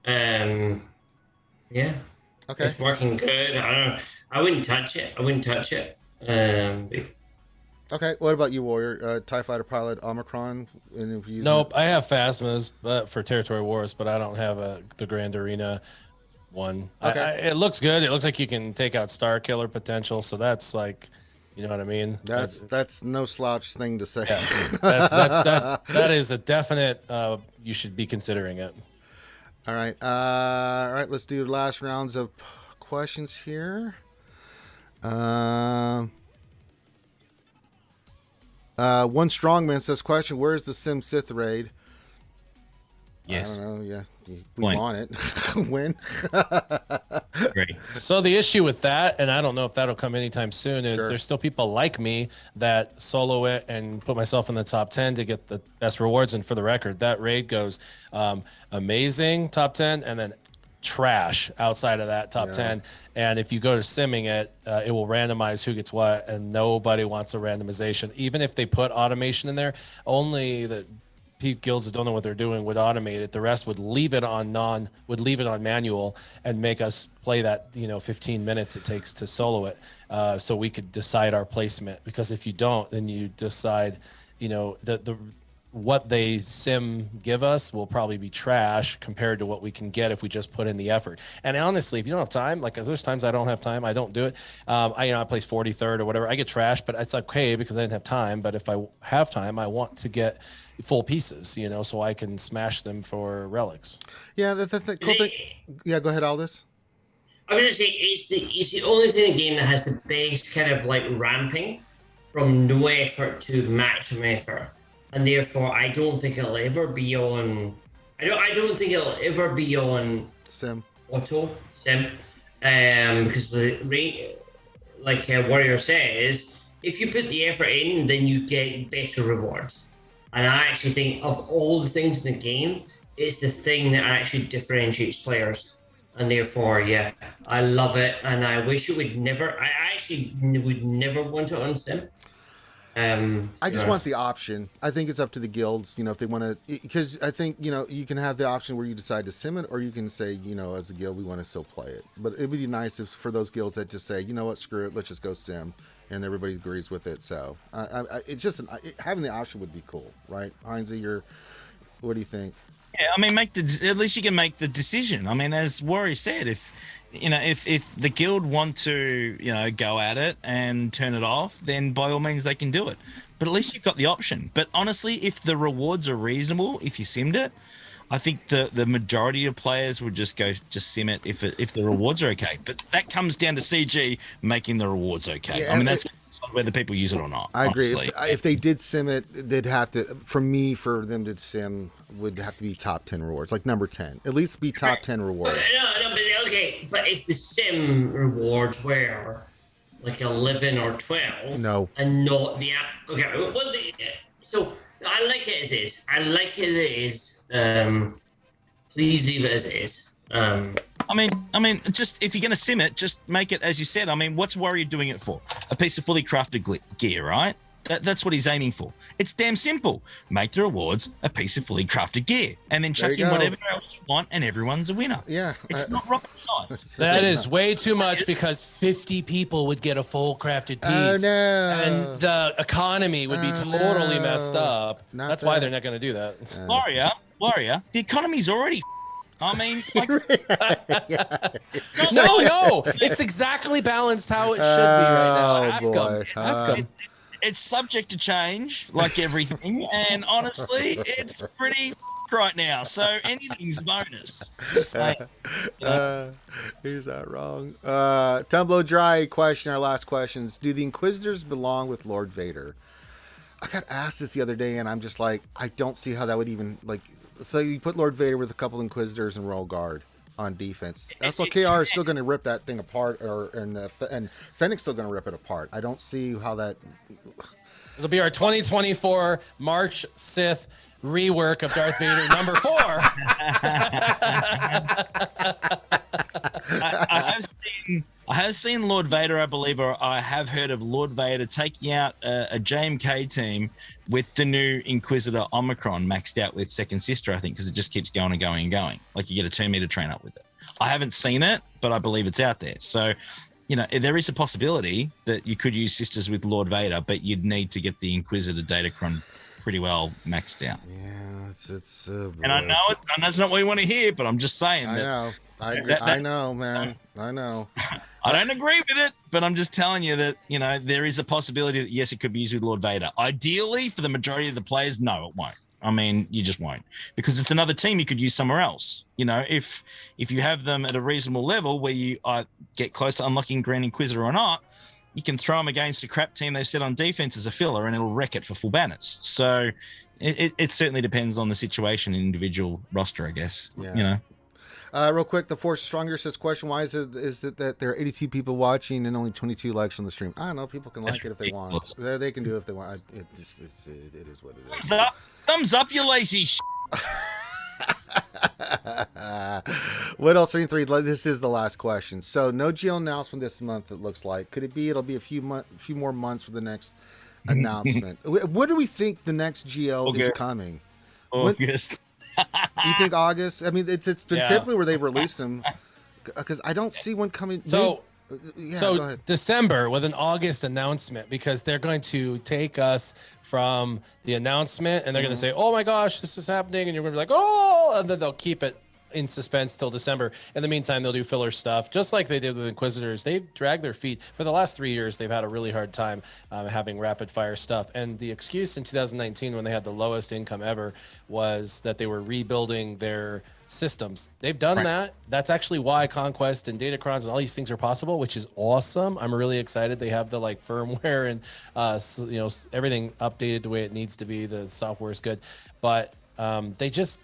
Yeah. Okay. It's working good. I wouldn't touch it. Okay. What about you, Warrior? TIE Fighter Pilot Omicron? Nope. I have Phasmas, but for Territory Wars, but I don't have the Grand Arena one. Okay. It looks good. It looks like you can take out Star Killer potential. So that's like, you know what I mean? That's no slouch thing to say. Yeah. That is a definite. You should be considering it. All right. All right. Let's do last rounds of questions here. One Strongman says, question, where's the Sim Sith raid? Yes. I don't know. Yeah. We want it. When? Great. So the issue with that, and I don't know if that'll come anytime soon, is there's still people like me that solo it and put myself in the top 10 to get the best rewards. And for the record, that raid goes amazing top 10 and then trash outside of that top 10. And if you go to simming it, it will randomize who gets what, and nobody wants a randomization. Even if they put automation in there, only the guilds that don't know what they're doing would automate it. The rest would leave it on manual and make us play that 15 minutes it takes to solo it, so we could decide our placement. Because if you don't, then you decide what they sim give us will probably be trash compared to what we can get if we just put in the effort. And honestly, if you don't have time, like there's times I don't have time, I don't do it. I place 43rd or whatever, I get trashed, but it's okay because I didn't have time. But if I have time, I want to get full pieces, so I can smash them for relics. Yeah, that's the cool thing. Yeah, go ahead, Aldous. I was going to say it's the only thing in the game that has the best kind of like ramping from no effort to maximum effort, and therefore I don't think it'll ever be on. I don't think it'll ever be on sim because the rate, like Warrior says, if you put the effort in, then you get better rewards. And I actually think of all the things in the game, it's the thing that actually differentiates players. And therefore, yeah, I love it, and I wish it would never. I actually would never want it on Sim. I just want the option. I think it's up to the guilds, if they want to, because I think, you can have the option where you decide to sim it, or you can say, as a guild, we want to still play it. But it would be nice if for those guilds that just say, you know what, screw it, let's just go sim, and everybody agrees with it. So it's just having the option would be cool, right? Heinze, what do you think? Yeah, I mean, at least you can make the decision. I mean, as Warry said, if the guild want to, go at it and turn it off, then by all means they can do it. But at least you've got the option. But honestly, if the rewards are reasonable, if you simmed it, I think the majority of players would just sim it if the rewards are okay. But that comes down to CG making the rewards okay. Yeah, I mean, that's whether people use it or not. I agree. Honestly. If they did sim it, they'd have to, for them to sim would have to be top 10 rewards, like number 10. At least be top 10 rewards. But if the sim rewards were like 11 or 12, no, and not the app. Okay, well, so I like it as is. Please leave it as it is. I mean, just if you're going to sim it, just make it as you said. I mean, what's Warrior doing it for? A piece of fully crafted gear, right? That's what he's aiming for. It's damn simple. Make the rewards a piece of fully crafted gear, and then chuck in whatever else you want, and everyone's a winner. Yeah, it's not rocket science. That is way too much, because 50 people would get a full crafted piece, and the economy would be totally messed up. That's why they're not going to do that. Warrior, the economy's already. I mean, like, no, it's exactly balanced how it should be right now. Ask them. It's subject to change, like everything, and honestly, it's pretty right now. So anything's a bonus. Just saying. He's not wrong. Tumblo Dry question. Our last questions. Do the Inquisitors belong with Lord Vader? I got asked this the other day, and I'm just like, I don't see how that would even like. So you put Lord Vader with a couple Inquisitors and Royal Guard on defense. SLKR is still going to rip that thing apart, and Fennec's still going to rip it apart. I don't see how that. It'll be our 2024 March Sith rework of Darth Vader number 4. I have seen Lord Vader, I believe, or I have heard of Lord Vader taking out a JMK team with the new Inquisitor Omicron maxed out with Second Sister, I think, because it just keeps going and going and going. Like you get a 2-meter train up with it. I haven't seen it, but I believe it's out there. So, there is a possibility that you could use Sisters with Lord Vader, but you'd need to get the Inquisitor Datacron pretty well maxed out. Yeah, it's and I know that's not what you want to hear, but I'm just saying I that. know. I know, man. I know. I don't agree with it, but I'm just telling you that, there is a possibility that, yes, it could be used with Lord Vader. Ideally, for the majority of the players, no, it won't. I mean, you just won't, because it's another team you could use somewhere else. If you have them at a reasonable level where you get close to unlocking Grand Inquisitor or not, you can throw them against a crap team they've set on defense as a filler, and it'll wreck it for full banners. So it certainly depends on the situation and individual roster, I guess. Yeah. Real quick, the Force Stronger says, question, why is it that there are 82 people watching and only 22 likes on the stream? I don't know. People can like it if they want. They can do it if they want. It is what it is. Thumbs up, you lazy What else? 3 This is the last question. So no GL announcement this month, it looks like. Could it be? It'll be a few more months for the next announcement. What do we think the next GL is coming? August. You think August? I mean, it's been typically where they've released them, because I don't see one coming. So go ahead. December with an August announcement, because they're going to take us from the announcement and they're going to say, oh my gosh, this is happening. And you're going to be like, oh, and then they'll keep it in suspense till December. In the meantime, they'll do filler stuff, just like they did with Inquisitors. They've dragged their feet for the last 3 years. They've had a really hard time having rapid fire stuff. And the excuse in 2019, when they had the lowest income ever, was that they were rebuilding their systems. They've done that. That's actually why Conquest and Datacrons and all these things are possible, which is awesome. I'm really excited. They have the firmware and everything updated the way it needs to be. The software is good, but they just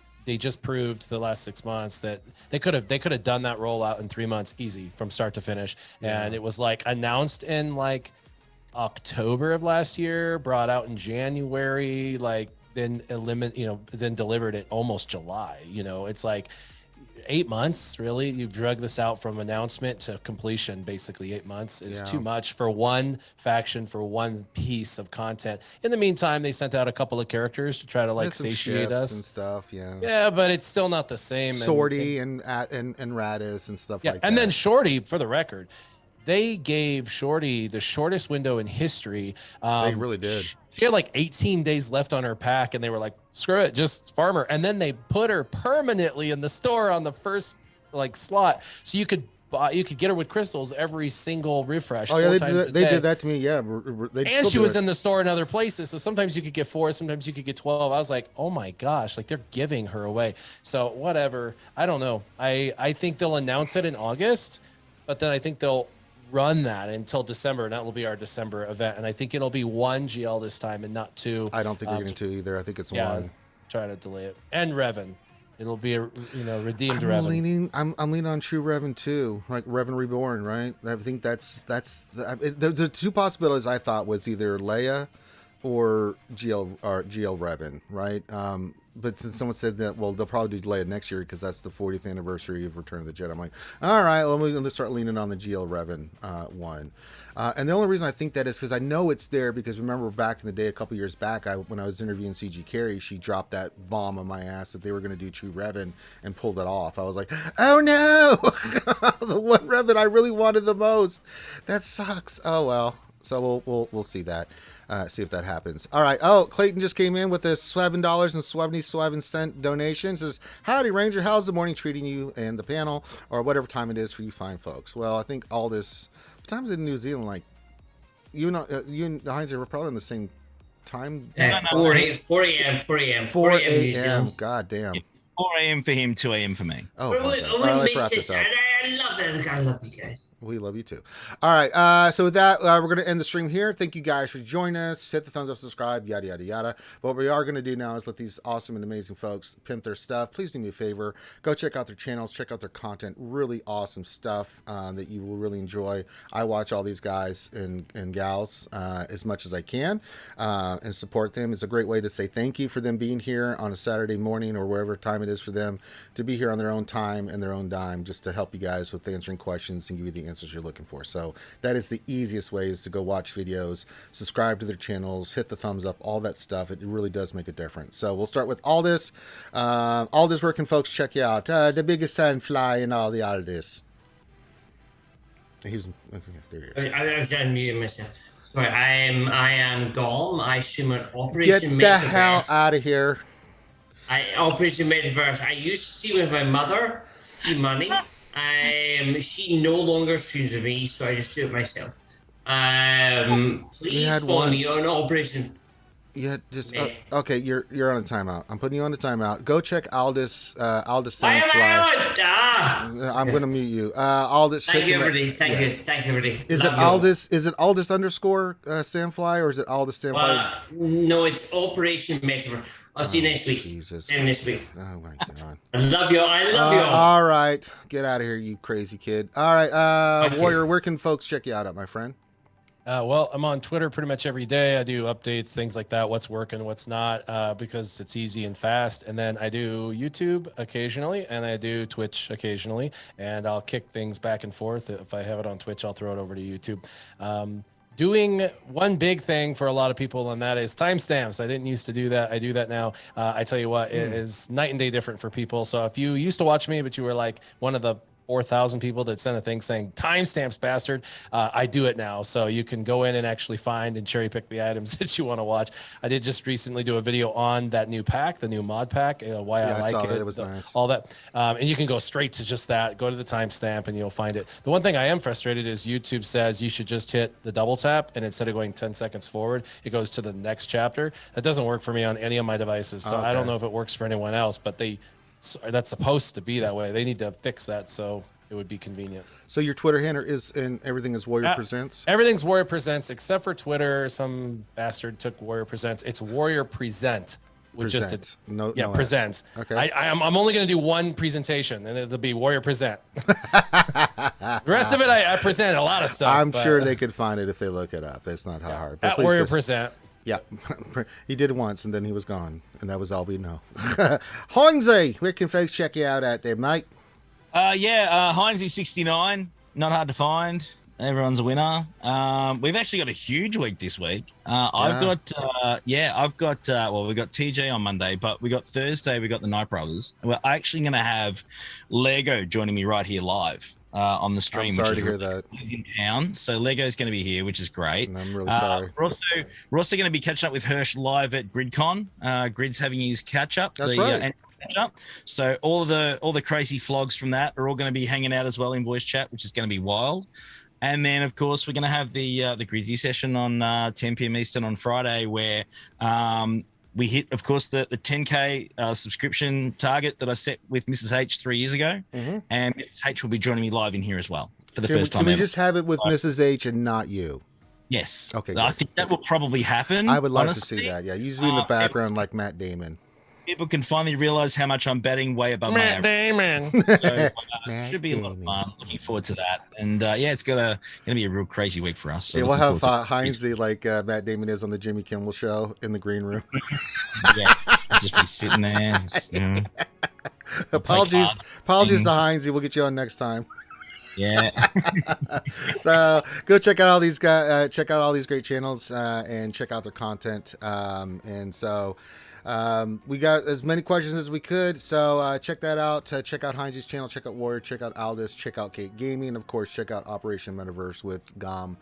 proved the last 6 months that they could have done that rollout in 3 months easy from start to finish. And it was announced in October of last year, brought out in January, then then delivered it almost July. It's like 8 months, really. You've dragged this out from announcement to completion. Basically 8 months is too much for one faction, for one piece of content. In the meantime, they sent out a couple of characters to try to like satiate us and stuff. Yeah, but it's still not the same. Sortie and Radis and stuff like that. And then Shorty, for the record, they gave Shorty the shortest window in history. They really did. She had like 18 days left on her pack, and they were like, screw it, just farm her. And then they put her permanently in the store on the first like slot, so you could get her with crystals every single refresh. Oh yeah, they did that to me. Yeah, and she was in the store in other places, so sometimes you could get 4, sometimes you could get 12. I was like, oh my gosh, like they're giving her away. So whatever, I don't know. I think they'll announce it in August, but then I think they'll run that until December, and that will be our December event. And I think it'll be 1 GL this time and not 2. I don't think we're getting 2 either. I think it's 1. Try to delay it. And Revan, it'll be a redeemed I'm Revan. I'm leaning on True Revan too, like Revan Reborn, right? I think the 2 possibilities I thought was either Leia or GL Revan, right? But since someone said that, well, they'll probably do Leia next year because that's the 40th anniversary of Return of the Jedi. I'm like, all right, let's start leaning on the GL Revan one. And the only reason I think that is because I know it's there, because remember back in the day, a couple years back, when I was interviewing CG Carey, she dropped that bomb on my ass that they were going to do True Revan and pulled it off. I was like, oh no, the one Revan I really wanted the most. That sucks. Oh well. So we'll see that. See if that happens. All right. Oh, Clayton just came in with a $7.77 donation. Says, howdy, Ranger. How's the morning treating you and the panel, or whatever time it is for you fine folks? Well, I think all this, what time is it in New Zealand? Like, you and Heinz are probably in the same time. 4 a.m. 4 a.m. God damn. 4 a.m. for him, 2 a.m. for me. Oh, okay. All right, let's wrap this up. I love it. I love you guys. We love you too. All right. So with that, we're going to end the stream here. Thank you guys for joining us. Hit the thumbs up, subscribe, yada, yada, yada. But what we are going to do now is let these awesome and amazing folks pimp their stuff. Please do me a favor. Go check out their channels. Check out their content. Really awesome stuff that you will really enjoy. I watch all these guys and gals as much as I can and support them. It's a great way to say thank you for them being here on a Saturday morning or wherever time it is for them to be here on their own time and their own dime, just to help you guys with answering questions and give you the answers you're looking for. So that is the easiest way, is to go watch videos, subscribe to their channels, hit the thumbs up, all that stuff. It really does make a difference. So we'll start with Aldous. Aldous, where can folks check you out? The biggest sandfly and all the Aldous. He's okay, there he is. I was unmuting myself. Sorry, I am Dom. I assume an Operation Get the hell out of here. Operation Metaverse. I used to see with my mother, money. She no longer streams with me, so I just do it myself. Please follow me on Operation. Yeah, just okay. You're on a timeout. I'm putting you on a timeout. Go check Aldous. Aldous Sandfly. I'm gonna mute you. Aldous. Thank you, everybody. Thank you, everybody. Is it Aldous? Is it Aldous _ Sandfly, or is it Aldous Sandfly? No, it's Operation Metaverse. I'll see you next week. Jesus. See you next week. Oh my God. I love you. I love you. All right, get out of here, you crazy kid. All right, Warrior, where can folks check you out at, my friend? Well, I'm on Twitter pretty much every day. I do updates, things like that, what's working, what's not, because it's easy and fast. And then I do YouTube occasionally, and I do Twitch occasionally, and I'll kick things back and forth. If I have it on Twitch, I'll throw it over to YouTube. Doing one big thing for a lot of people, and that is timestamps. I didn't used to do that. I do that now. I tell you what, it is night and day different for people. So if you used to watch me, but you were like one of the 4,000 people that sent a thing saying timestamps, bastard, I do it now. So you can go in and actually find and cherry pick the items that you want to watch. I did just recently do a video on that new pack, the new mod pack, why I like it. It was nice. All that. And you can go straight to just that. Go to the timestamp and you'll find it. The one thing I am frustrated is YouTube says you should just hit the double tap, and instead of going 10 seconds forward, it goes to the next chapter. That doesn't work for me on any of my devices. So I don't know if it works for anyone else, but that's supposed to be that way. They need to fix that so it would be convenient. So your Twitter handle is, and everything is Warrior Presents? Everything's Warrior Presents, except for Twitter. Some bastard took Warrior Presents. It's Warrior Present. With present. No presents. Okay. I'm only going to do one presentation, and it'll be Warrior Present. The rest of it, I present a lot of stuff. I'm sure they could find it if they look it up. That's not hard. At Warrior Present. Yeah, he did it once, and then he was gone, and that was all we know. Heinze, where can folks check you out at there, mate? Heinze69, not hard to find. Everyone's a winner. We've actually got a huge week this week. We've got TJ on Monday, but we got Thursday, we got the Knight Brothers. We're actually going to have Lego joining me right here live on the stream. I'm sorry to hear that. In town. So Lego's going to be here, which is great. And I'm really sorry. We're also going to be catching up with Hirsch live at GridCon. Grid's having his catch up. That's right. So all the crazy vlogs from that are all going to be hanging out as well in voice chat, which is going to be wild. And then, of course, we're going to have the Grizzly session on 10 p.m. Eastern on Friday, where we hit, of course, the 10K subscription target that I set with Mrs. H 3 years ago. Mm-hmm. And Mrs. H will be joining me live in here as well for the first time. Can we just have it with Mrs. H and not you? Yes. Okay. I think that will probably happen. I would like to see that. Yeah, usually in the background like Matt Damon. People can finally realize how much I'm betting way above Matt Damon. So, should be a lot of fun. Looking forward to that. And it's gonna be a real crazy week for us. So we'll have Heinze like Matt Damon is on the Jimmy Kimmel show in the green room. Yes, just be sitting there. Just, Apologies to Heinze. We'll get you on next time. Yeah. So go check out all these guys. Check out all these great channels and check out their content. We got as many questions as we could, so check that out. Check out Heinze's channel, check out Warrior, check out Aldis, check out Kate Gaming, and of course, check out Operation Metaverse with Gom.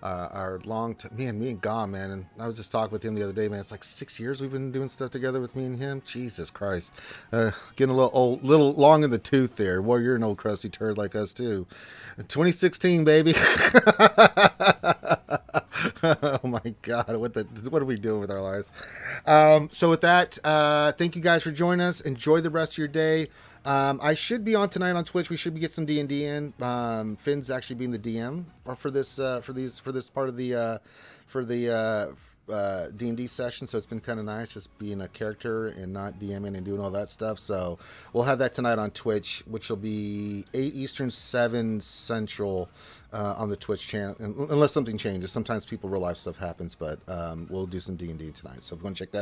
Me and Gom, man. And I was just talking with him the other day, man. It's like 6 years we've been doing stuff together with me and him. Jesus Christ. Getting a little old, little long in the tooth there. Well, you're an old crusty turd like us too. 2016, baby. Oh my God. What are we doing with our lives? So with that, thank you guys for joining us. Enjoy the rest of your day. I should be on tonight on Twitch. We should get some D&D in. Finn's actually being the DM for this part of the D&D session, so it's been kind of nice just being a character and not DMing and doing all that stuff. So we'll have that tonight on Twitch, which will be 8 Eastern, 7 Central on the Twitch channel, unless something changes. Sometimes people real life stuff happens, but we'll do some D&D tonight. So if you want to check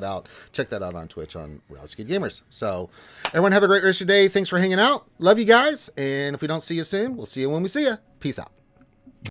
that out on Twitch on Reality Skate Gamers. So everyone have a great rest of your day. Thanks for hanging out. Love you guys. And if we don't see you soon, we'll see you when we see you. Peace out.